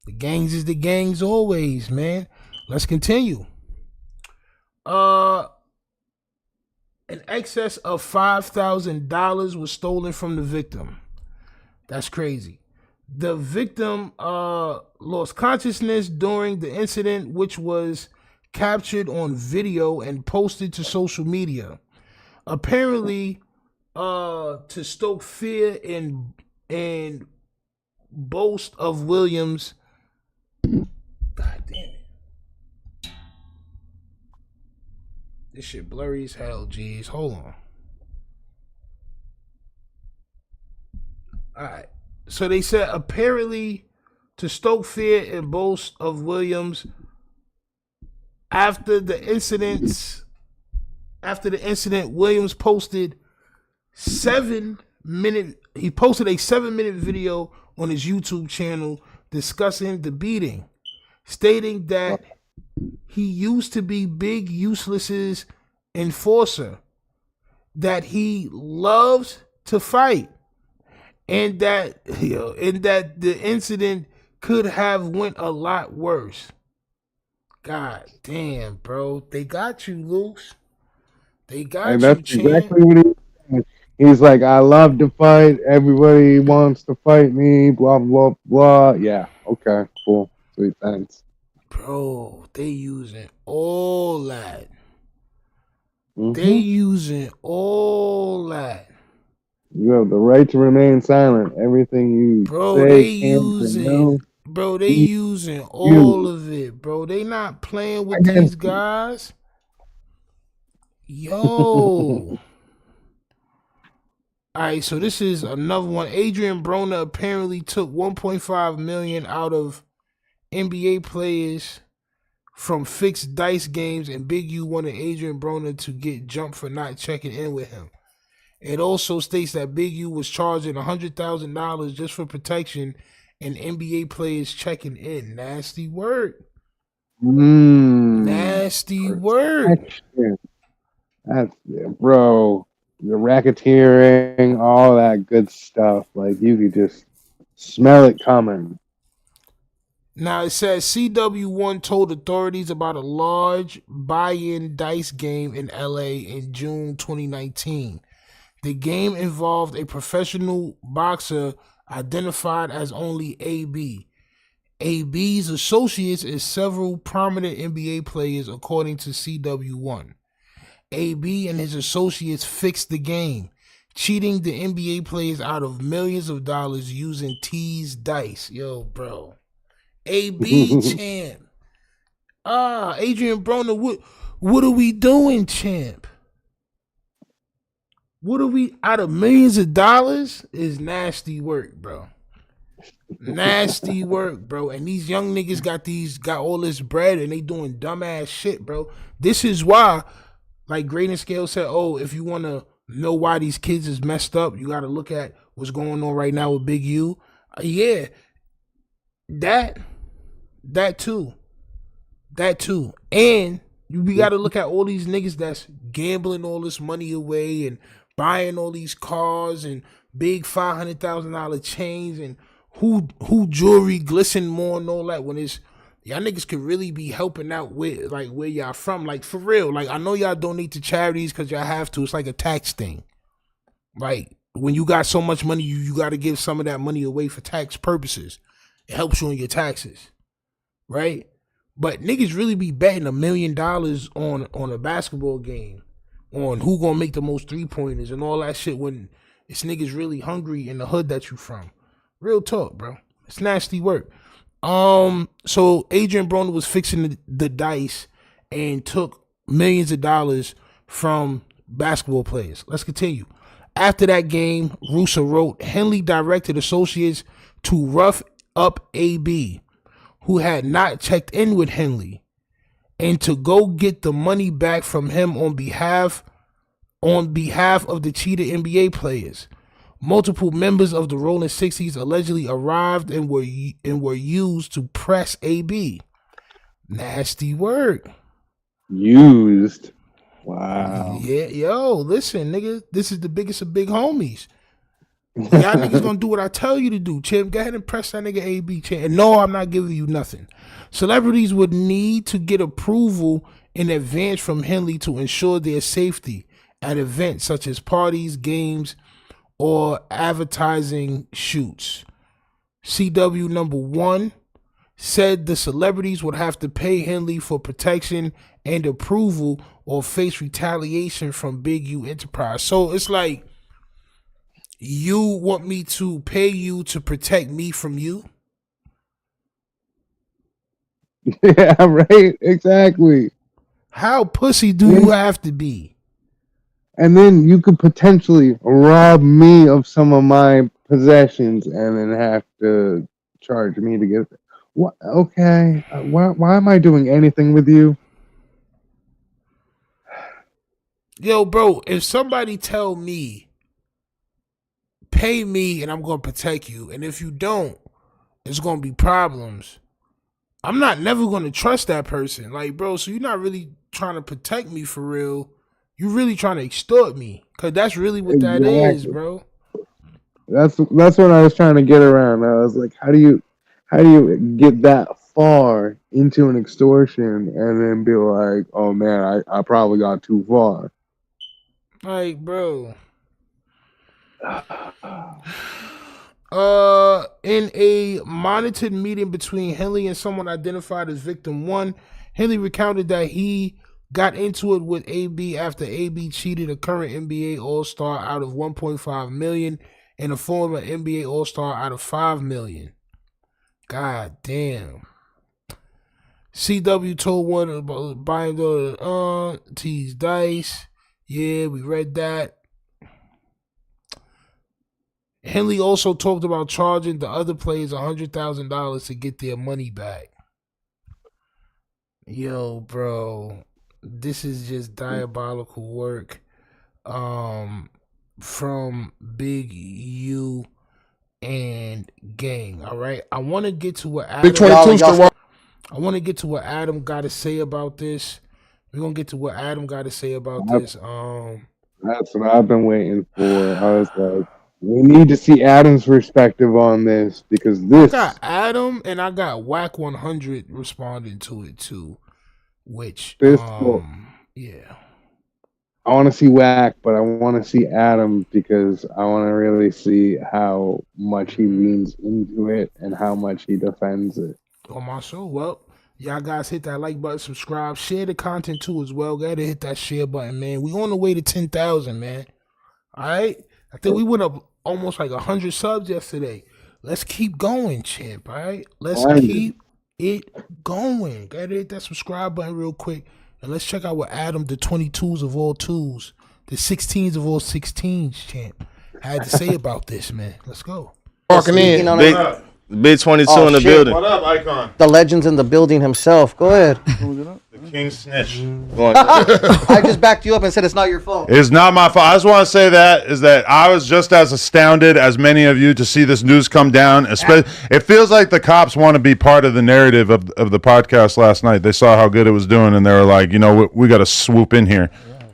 The gangs is the gangs always, man. Let's continue. An excess of $5,000 was stolen from the victim. That's crazy. The victim lost consciousness during the incident, which was captured on video and posted to social media. Apparently, to stoke fear and boast of Williams. God damn it. This shit blurry as hell, G's. Hold on. Alright. So they said apparently to stoke fear and boast of Williams after the incident, Williams posted a 7-minute video on his YouTube channel discussing the beating, stating that he used to be Big Useless's enforcer, that he loves to fight, and that the incident could have went a lot worse. God damn, bro. They got you, Luce. They got you, that's champ. exactly what he said. He's like, I love to fight. Everybody wants to fight me. Blah, blah, blah. Yeah. Okay. Cool. Sweet. Thanks. Bro, they using all that. They using all that. You have the right to remain silent. Everything you say, they using all of it, bro. They not playing with these guys. Yo. Alright, so this is another one. Adrian Broner apparently took $1.5 million out of NBA players from fixed dice games, and Big U wanted Adrian Broner to get jumped for not checking in with him. It also states that Big U was charging $100,000 just for protection and NBA players checking in. Nasty work. Nasty work. That's, bro, the racketeering, all that good stuff. Like, you could just smell it coming. Now it says CW1 told authorities about a large buy-in dice game in LA in June 2019. The game involved a professional boxer identified as only AB. AB's associates is several prominent NBA players, according to CW1. AB and his associates fixed the game, cheating the NBA players out of millions of dollars using teased dice. Yo, bro. AB champ. Adrian Broner, what are we doing, champ? What are we out of millions of dollars? Is nasty work, bro. Nasty work, bro. And these young niggas got all this bread and they doing dumbass shit, bro. This is why, like Graydon Scale said, oh, if you wanna know why these kids is messed up. You got to look at what's going on right now with Big U. Yeah, that too. And we got to look at all these niggas that's gambling all this money away and buying all these cars and big $500,000 chains and who jewelry glisten more and all that, when it's y'all niggas could really be helping out with like where y'all from, like for real. Like I know y'all donate to charities because y'all have to. It's like a tax thing. Like when you got so much money, you got to give some of that money away for tax purposes. It helps you on your taxes, right? But niggas really be betting $1 million on a basketball game, on who gonna make the most 3-pointers and all that shit when it's niggas really hungry in the hood that you from. Real talk, bro. It's nasty work. So Adrian Broner was fixing the dice and took millions of dollars from basketball players. Let's continue. After that game, Russo wrote, Henley directed associates to rough up AB, who had not checked in with Henley, and to go get the money back from him on behalf of the cheated NBA players. Multiple members of the Rolling 60s allegedly arrived and were used to press AB. Nasty work. Used. Wow. Yeah, yo, listen, nigga, this is the biggest of big homies. Y'all niggas gonna do what I tell you to do, Chip. Go ahead and press that nigga AB, Chip. And no, I'm not giving you nothing. Celebrities would need to get approval in advance from Henley to ensure their safety at events such as parties, games, or advertising shoots. CW number 1 said the celebrities would have to pay Henley for protection and approval or face retaliation from Big U Enterprise. So it's like, you want me to pay you to protect me from you? Yeah, right. Exactly. How pussy do you have to be? And then you could potentially rob me of some of my possessions and then have to charge me to get it. What? Okay. Why am I doing anything with you? Yo, bro, if somebody tell me, pay me and I'm going to protect you, and if you don't, it's going to be problems, I'm never going to trust that person. Like, bro, so you're not really trying to protect me for real. You really trying to extort me, because that's really what that is, bro. That's what I was trying to get around. I was like, how do you get that far into an extortion and then be like, oh man, I probably got too far. Like, bro. In a monitored meeting between Henley and someone identified as victim 1, Henley recounted that he got into it with AB after AB cheated a current NBA All-Star out of $1.5 million and a former NBA All-Star out of $5 million. God damn. CW told one about buying the tease dice. Yeah, we read that. Henley also talked about charging the other players $100,000 to get their money back. Yo, bro, this is just diabolical work from Big U and gang. All right, I want to get to what Adam, got to say about this. We're gonna get to what Adam got to say about this. That's what I've been waiting for. I was like, we need to see Adam's perspective on this, because this. I got Adam and I got Wack 100 responding to it too, which yeah. I want to see Wack, but I want to see Adam because I want to really see how much he leans into it and how much he defends it. On my show, well, y'all guys hit that like button, subscribe, share the content too as well. Gotta hit that share button, man. We on the way to 10,000, man. All right, I think we went up almost like 100 subs yesterday. Let's keep going, champ. All right, let's keep it going. Gotta hit that subscribe button real quick, and let's check out what Adam, the 22s of all twos, the 16s of all 16s, champ, had to say about this, man. Let's go. Walking in, big 22 in the building. What up, Icon? The legend's in the building himself. Go ahead. King snitch. I just backed you up and said it's not your fault. It's not my fault. I just want to say that I was just as astounded as many of you to see this news come down. It feels like the cops want to be part of the narrative of the podcast last night. They saw how good it was doing, and they were like, you know, we got to swoop in here.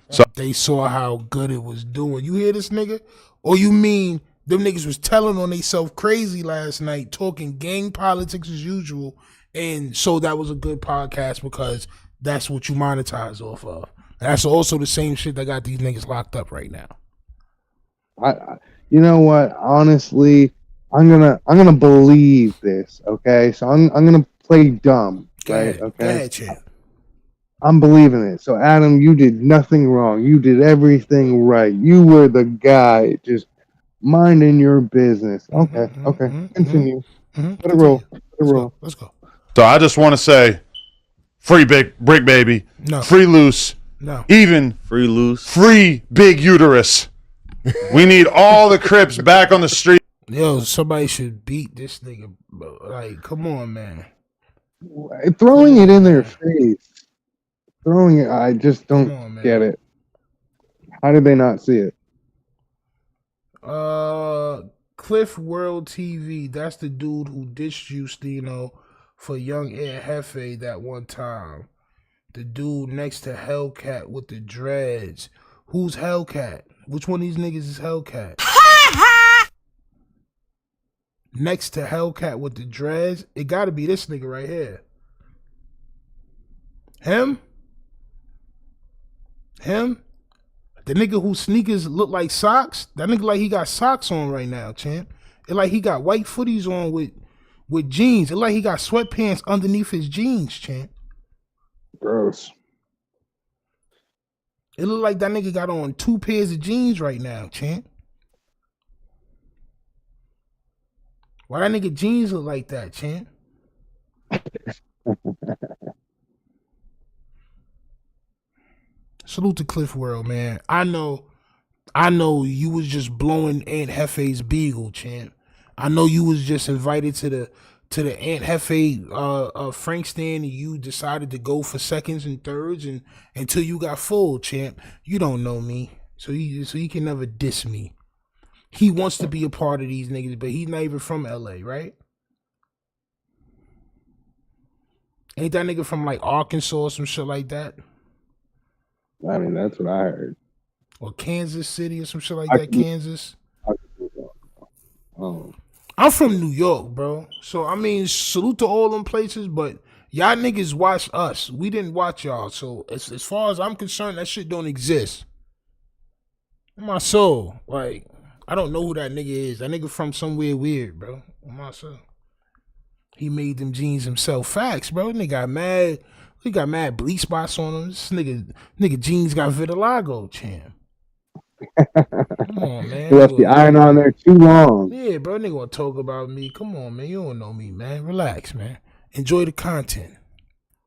So they saw how good it was doing. You hear this nigga? Or you mean them niggas was telling on themselves crazy last night, talking gang politics as usual, and so that was a good podcast because that's what you monetize off of. And that's also the same shit that got these niggas locked up right now. You know what? Honestly, I'm gonna believe this. Okay, so I'm gonna play dumb, right? Okay. I'm believing it. So Adam, you did nothing wrong. You did everything right. You were the guy just minding your business. Okay. Continue. Let it roll. Let's go. So I just want to say, free Bricc baby. No. Free Luce. No. Even free Luce. Free big uterus. We need all the Crips back on the street. Yo, somebody should beat this nigga. Like, come on, man. Throwing it in their face. Throwing it, I just don't get it. How did they not see it? Cliff World TV. That's the dude who ditched Justino for young Air Hefe that one time. The dude next to Hellcat with the dreads. Who's Hellcat? Which one of these niggas is Hellcat? Next to Hellcat with the dreads. It gotta be this nigga right here. Him? The nigga whose sneakers look like socks? That nigga like he got socks on right now, champ. It like he got white footies on with jeans. It like he got sweatpants underneath his jeans, champ. Gross. It look like that nigga got on 2 pairs of jeans right now, champ. Why that nigga jeans look like that, champ? Salute to Cliff World, man. I know you was just blowing Aunt Hefe's beagle, champ. I know you was just invited to the Aunt Hefe Frank stand and you decided to go for seconds and thirds and until you got full, champ. You don't know me. So you can never diss me. He wants to be a part of these niggas, but he's not even from LA, right? Ain't that nigga from like Arkansas or some shit like that? I mean, that's what I heard. Or Kansas City or some shit like that, Kansas. Oh. I'm from New York, bro. So, I mean, salute to all them places, but y'all niggas watch us. We didn't watch y'all. So, as far as I'm concerned, that shit don't exist. On my soul. Like, I don't know who that nigga is. That nigga from somewhere weird, bro. On my soul. He made them jeans himself. Facts, bro. Nigga got mad. He got mad bleach spots on him. This nigga jeans got vitiligo, champ. Come on, man. He left the iron on there too long. Yeah, bro. Nigga wanna talk about me. Come on, man. You don't know me, man. Relax, man. Enjoy the content.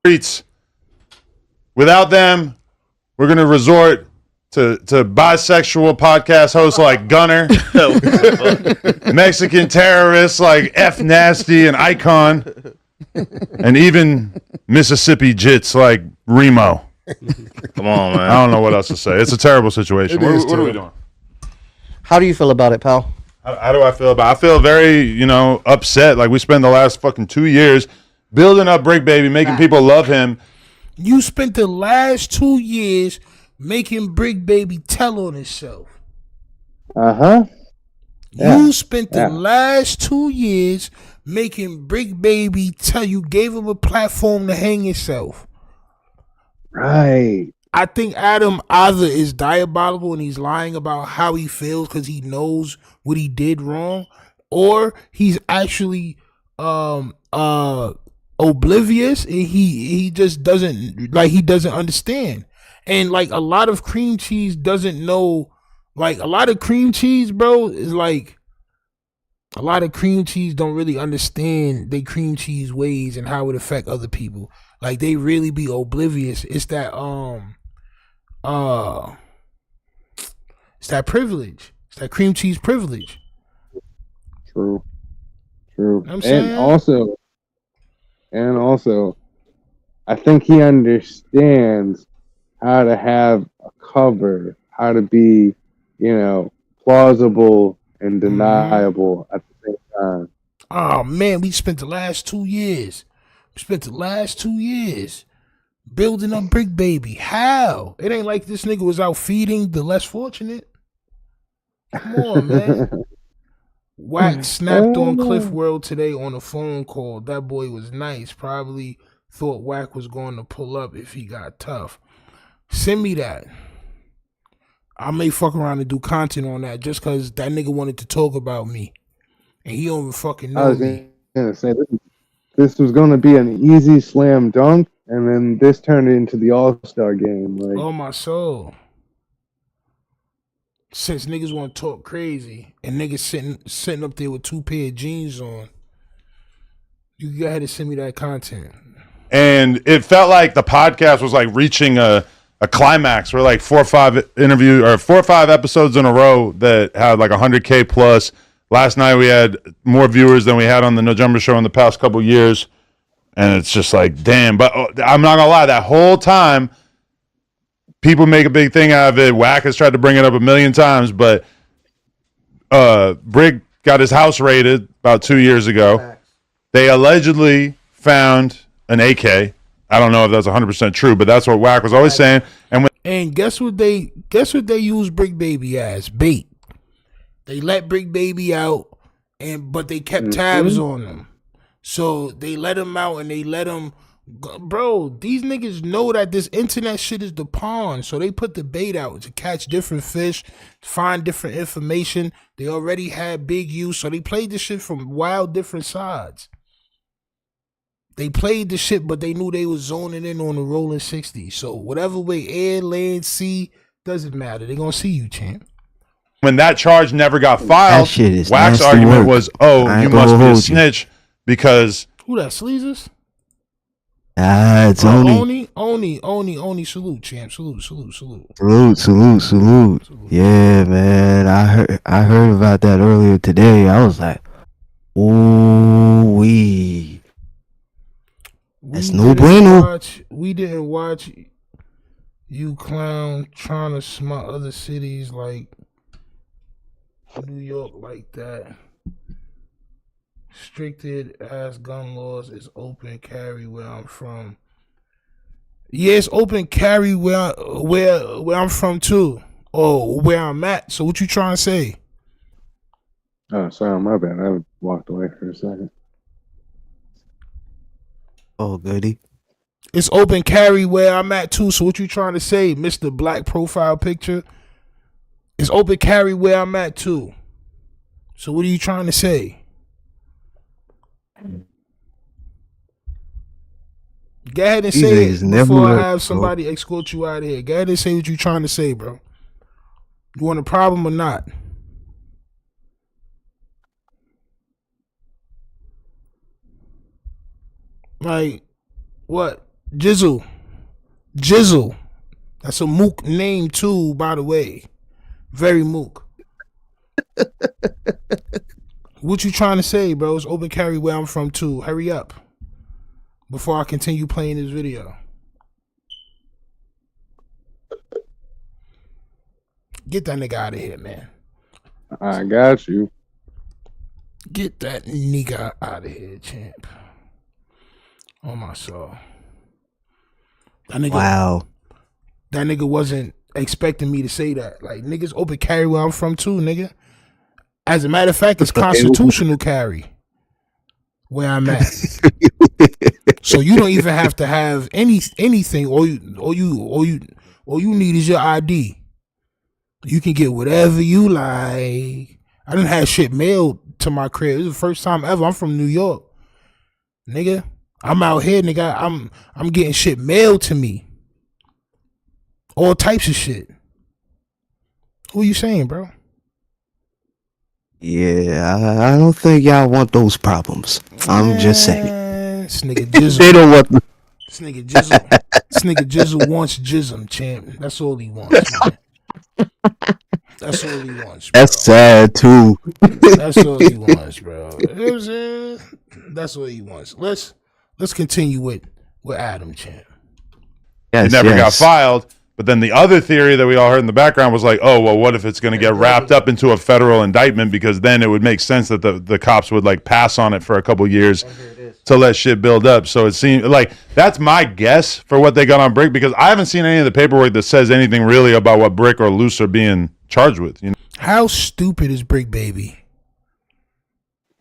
Streets. Without them, we're gonna resort to bisexual podcast hosts like Gunner, Mexican terrorists like F Nasty and Icon, and even Mississippi jits like Remo. Come on, man. I don't know what else to say. It's a terrible situation. What are we doing? How do you feel about it, pal? How do I feel about it? I feel very, upset. Like we spent the last fucking 2 years building up Bricc Baby, making people love him. You spent the last 2 years making Bricc Baby tell on himself. Yeah. You spent the last 2 years making Bricc Baby tell. You gave him a platform to hang himself. Right. I think Adam either is diabolical and he's lying about how he feels because he knows what he did wrong, or he's actually oblivious and he just doesn't understand. And like a lot of cream cheese doesn't know, like a lot of cream cheese, bro, is like a lot of cream cheese don't really understand they cream cheese ways and how it affect other people. Like they really be oblivious. It's that it's that privilege. It's that cream cheese privilege. True. You know what I'm saying? And also, I think he understands how to have a cover, how to be, plausible and deniable at the same time. Oh man, we spent the last 2 years. Building up Bricc Baby. How? It ain't like this nigga was out feeding the less fortunate. Come on, man. Wack snapped on Cliff World today on a phone call. That boy was nice. Probably thought Wack was going to pull up if he got tough. Send me that. I may fuck around and do content on that just because that nigga wanted to talk about me. And he don't even fucking know me. I was going to say, this was going to be an easy slam dunk, and then this turned into the All-Star game. Like, oh, my soul. Since niggas want to talk crazy and niggas sitting up there with 2 pair of jeans on, you go ahead and send me that content. And it felt like the podcast was like reaching a climax. We're like 4 or 5 episodes in a row that had like 100K plus. Last night we had more viewers than we had on the November show in the past couple years. And it's just like, damn. But I'm not going to lie, that whole time, people make a big thing out of it. Wack has tried to bring it up a million times, but Bricc got his house raided about 2 years ago. They allegedly found an AK. I don't know if that's 100% true, but that's what Wack was always saying. And guess what they use Bricc Baby as? Bait. They let Bricc Baby out, but they kept tabs on him. So they let him out and they let him go. Bro, these niggas know that this internet shit is the pond. So they put the bait out to catch different fish, find different information. They already had Big U, so they played this shit from wild different sides. They played the shit, but they knew they was zoning in on the rolling 60. So whatever way, air, land, sea, doesn't matter. They gonna see you, champ. When that charge never got filed, Wack's argument was, you must be a snitch because... Who that, Sleezers? It's Oni. Salute, champ. Salute. Salute. Yeah, man. I heard about that earlier today. I was like, ooh wee. That's no bueno. We didn't watch you clown trying to smut other cities like New York like that. Restricted ass gun laws is open carry where I'm from. Yeah, it's open carry where I'm from too. Or where I'm at. So what you trying to say? Oh, sorry, my bad. I walked away for a second. Oh, goody. It's open carry where I'm at too. So what you trying to say, Mr. Black profile picture? It's open carry where I'm at too. So what are you trying to say? Go ahead and say it before I have somebody escort you out of here. Go ahead and say what you trying to say, bro. You want a problem or not? Like, what? Jizzle. That's a mook name too, by the way. Very mook. What you trying to say, bro? It's open carry where I'm from too. Hurry up. Before I continue playing this video. Get that nigga out of here, man. I got you. Get that nigga out of here, champ. Oh my soul. That nigga wasn't expecting me to say that. Like, niggas open carry where I'm from too, nigga. As a matter of fact, it's constitutional carry where I'm at. So you don't even have to have anything. All you need is your ID. You can get whatever you like. I didn't have shit mailed to my crib. This is the first time ever. I'm from New York, nigga. I'm out here, nigga. I'm getting shit mailed to me. All types of shit. Who you saying, bro? Yeah, I don't think y'all want those problems. I'm just saying. This nigga Jizzle. They don't want. This nigga Jizzle wants jism, champ. That's all he wants, man. That's all he wants, bro. That's sad too. That's all he wants, bro. That's all he wants. Let's continue with with Adam, champ. It never got filed. But then the other theory that we all heard in the background was like, oh, well, what if it's going to get wrapped up into a federal indictment? Because then it would make sense that the cops would like pass on it for a couple years to let shit build up. So it seemed like that's my guess for what they got on Bricc, because I haven't seen any of the paperwork that says anything really about what Bricc or Luce are being charged with. You know? How stupid is Bricc, baby?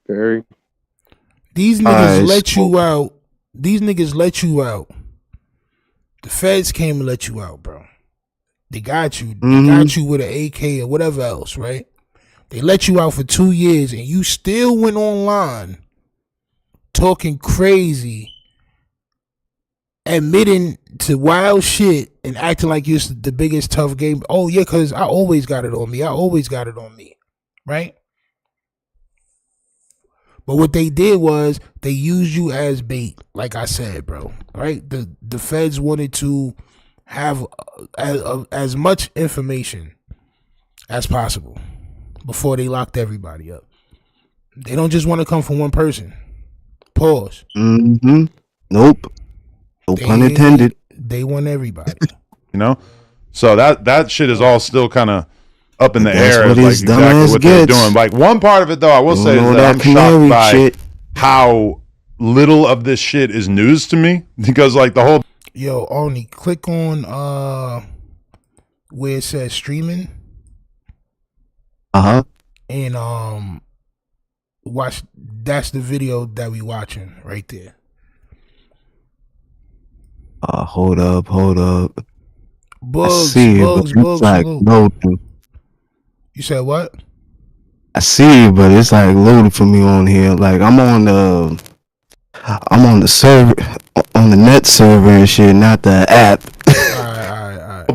Very. These niggas let you out. These niggas let you out. The feds came and let you out, bro. They got you. They got you with an AK or whatever else, right? They let you out for 2 years and you still went online talking crazy, admitting to wild shit and acting like you're the biggest tough game. Oh, yeah, because I always got it on me. I always got it on me, right? But what they did was they used you as bait, like I said, bro. Right? The feds wanted to have as much information as possible before they locked everybody up. They don't just want to come from one person. Pause. Nope. No pun intended. They want everybody. You know? So that shit is all still kind of up in the air, what like his exactly what they're gets. doing. Like one part of it though, I will say is that I'm shocked by how little of this shit is news to me, because like the whole only click on where it says streaming. And watch. That's the video that we watching right there. Hold up. Bugs, like loading. You said what? I see, but it's like loading for me on here. Like I'm on the server, on the net server and shit, not the app.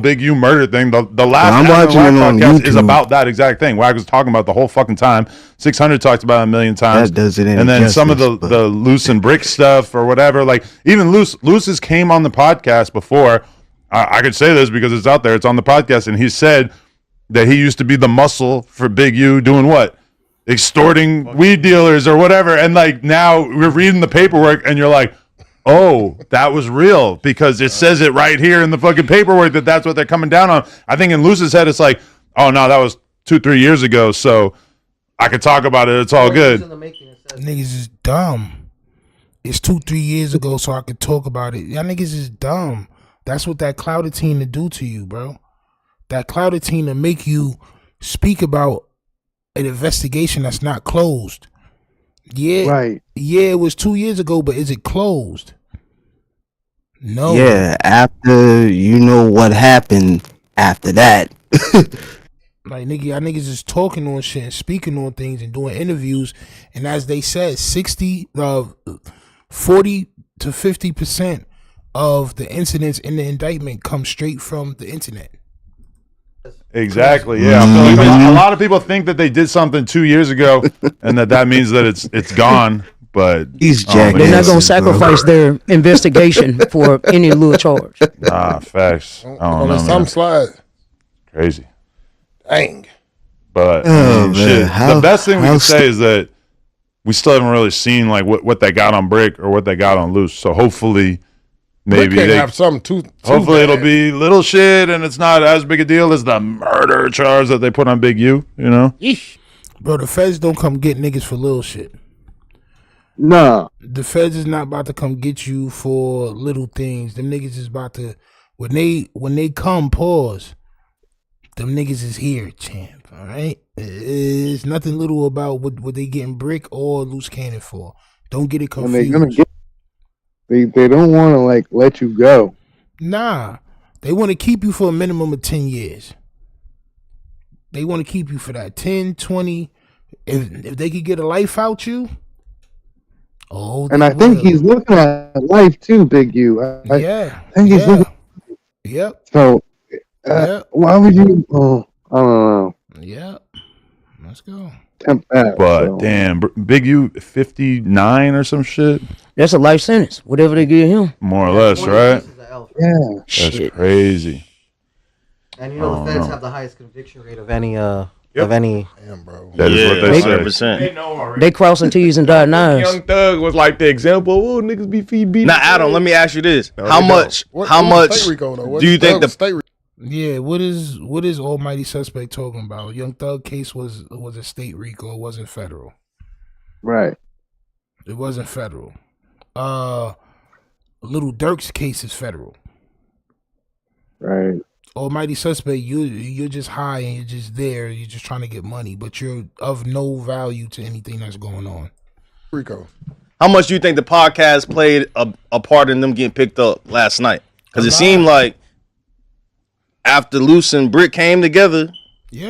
Big U murder thing. The last I'm watching it on podcast YouTube. is about that exact thing. Wack was talking about the whole fucking time. 600 talked about it a million times. That does it. And then some of the Luce and Bricc stuff or whatever. Like even Luce's came on the podcast before. I could say this because it's out there. It's on the podcast, and he said that he used to be the muscle for Big U doing what? Extorting weed dealers or whatever. And like now we're reading the paperwork and you're like, oh, that was real, because it says it right here in the fucking paperwork that that's what they're coming down on. I think in Luce's head it's like, oh no, that was 2-3 years ago, so I could talk about it. It's all good. Niggas is dumb. It's 2-3 years ago, so I could talk about it. Y'all niggas is dumb. That's what that Cloutatine to do to you, bro. That Cloutatine to make you speak about an investigation that's not closed. Yeah, right. Yeah, it was 2 years ago, but is it closed? No. Yeah, after you know what happened after that. Like nigga, y'all niggas is talking on shit and speaking on things and doing interviews, and as they said, 40 to 50% of the incidents in the indictment come straight from the internet. Exactly. Yeah. I feel like a lot of people think that they did something 2 years ago, and that means that it's gone. But they're not gonna sacrifice their investigation for any little charge. Facts. I don't know. Some slide. Crazy. Dang. But shit. The best thing we can say is that we still haven't really seen like what they got on Bricc or what they got on Luce. So hopefully, maybe they have something too hopefully bad. It'll be little shit and it's not as big a deal as the murder charge that they put on Big U. You know. Yeesh. Bro, the feds don't come get niggas for little shit. No. The feds is not about to come get you for little things. Them niggas is about to when they come, pause. Them niggas is here, champ. All right, it's nothing little about what they getting Bricc or Luce Cannon for. Don't get it confused. And they're gonna they don't want to like let you go. Nah, they want to keep you for a minimum of 10 years. They want to keep you for that 10, 20. If they could get a life out you. Oh, and I think he's looking at life too, Big U. I think he's looking. Yep. So, why would you? Oh, I don't know. Yep. Let's go. Tempt that. But damn, Big U 59 or some shit. That's a life sentence. Whatever they give him, more or less, right? Yeah. That's crazy. And you know the feds have the highest conviction rate of any. Yeah, of any. Damn, bro. That is what they say. 100%. They crossing T's and dotting I's. Young Thug was like the example. Oh, niggas be beating. Now, Adam, let me ask you this: how much do you think the state? Yeah, what is Almighty Suspect talking about? Young Thug case was a state RICO. It wasn't federal. Right. It wasn't federal. Little Dirk's case is federal. Right. Almighty Suspect, you're just high and you're just there. You're just trying to get money, but you're of no value to anything that's going on. Rico. How much do you think the podcast played a part in them getting picked up last night? Because it seemed like after Luce and Bricc came together,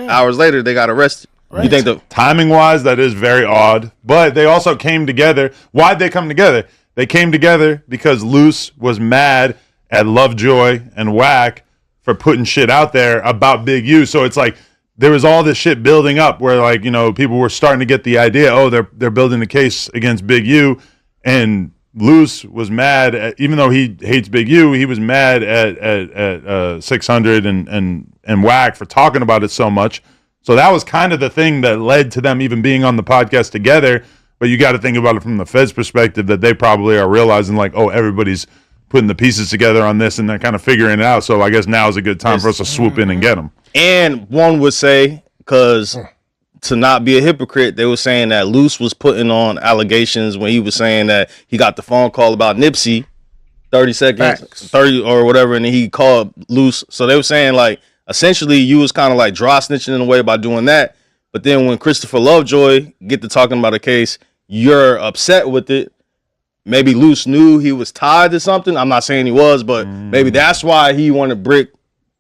hours later they got arrested. Right. You think the timing wise, that is very odd, but they also came together. Why'd they come together? They came together because Luce was mad at Lovejoy and Wack for putting shit out there about Big U. So it's like there was all this shit building up where, like, you know, people were starting to get the idea, oh, they're building a case against Big U, and Luce was mad at, even though he hates Big U, he was mad at 600 and Wack for talking about it so much. So that was kind of the thing that led to them even being on the podcast together. But you got to think about it from the Fed's perspective, that they probably are realizing, like, oh, everybody's putting the pieces together on this and they're kind of figuring it out. So I guess now is a good time for us to swoop in and get them. And one would say, because to not be a hypocrite, they were saying that Luce was putting on allegations when he was saying that he got the phone call about Nipsey, 30 seconds, 30 or whatever, and then he called Luce. So they were saying, like, essentially you was kind of like dry snitching in a way by doing that. But then when Christopher Lovejoy get to talking about a case, you're upset with it. Maybe Luce knew he was tied to something. I'm not saying he was, but maybe that's why he wanted Bricc,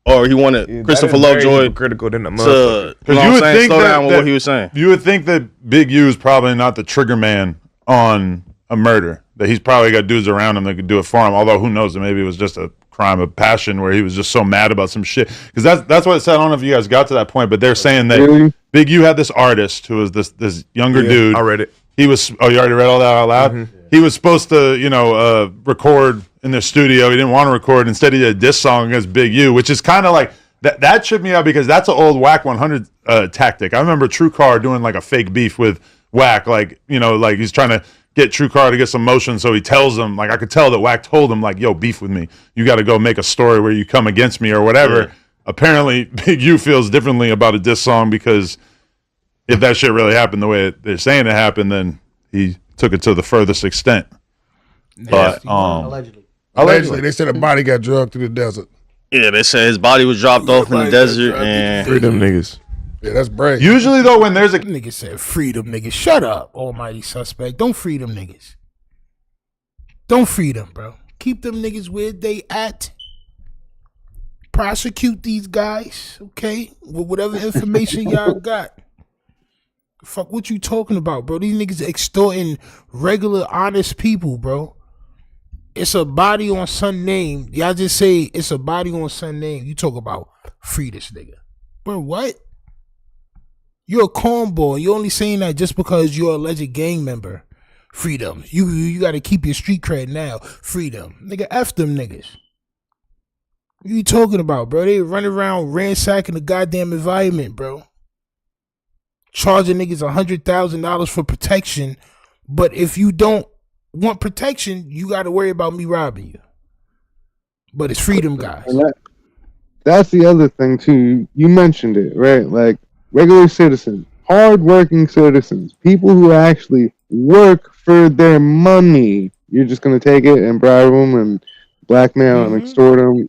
or he wanted Christopher Lovejoy critical than the to, because you would think slow down with what he was saying. You would think that Big U is probably not the trigger man on a murder. That he's probably got dudes around him that could do it for him. Although who knows? Maybe it was just a crime of passion where he was just so mad about some shit. Because that's what it said. I don't know if you guys got to that point, but they're saying that Big U had this artist who was this younger dude. I read it. He was. Oh, you already read all that out loud? Mm-hmm. He was supposed to, record in their studio. He didn't want to record. Instead, he did a diss song against Big U, which is kind of like that tripped me out because that's an old Wack 100 tactic. I remember True Car doing like a fake beef with Wack, like he's trying to get True Car to get some motion. So he tells him, like, I could tell that Wack told him, like, yo, beef with me. You got to go make a story where you come against me or whatever. Yeah. Apparently, Big U feels differently about a diss song because if that shit really happened the way they're saying it happened, then he took it to the furthest extent. But allegedly, they said a body got drugged through the desert. Yeah, they said his body was dropped off in the desert and free them niggas. Yeah, that's brave. Usually though, when there's a nigga said free them niggas, shut up, Almighty Suspect. Don't free them niggas. Don't free them, bro. Keep them niggas where they at. Prosecute these guys, okay? With whatever information y'all got. Fuck, what you talking about, bro? These niggas extorting regular, honest people, bro. It's a body on some name. Y'all just say it's a body on some name. You talk about free this nigga. Bro, what? You're a cornball. You're only saying that just because you're a alleged gang member. Freedom. You got to keep your street cred now. Freedom. Nigga, F them niggas. What you talking about, bro? They running around ransacking the goddamn environment, bro. Charging niggas $100,000 for protection, but if you don't want protection, you got to worry about me robbing you. But it's freedom, guys. That's the other thing too. You mentioned it, right? Like regular citizens, hard-working citizens, people who actually work for their money. You're just gonna take it and bribe them and blackmail and extort them,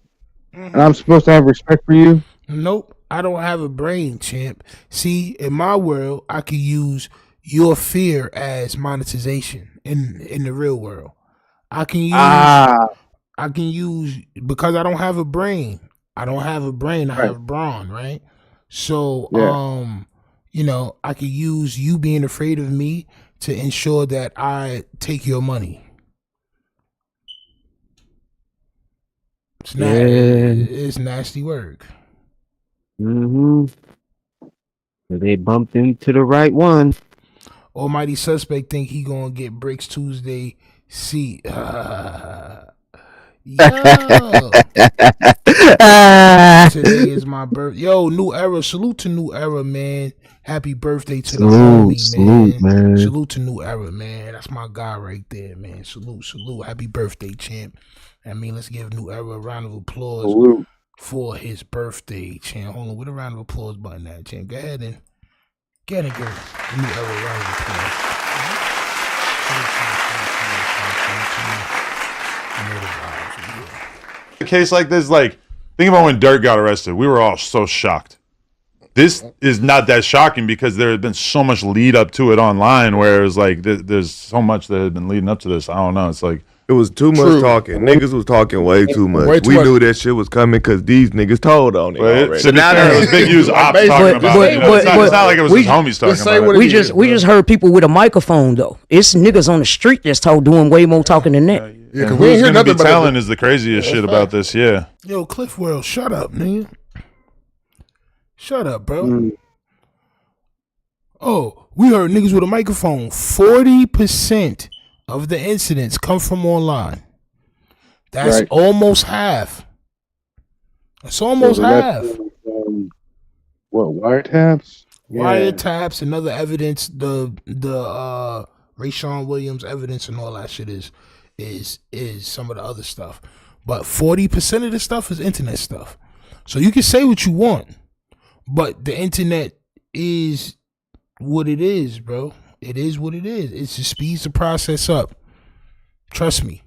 and I'm supposed to have respect for you? Nope. I don't have a brain, champ. See, in my world, I could use your fear as monetization in the real world. I can use because I don't have a brain. I don't have a brain. I have brawn, right? So, I could use you being afraid of me to ensure that I take your money. It's nasty work. They bumped into the right one. Almighty Suspect think he gonna get Brick's Tuesday seat. Yo. Today is my birthday. Yo, New Era. Salute to New Era, man. Happy birthday to the homie, man. Salute to New Era, man. That's my guy right there, man. Salute. Happy birthday, champ. I mean, let's give New Era a round of applause for his birthday, champ. Hold on, where the round of applause button at, champ? Go ahead and give New Era a round of applause. A case like this, like, think about when Dirk got arrested. We were all so shocked. This is not that shocking because there had been so much lead up to it online where it was like there's so much that had been leading up to this. I don't know. It's like it was too much talking. Niggas was talking way too much. We knew that shit was coming because these niggas told on it already. So now there was Big U's ops talking about it. It's not like it was his homies talking about it. We just heard people with a microphone though. It's niggas on the street that's doing way more talking than that. Yeah, because we ain't hear nothing. Telling is the craziest shit about this. Yeah. Yo, Cliff World, shut up, man. Shut up, bro. Oh, we heard niggas with a microphone. 40% of the incidents come from online. That's almost half. That's almost half. What, wiretaps? Wiretaps and other evidence. The Rayshawn Williams evidence and all that shit is some of the other stuff. But 40% of the stuff is internet stuff. So you can say what you want. But the internet is what it is, bro. It is what it is. It just speeds the process up. Trust me.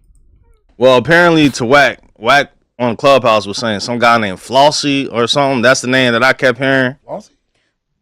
Well, apparently to Wack on Clubhouse was saying some guy named Flossie or something. That's the name that I kept hearing. Flossie?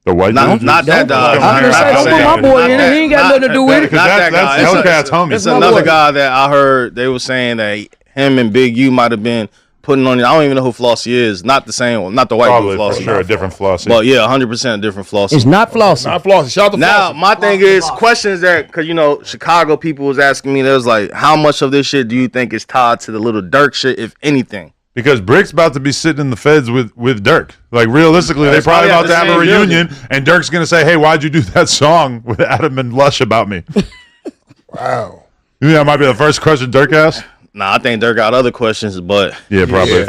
The white dude? Not that dog. I'm gonna say, don't put my boy in it. He ain't got nothing to do with it. Not that guy. Hellcat's homie. It's another guy that I heard they were saying that him and Big U might have been putting on it. I don't even know who Flossie is. Not the same one. Not the white dude Flossie. For sure, a different Flossie. But yeah, 100% a different Flossie. It's not Flossie. Not Flossie. Shout out to Now, Flossie. my thing is questions that, because, you know, Chicago people was asking me, they was like, how much of this shit do you think is tied to the little Dirk shit, if anything? Because Brick's about to be sitting in the feds with Dirk. Like, realistically, they're probably about to have a reunion, and Dirk's going to say, hey, why'd you do that song with Adam and Lush about me? Wow. You think that might be the first question Dirk asked? Nah, I think Dirk got other questions, but... Yeah, probably.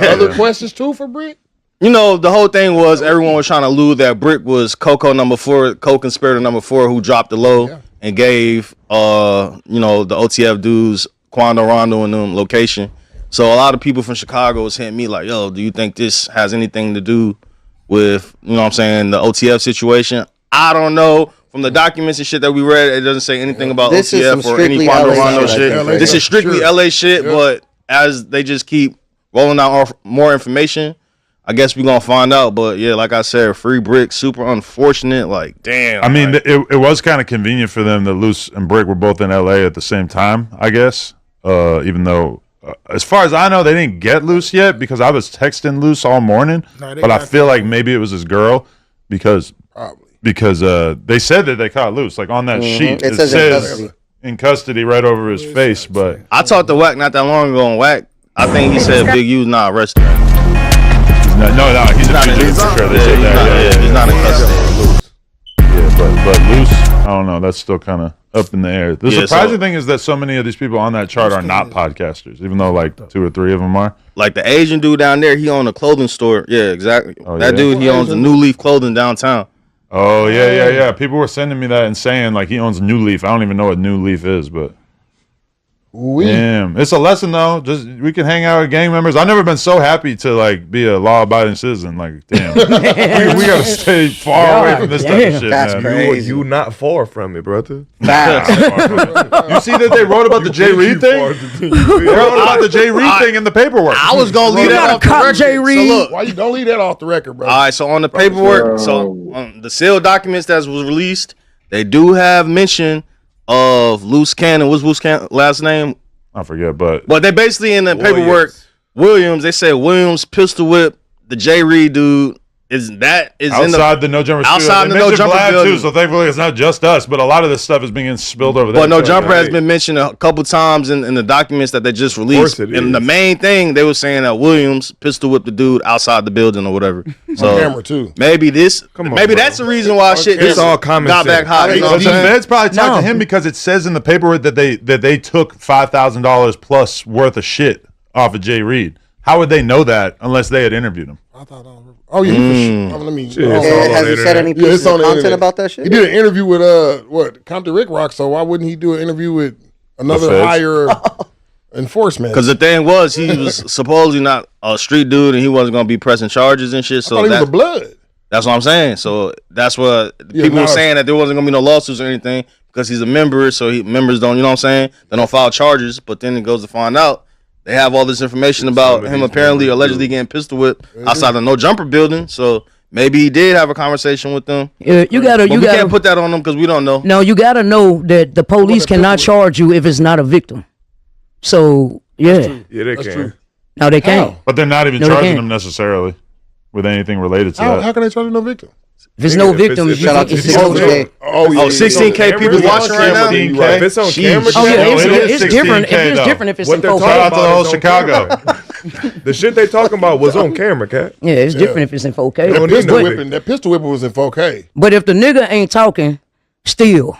Other questions, too, for Bricc? You know, the whole thing was everyone was trying to allude that Bricc was co-conspirator number 4 who dropped the low and gave, you know, the OTF dudes, Quando Rondo and them location. So a lot of people from Chicago was hitting me like, yo, do you think this has anything to do with, you know what I'm saying, the OTF situation? I don't know. From the documents and shit that we read, it doesn't say anything about OTF or any Quando Rondo shit. This is strictly LA shit, but as they just keep rolling out more information, I guess we're going to find out. But yeah, like I said, free Bricc, super unfortunate. Like, damn. I mean, it was kind of convenient for them that Luce and Bricc were both in LA at the same time, I guess. Even though, as far as I know, they didn't get Luce yet because I was texting Luce all morning. But I feel like maybe it was his girl because they said that they caught Luce. Like on that sheet, it says in custody right over his face. But I talked to Wack not that long ago on Wack. I think he said Big U's not arrested. No, he's not in custody. He's not in custody. Yeah, but Luce, I don't know. That's still kind of up in the air. The surprising thing is that so many of these people on that chart are not podcasters, even though like 2 or 3 of them are. Like the Asian dude down there, he owned a clothing store. Yeah, exactly. Dude, he owns a New Leaf clothing downtown. Oh, yeah. People were sending me that and saying, like, he owns New Leaf. I don't even know what New Leaf is, but... Damn. It's a lesson, though. Just we can hang out with gang members. I've never been so happy to, like, be a law-abiding citizen. Like, damn. we got to stay far away from this type of shit, That's man. crazy. You not far from it, brother. You see that they wrote about the Jay Reed thing? They wrote about the Jay Reed thing in the paperwork. I was going to leave that off the record. Jay Reed. So look, Why you don't leave that off the record, bro? all right, so on the paperwork, so on the sealed documents that was released, they do have mention of Luce Cannon. What's Luce Cannon last name? I forget, but they basically in the paperwork, Williams, they said Williams pistol whip the Jay Reed dude. Outside the No Jumper outside studio. the No Jumper Vlad building. Too, so thankfully it's not just us, but a lot of this stuff is being spilled over there. But No Jumper has been mentioned a couple times in the documents that they just released. And the main thing, they were saying that Williams pistol whipped the dude outside the building or whatever. So camera too. Maybe that's the reason why shit It's all common got sense. back hot. You know what I'm The saying? feds probably talked to him because it says in the paperwork that they took $5,000 plus worth of shit off of Jay Reed. How would they know that unless they had interviewed him? I thought. Oh yeah, for sure. Let me. Has he said any pieces of content about that shit? He did an interview with Compton Rick Rock. So why wouldn't he do an interview with another higher enforcement? Because the thing was, he was supposedly not a street dude, and he wasn't going to be pressing charges and shit. So he was a blood. That's what I'm saying. So that's what people were saying, that there wasn't going to be no lawsuits or anything because he's a member. So members don't, you know what I'm saying? They don't file charges. But then it goes to find out they have all this information about him apparently allegedly getting pistol whipped outside the No Jumper building. So maybe he did have a conversation with them. You can't put that on them because we don't know. No, you gotta know that the police cannot charge you if it's not a victim. So yeah, they can. No, they can't. But they're not even charging them necessarily with anything related to that. How can they charge no victim? If there's no victim, shout out to 16K. 16K people watching right now. If it's on camera, it's different. It's different if it's in 4K. Shout out to the whole Chicago. The shit they talking about was on camera, cat. Yeah, it's different if it's in 4K. That pistol whipping was in 4K. But if the nigga ain't talking, still,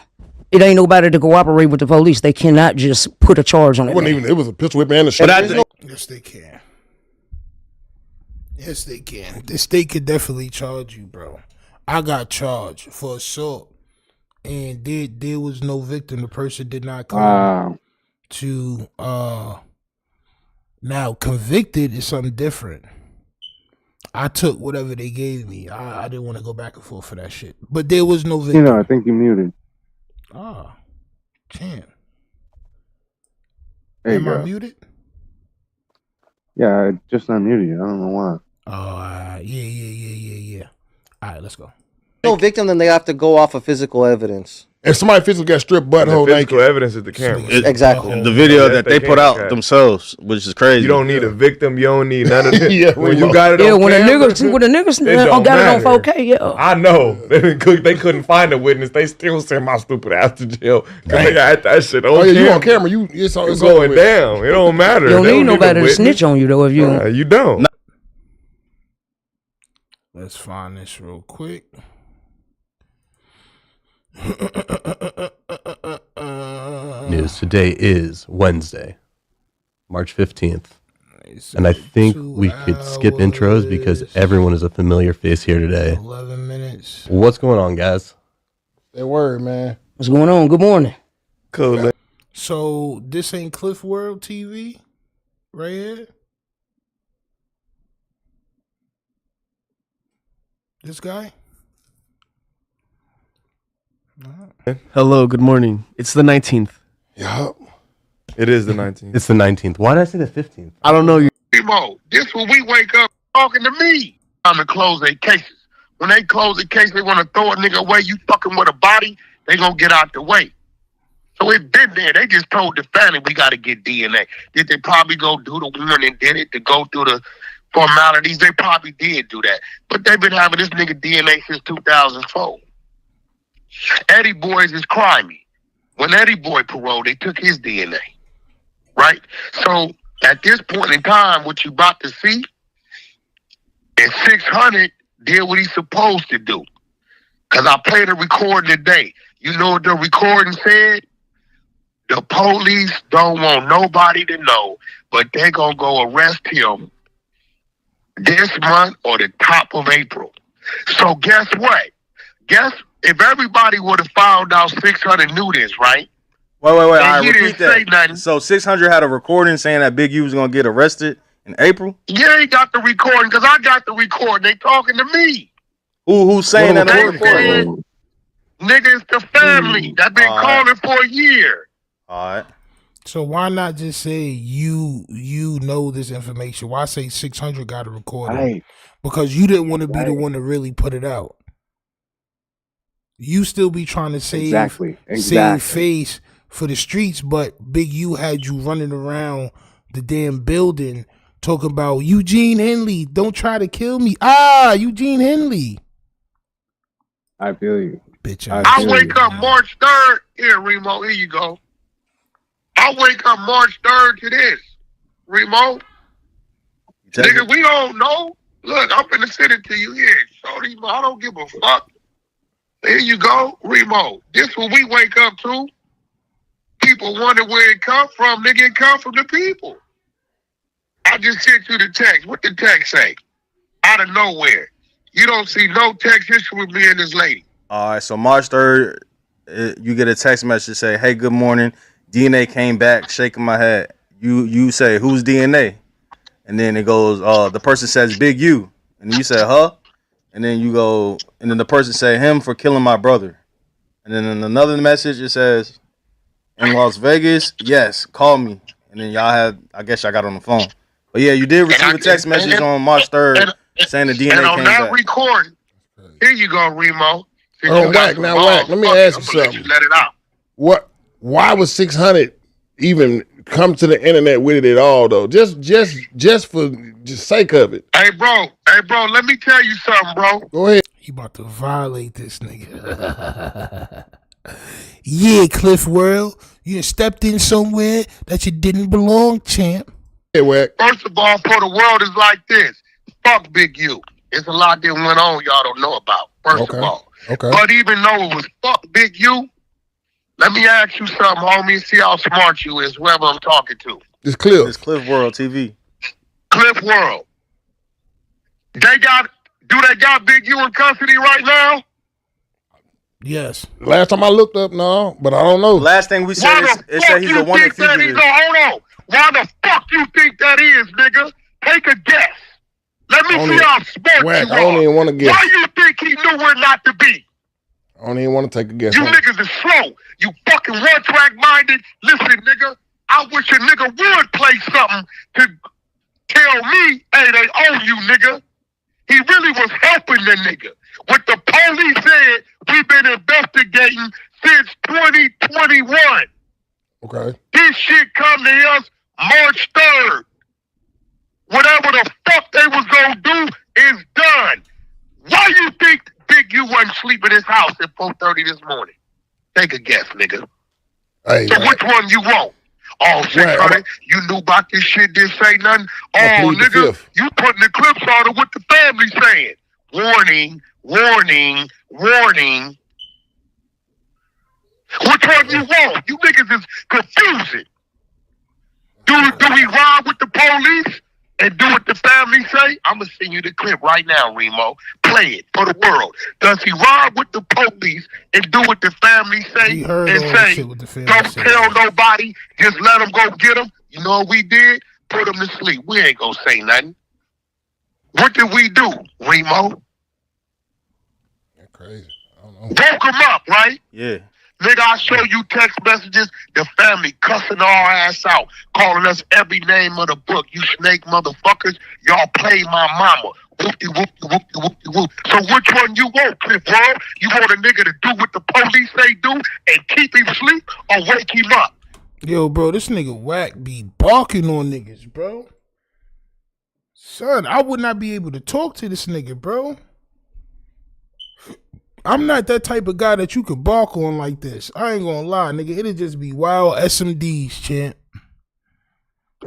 it ain't nobody to cooperate with the police. They cannot just put a charge on it. It was a pistol whipping and a shot. Yes, they can. Yes, they can. The state could definitely charge you, bro. I got charged for assault, and there was no victim. The person did not come to. Now convicted is something different. I took whatever they gave me. I didn't want to go back and forth for that shit. But there was no victim. I think you muted. Damn. Am I muted? Yeah, I just unmuted you. I don't know why. Yeah. All right, let's go. No victim, then they have to go off of physical evidence. If somebody physically got stripped butthole naked. Physical evidence is the camera. Exactly. The video that they put out themselves, which is crazy. You don't need a victim. You don't need none of that. When you got it on when camera. a nigga got it on 4K, yeah. I know. They couldn't find a witness. They still sent my stupid ass to jail. Because they got that shit on camera. You on camera. It's going down. It don't matter. You don't need nobody to snitch on you, though, if you... You don't. Let's find this real quick. News today is Wednesday, March 15th. And I think we could skip intros because everyone is a familiar face here today. 11 minutes. What's going on, guys? That word, man. What's going on? Good morning. Cool. So this ain't Cliff World TV right here? This guy? Hello, good morning. It's the 19th. Yup. It is the 19th. It's the 19th. Why did I say the 15th? I don't know. Primo, this when we wake up talking to me. Time to close their cases. When they close the case, they want to throw a nigga away. You fucking with a body, they gonna get out the way. So it been there. They just told the family we got to get DNA. Did they probably go do the one and did it to go through the formalities? They probably did do that. But they've been having this nigga DNA since 2004. Eddie Boys is crimey. When Eddie Boy paroled, they took his DNA. Right? So at this point in time, what you about to see is 600 did what he's supposed to do. Because I played a recording today. You know what the recording said? The police don't want nobody to know, but they're going to go arrest him this month or the top of April. So guess what? If everybody would have found out 600 knew this, right? Wait. All right, repeat that. So 600 had a recording saying that Big U was going to get arrested in April? Yeah, he got the recording because I got the recording. They talking to me. Who's saying that? Nigga, it's the family that been calling for a year. All right. So why not just say you know this information? Why say 600 got a recording? Right. Because you didn't want to be the one to really put it out. You still be trying to save face for the streets, but Big U had you running around the damn building talking about Eugene Henley. Don't try to kill me. Eugene Henley. I feel you. Bitch, I wake up March 3rd. Here, Remo, here you go. I wake up March 3rd to this. Remo. Nigga, we don't know. Look, I'm finna send it to you here. Shorty, I don't give a fuck. There you go, Remo. This what we wake up to. People wonder where it come from. Nigga, it come from the people. I just sent you the text. What the text say? Out of nowhere. You don't see no text history with me and this lady. All right, so March 3rd, you get a text message say, "Hey, good morning. DNA came back, shaking my head." You say, "Who's DNA?" And then it goes, the person says, "Big U." And you say, "Huh?" And then you go, and then the person say, "Him for killing my brother." And then in another message, it says, "In Las Vegas, yes, call me." And then I guess y'all got on the phone. But yeah, you did receive a text message on March 3rd saying the DNA and came on that back. recording, here you go, Remo. Oh, Wack, now Wack, let me ask you something. Let it out. Why was 600 even come to the internet with it at all though? Just for sake of it. Hey bro, let me tell you something, bro. Go ahead. He about to violate this nigga. Yeah, Cliff World, you stepped in somewhere that you didn't belong, champ. Hey, Wack. First of all, for the world is like this. Fuck Big U. It's a lot that went on y'all don't know about. First of all. Okay. But even though it was fuck Big U, let me ask you something, homie. See how smart you is, whoever I'm talking to. It's Cliff. It's Cliff World TV. Cliff World. Do they got Big U in custody right now? Yes. Last time I looked up, no, but I don't know. Last thing we said, it said he's a wanted fugitive. Hold on. Why the fuck you think that is, nigga? Take a guess. Let me see how smart Wack, you I don't are. even want to guess. Why you think he knew where not to be? I don't even want to take a guess. You niggas is slow. You fucking one-track minded. Listen, nigga, I wish a nigga would play something to tell me, hey, they owe you, nigga. He really was helping the nigga. What the police said, we've been investigating since 2021. Okay. This shit come to us March 3rd. Whatever the fuck they was gonna do is done. Why you think Big U wasn't sleeping in his house at 4:30 this morning? Take a guess, nigga. Hey, so which one you want? Oh, 600, you knew about this shit, didn't say nothing? Oh, nigga, you putting the clips on it with the family saying, warning, warning, warning. Which one you want? You niggas is confusing. Do we ride with the police and do what the family say? I'm going to send you the clip right now, Remo. Play it for the world. Does he ride with the police and do what the family say and say, don't tell nobody, just let them go get him? You know what we did? Put him to sleep. We ain't going to say nothing. What did we do, Remo? That's crazy. I don't know. Woke him up, right? Yeah. Nigga, I show you text messages, the family cussing our ass out, calling us every name of the book. You snake motherfuckers, y'all play my mama. Whoopty, whoopty, whoopty, whoopty, whoop. So which one you want, Cliff World? You want a nigga to do what the police say do and keep him asleep or wake him up? Yo, bro, this nigga Wack be barking on niggas, bro. Son, I would not be able to talk to this nigga, bro. I'm not that type of guy that you could bark on like this. I ain't gonna lie, nigga. It'll just be wild SMDs, champ.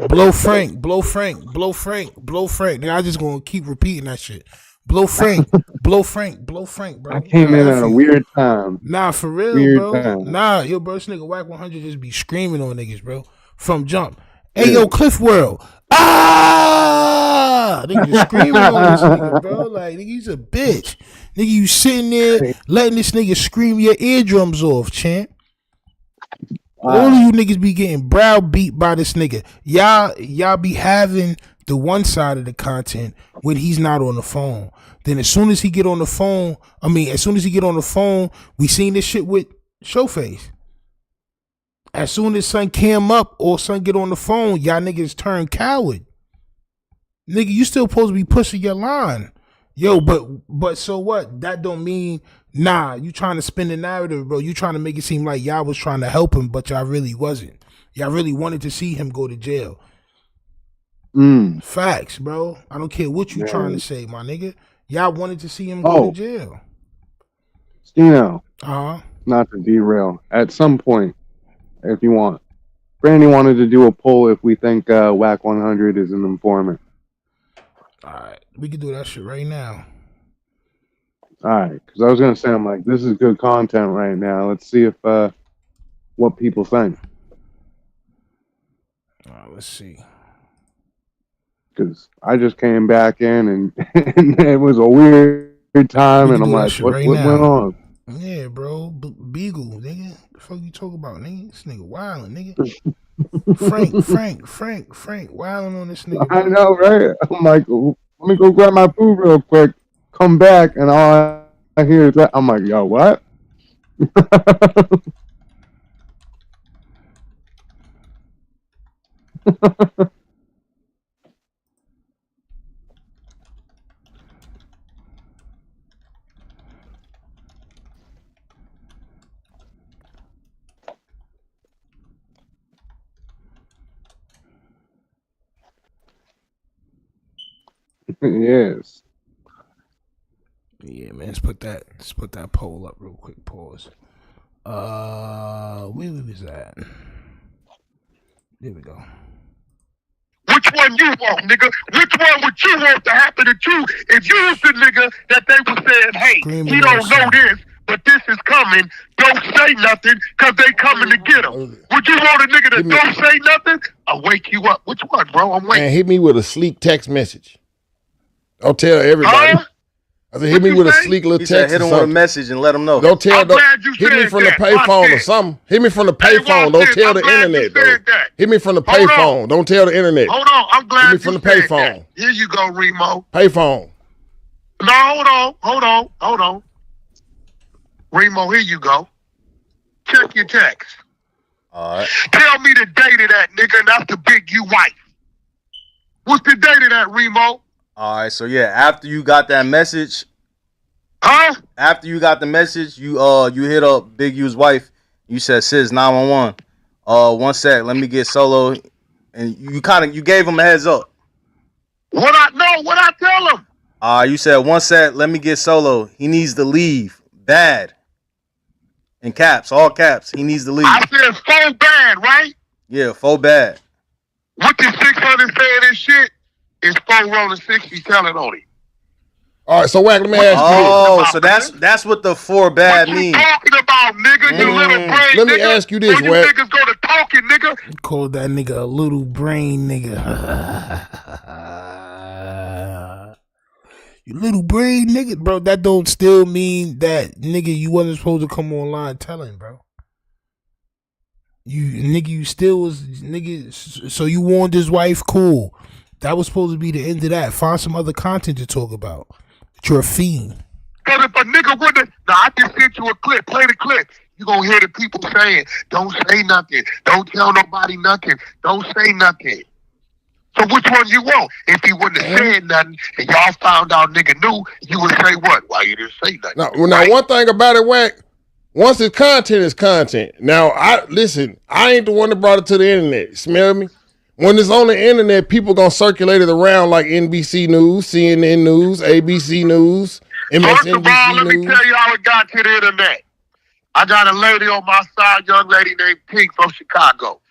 Blow Frank, blow Frank, blow Frank, blow Frank. Nigga, I just gonna keep repeating that shit. Blow Frank, blow Frank, blow Frank, bro. I came in at a weird time. Nah, for real, weird bro. Time. Nah, yo, bro, this nigga Wack 100 just be screaming on niggas, bro. From jump. Hey, yo, Cliff World. Ah! Nigga just screaming on this nigga, bro. Like, nigga, he's a bitch. Nigga, you sitting there letting this nigga scream your eardrums off, champ. All of you niggas be getting browbeat by this nigga. Y'all be having the one side of the content when he's not on the phone. Then as soon as he get on the phone, we seen this shit with Showface. As soon as son cam up or son get on the phone, y'all niggas turn coward. Nigga, you still supposed to be pushing your line. Yo, but so what? That don't mean, nah, you trying to spin the narrative, bro. You trying to make it seem like y'all was trying to help him, but y'all really wasn't. Y'all really wanted to see him go to jail. Facts, bro. I don't care what you trying to say, my nigga. Y'all wanted to see him go to jail. Stino, not to derail, at some point, if you want, Brandy wanted to do a poll if we think Wack 100 is an informant. Alright, we can do that shit right now. Alright, because I was going to say, I'm like, this is good content right now. Let's see if what people think. Alright, let's see. because I just came back in and, and it was a weird time, and I'm like, what went on? Yeah, bro. Beagle, nigga. The fuck you talk about, nigga? This nigga wildin', nigga. Frank wildin' on this nigga. Bro. I know, right? I'm like, let me go grab my food real quick. Come back, and all I hear is that. I'm like, yo, what? Yes. Yeah, man. Let's put that poll up real quick. Pause. Where was that? There we go. Which one you want, nigga? Which one would you want to happen to you if you was the nigga that they were saying, hey, he don't know this, but this is coming. Don't say nothing because they coming to get him. Would you want a nigga that don't say nothing? I'll wake you up. Which one, bro? I'm waiting. Man, hit me with a sleek text message. I'll tell everybody. Huh? I said, hit me with a sleek little text. Hit him with a message and let him know. Don't tell. Hit me from the payphone or something. Hit me from the payphone. Don't tell the internet though. Hit me from the payphone. Don't tell the internet. Hold on, I'm glad Hit me from the payphone. Here you go, Remo. Payphone. No, hold on. Remo, here you go. Check your text. All right. Tell me the date of that nigga, and that's the big U wife. What's the date of that, Remo? All right, so yeah, after you got that message, After you got the message, you hit up Big U's wife. You said, "Sis, 911. 1 sec, let me get Solo." And you gave him a heads up. What I tell him? You said, "1 sec, let me get Solo. He needs to leave. Bad." In caps, all caps. He needs to leave. I said, "So bad, right?" Yeah, full bad. What the 600 saying this shit? It's 4 rolling 60 telling on him. All right, so Wack, let me ask you. Oh, so that's what the 4 bad means. What you talking about, nigga? You little brain. Let me ask you this, Wack. You niggas go to talking, nigga. Called that nigga a little brain nigga. You little brain nigga, bro. That don't still mean that nigga you wasn't supposed to come online telling, bro. You still was nigga. So you warned his wife, cool. That was supposed to be the end of that. Find some other content to talk about. But you're a fiend. Because if a nigga wouldn't, I just sent you a clip. Play the clip. You gonna hear the people saying, "Don't say nothing. Don't tell nobody nothing. Don't say nothing." So which one you want? If he wouldn't have said nothing and y'all found out nigga knew, you would say what? Why you didn't say nothing? Now one thing about it, Wack. Once it's content, it's content. Now, I ain't the one that brought it to the internet. Smell me? When it's on the internet, people gonna circulate it around like NBC News, CNN News, ABC News, MSNBC First of all, let me tell you how it got to the internet. I got a lady on my side, young lady named Pink from Chicago.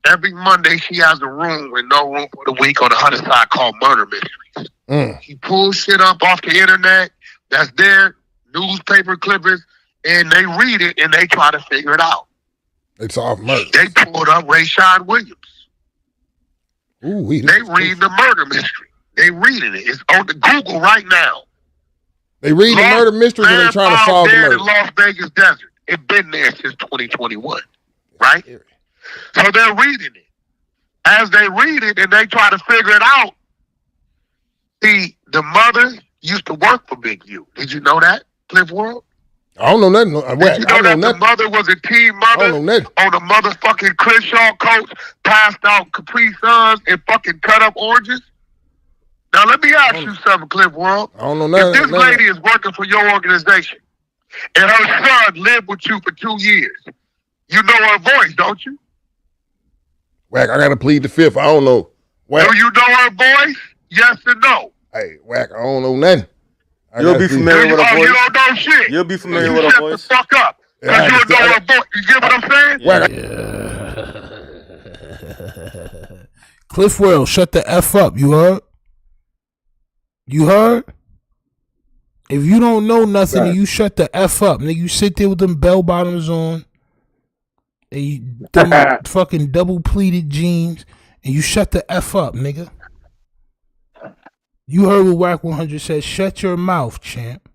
Every Monday, she has a room with no room for the week on the other side called Murder Mysteries. She pulls shit up off the internet that's there, newspaper clippers, and they read it and they try to figure it out. It's off murder. They pulled up Rayshad Williams. Ooh, they read the murder mystery. They reading it. It's on the Google right now. They read the murder mystery and they trying to solve the murder. In Las Vegas desert. It's been there since 2021, right? So they're reading it. As they read it and they try to figure it out, the mother used to work for Big U. Did you know that, Cliff World? I don't know nothing. Did you know that the mother was a team mother on a motherfucking Crenshaw coach, passed out Capri Suns and fucking cut up oranges? Now let me ask you something, Cliff World. I don't know nothing. If this lady is working for your organization and her son lived with you for 2 years, you know her voice, don't you? Wack, I gotta plead the fifth. I don't know. Wack. Do you know her voice? Yes or no? Hey, Wack, I don't know nothing. You'll be familiar with her voice. You don't know shit. You'll be familiar with her voice. Shut the fuck up. Because you don't know her voice. You get what I'm saying? Yeah. Cliff World, shut the F up. You heard? You heard? If you don't know nothing, you shut the F up. Nigga, you sit there with them bell bottoms on and you them fucking double pleated jeans and you shut the F up, nigga. You heard what Wack 100 said. Shut your mouth, champ.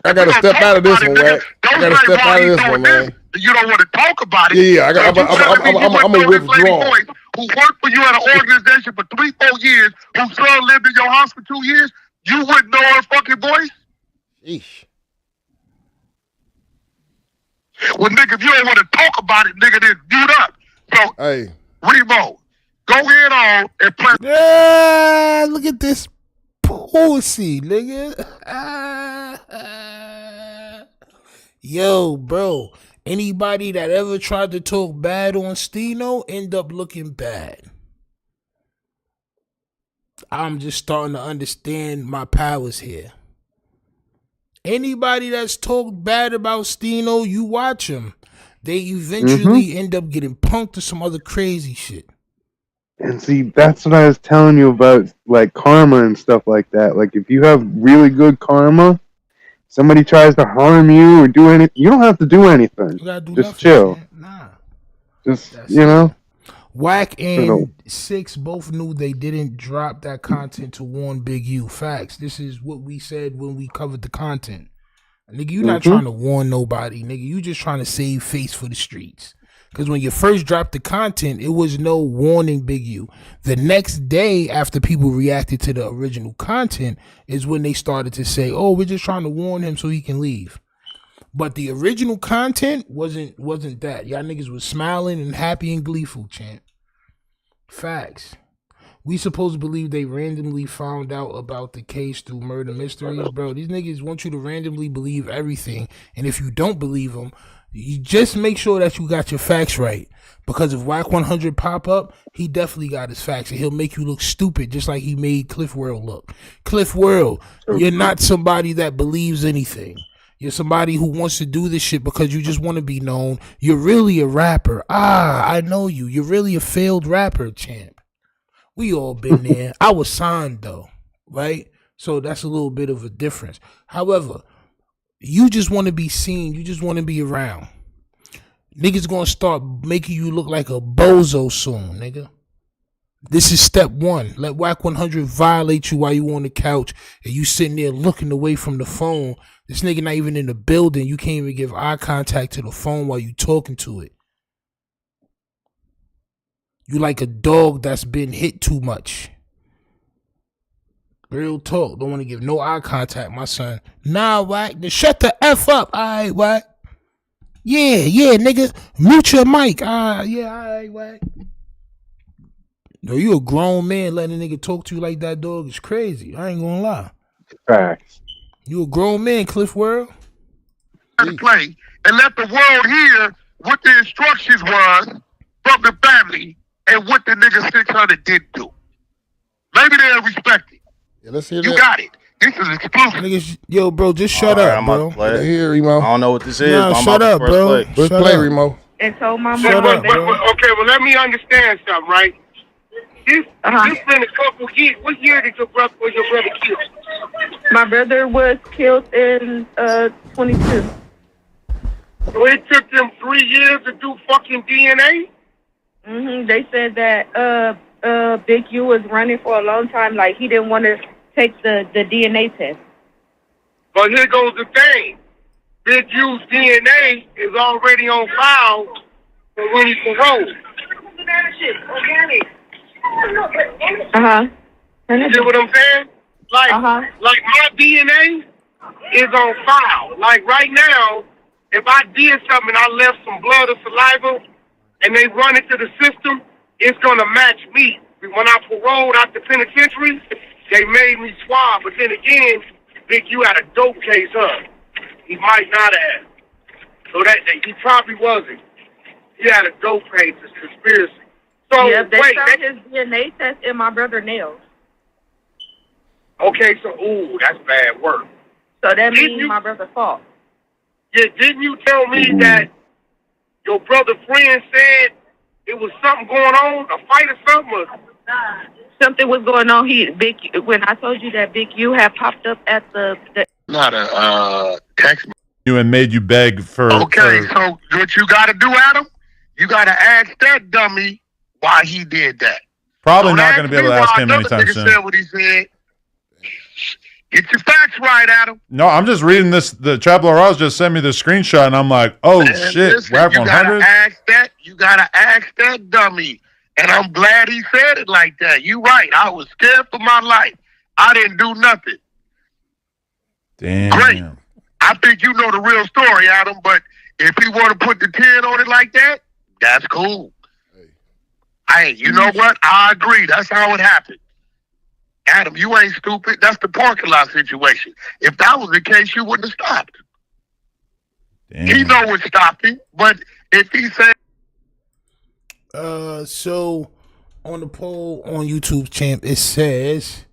I gotta step out of this one, Wack. I gotta step out of this one, man. You don't want to talk about it. Yeah, I'm a withdraw. Who worked for you at an organization for 3-4 years, whose son lived in your house for 2 years, you wouldn't know her fucking voice? Sheesh. Well, nigga, if you don't want to talk about it, nigga, then mute up. So, hey, Remo, go ahead on and play. Yeah, look at this pussy, nigga. Yo, bro. Anybody that ever tried to talk bad on Stino end up looking bad. I'm just starting to understand my powers here. Anybody that's talked bad about Stino, you watch them. They eventually end up getting punked to some other crazy shit. And see, that's what I was telling you about, like karma and stuff like that. Like, if you have really good karma, somebody tries to harm you or do anything, you don't have to do anything. You gotta do just nothing, chill. Man. Nah. Just, you know. Wack and 6 both knew they didn't drop that content to warn Big U. Facts. This is what we said when we covered the content. Nigga, you not trying to warn nobody. Nigga, you just trying to save face for the streets. Because when you first dropped the content, it was no warning Big U. The next day after people reacted to the original content is when they started to say, oh, we're just trying to warn him so he can leave. But the original content wasn't that. Y'all niggas was smiling and happy and gleeful, champ. Facts. We supposed to believe they randomly found out about the case through murder mysteries, bro. These niggas want you to randomly believe everything. And if you don't believe them, you just make sure that you got your facts right. Because if Wack 100 pop up, he definitely got his facts. And he'll make you look stupid just like he made Cliff World look. Cliff World, you're not somebody that believes anything. You're somebody who wants to do this shit because you just want to be known. You're really a rapper. I know you. You're really a failed rapper, champ. We all been there. I was signed though, right? So that's a little bit of a difference. However, you just want to be seen. You just want to be around. Niggas gonna start making you look like a bozo soon, nigga. This is step 1. Let Wack 100 violate you while you on the couch and you sitting there looking away from the phone. This nigga not even in the building. You can't even give eye contact to the phone while you talking to it. You like a dog that's been hit too much. Real talk. Don't want to give no eye contact, my son. Nah, Wack. Then shut the F up. All right, Wack. Yeah, nigga. Mute your mic. Yeah, all right, Wack. No, you a grown man letting a nigga talk to you like that, dog. It's crazy. I ain't gonna lie. Facts. You a grown man, Cliff World. Play and let the world hear what the instructions was from the family and what the nigga 600 did do. Maybe they'll respect it. Yeah, let's hear you that. got it. This is exclusive. Nigga, yo, bro, just shut up, bro. Here, Remo. I don't know what this is. Nah, but I'm shut about up, to bro. first Let's play, Remo. And told my Shut mom up, bro. Okay, well, let me understand something, right? This been a couple years. What year did your brother killed? my brother was killed in 22. So it took them 3 years to do fucking DNA? They said that Big U was running for a long time. Like, he didn't want to take the DNA test. But here goes the thing. Big U's DNA is already on file for when he's paroled. You see what I'm saying? Like my DNA is on file. Like right now, if I did something, I left some blood or saliva, and they run it to the system, it's gonna match me. When I paroled out the penitentiary, they made me swab. But then again, Big U had a dope case, huh? He might not have. So that he probably wasn't. He had a dope case, it's conspiracy. So yeah, they wait, found his DNA test in my brother's nails. Okay, so that's bad work. So that means my brother's fault. Yeah, didn't you tell me that your brother friend said it was something going on, a fight or something? Or? Something was going on. When I told you that Big U had popped up at the Not a text. You and made you beg for. Okay, so what you got to do, Adam? You got to ask that dummy why he did that. Probably not going to be able to ask him anytime soon. Said what he said. Get your facts right, Adam. No, I'm just reading this. The Chapel Ross just sent me the screenshot, and I'm like, oh, Man, shit. listen, Wack you 100? you gotta ask that dummy. And I'm glad he said it like that. You right. I was scared for my life. I didn't do nothing. Damn. Great. I think you know the real story, Adam, but if he want to put the 10 on it like that, that's cool. Hey, you know what? I agree. That's how it happened. Adam, you ain't stupid. That's the parking lot situation. If that was the case, you wouldn't have stopped. Damn. He know what stopped him, but if he said... So on the poll on YouTube, champ, it says,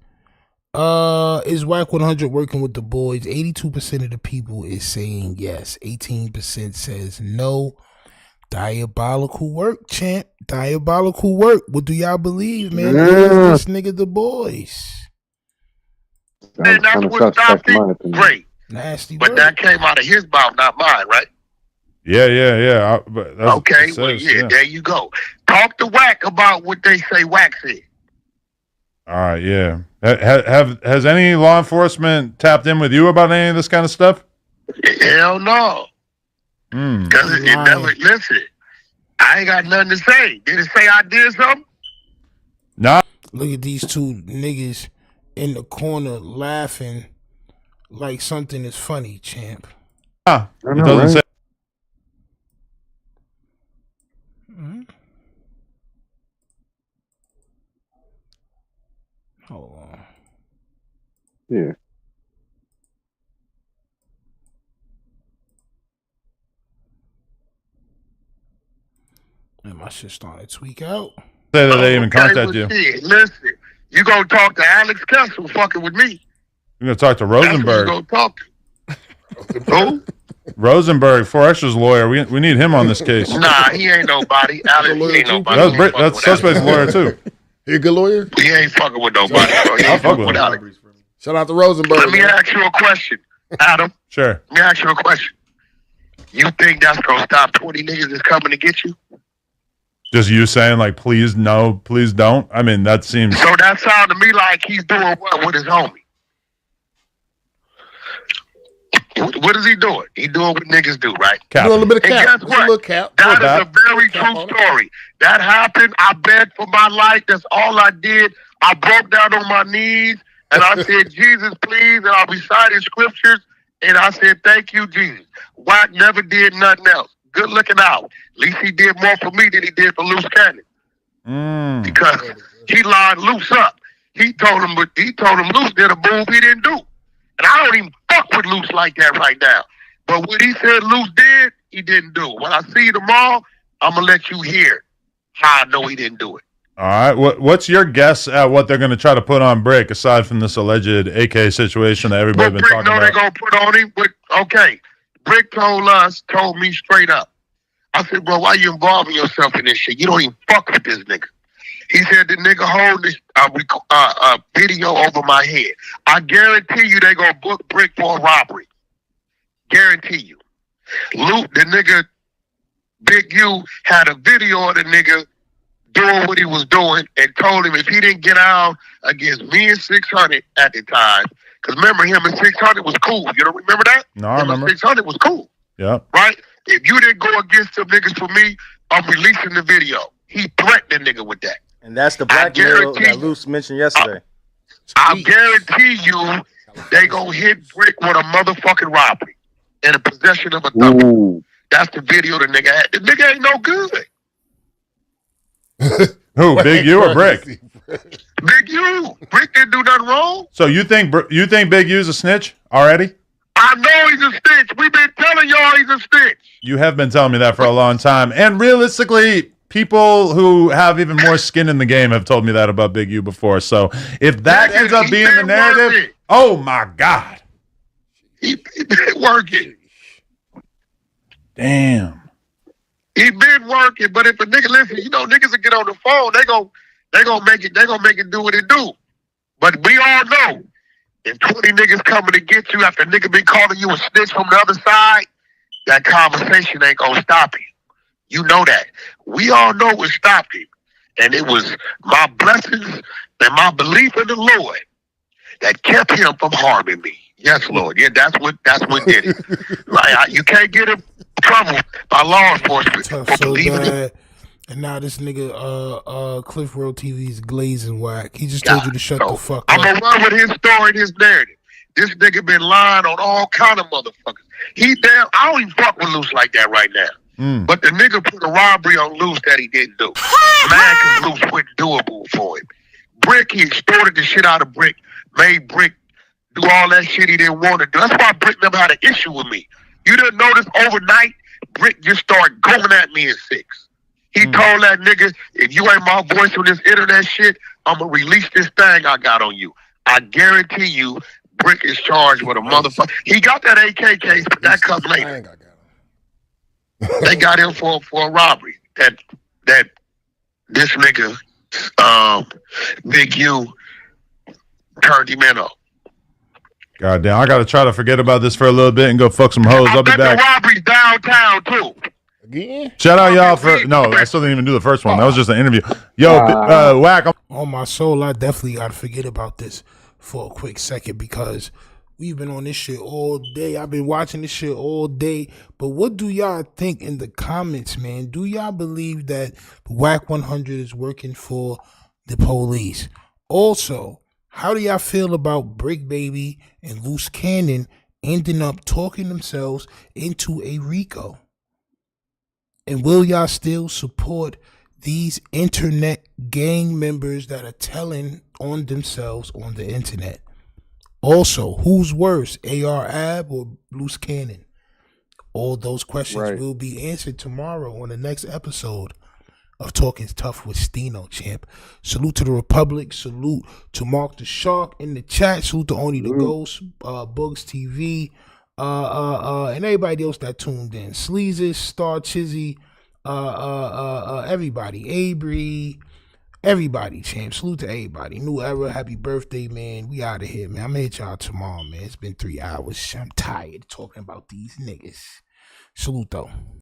is Wack 100 working with the boys? 82% of the people is saying yes. 18% says no. Diabolical work, champ. Diabolical work. What do y'all believe, man? Yeah. Is this nigga the boys? And that's what stopped him. Great. Nasty but work. that came out of his mouth, not mine, right? Yeah. But that's okay, what well, it says, yeah, there you go. Talk to Wack about what they say Wack said. All right, yeah. Has any law enforcement tapped in with you about any of this kind of stuff? Hell no. Because it never, listen, I ain't got nothing to say. Did it say I did something? No. Look at these two niggas in the corner laughing like something is funny, champ. It doesn't say. Hold on. Yeah. And my shit starting to tweak out. Say that they even contact well, you. Shit, listen, you gonna talk to Alex Kessel fucking with me. You're going to talk to That's who you Rosenberg. gonna talk to. Who? Rosenberg, 4Extra's lawyer. We need him on this case. Nah, he ain't nobody. Alex, he ain't nobody. That's Suspect's lawyer, too. He a good lawyer? He ain't fucking with nobody. Bro. He I'll ain't fuck fucking with with him. Alex. Shout out to Rosenberg. Let me ask you a question, Adam. Sure. Let me ask you a question. You think that's gonna stop 20 niggas that's coming to get you? Just you saying, like, please no, please don't? I mean, that seems... So that sounded to me like he's doing what with his homie? What is he doing? He doing what niggas do, right? Cap. Doing a little bit of And cap. guess what? Little cap. That is a very true story. That happened. I begged for my life. That's all I did. I broke down on my knees and I said, Jesus, please. And I recited scriptures and I said, thank you, Jesus. Wack never did nothing else. Good looking out. At least he did more for me than he did for Luce Cannon. Because he lined Luce up. He told him Luce did a move he didn't do. And I don't even fuck with Luce like that right now. But what he said Luce did, he didn't do. When I see you tomorrow, I'm going to let you hear how I know he didn't do it. All right. What's your guess at what they're going to try to put on Bricc, aside from this alleged AK situation that everybody's been talking about? They're going to put on him. But, okay, Bricc told me straight up. I said, bro, why you involving yourself in this shit? You don't even fuck with this nigga. He said the nigga hold this video over my head. I guarantee you they gonna book Bricc for a robbery. Guarantee you. Luke, the nigga, Big U, had a video of the nigga doing what he was doing and told him if he didn't get out against me and 600 at the time, because remember him and 600 was cool. You don't remember that? No, I remember. 600 was cool. Yeah. Right? If you didn't go against them niggas for me, I'm releasing the video. He threatened the nigga with that. And that's the blackmail that Luce mentioned yesterday. I guarantee you they gonna hit Bricc with a motherfucking robbery in the possession of a thumb. That's the video the nigga had. The nigga ain't no good. Who, Big U or Bricc? Big U. Bricc didn't do nothing wrong. So you think Big U's a snitch already? I know he's a snitch. We've been telling y'all he's a snitch. You have been telling me that for a long time. And realistically, people who have even more skin in the game have told me that about Big U before. So if that ends up being the narrative, oh my God. He been working. Damn. He been working, but if a nigga listen, you know, niggas will get on the phone, they gonna make it do what it do. But we all know if 20 niggas coming to get you after a nigga been calling you a snitch from the other side, that conversation ain't gonna stop you. You know that. We all know what stopped him. And it was my blessings and my belief in the Lord that kept him from harming me. Yes, Lord. Yeah, that's what did it. Like you can't get in trouble by law enforcement for believing it. And now this nigga, Cliff World TV's glazing Wack. He just told you to shut the fuck up. I'm gonna run with his story and his narrative. This nigga been lying on all kind of motherfuckers. I don't even fuck with Luce like that right now. But the nigga put a robbery on Luce that he didn't do. Man, cause Luce went doable for him. Bricc, he extorted the shit out of Bricc, made Bricc do all that shit he didn't want to do. That's why Bricc never had an issue with me. You didn't notice overnight, Bricc just started going at me in 6. He told that nigga, if you ain't my voice on this internet shit, I'm going to release this thing I got on you. I guarantee you, Bricc is charged with a motherfucker. He got that AK case, but that comes later. They got him for a robbery. That this nigga, Big U, turned him in on. God damn, I got to try to forget about this for a little bit and go fuck some hoes. I'll be back. The robbery's downtown, too. Again? Shout out y'all for I still didn't even do the first one. That was just an interview. Yo, Wack. On my soul, I definitely gotta forget about this for a quick second because we've been on this shit all day. I've been watching this shit all day. But what do y'all think in the comments, man? Do y'all believe that Wack 100 is working for the police? Also, how do y'all feel about Bricc Baby and Luce Cannon ending up talking themselves into a RICO? And will y'all still support these internet gang members that are telling on themselves on the internet? Also, who's worse, AR Ab or Luce Cannon? All those questions will be answered tomorrow on the next episode of Talking Tough with Stino, champ. Salute to the Republic. Salute to Mark the Shark in the chat. Salute to Only the Ghost, Bugs TV, and everybody else that tuned in. Sleezes, Star Chizzy, everybody, Abry, everybody, champ. Salute to everybody. New era, happy birthday, man. We out of here, man. I'm gonna hit y'all tomorrow, man. It's been 3 hours. I'm tired talking about these niggas. Salute though.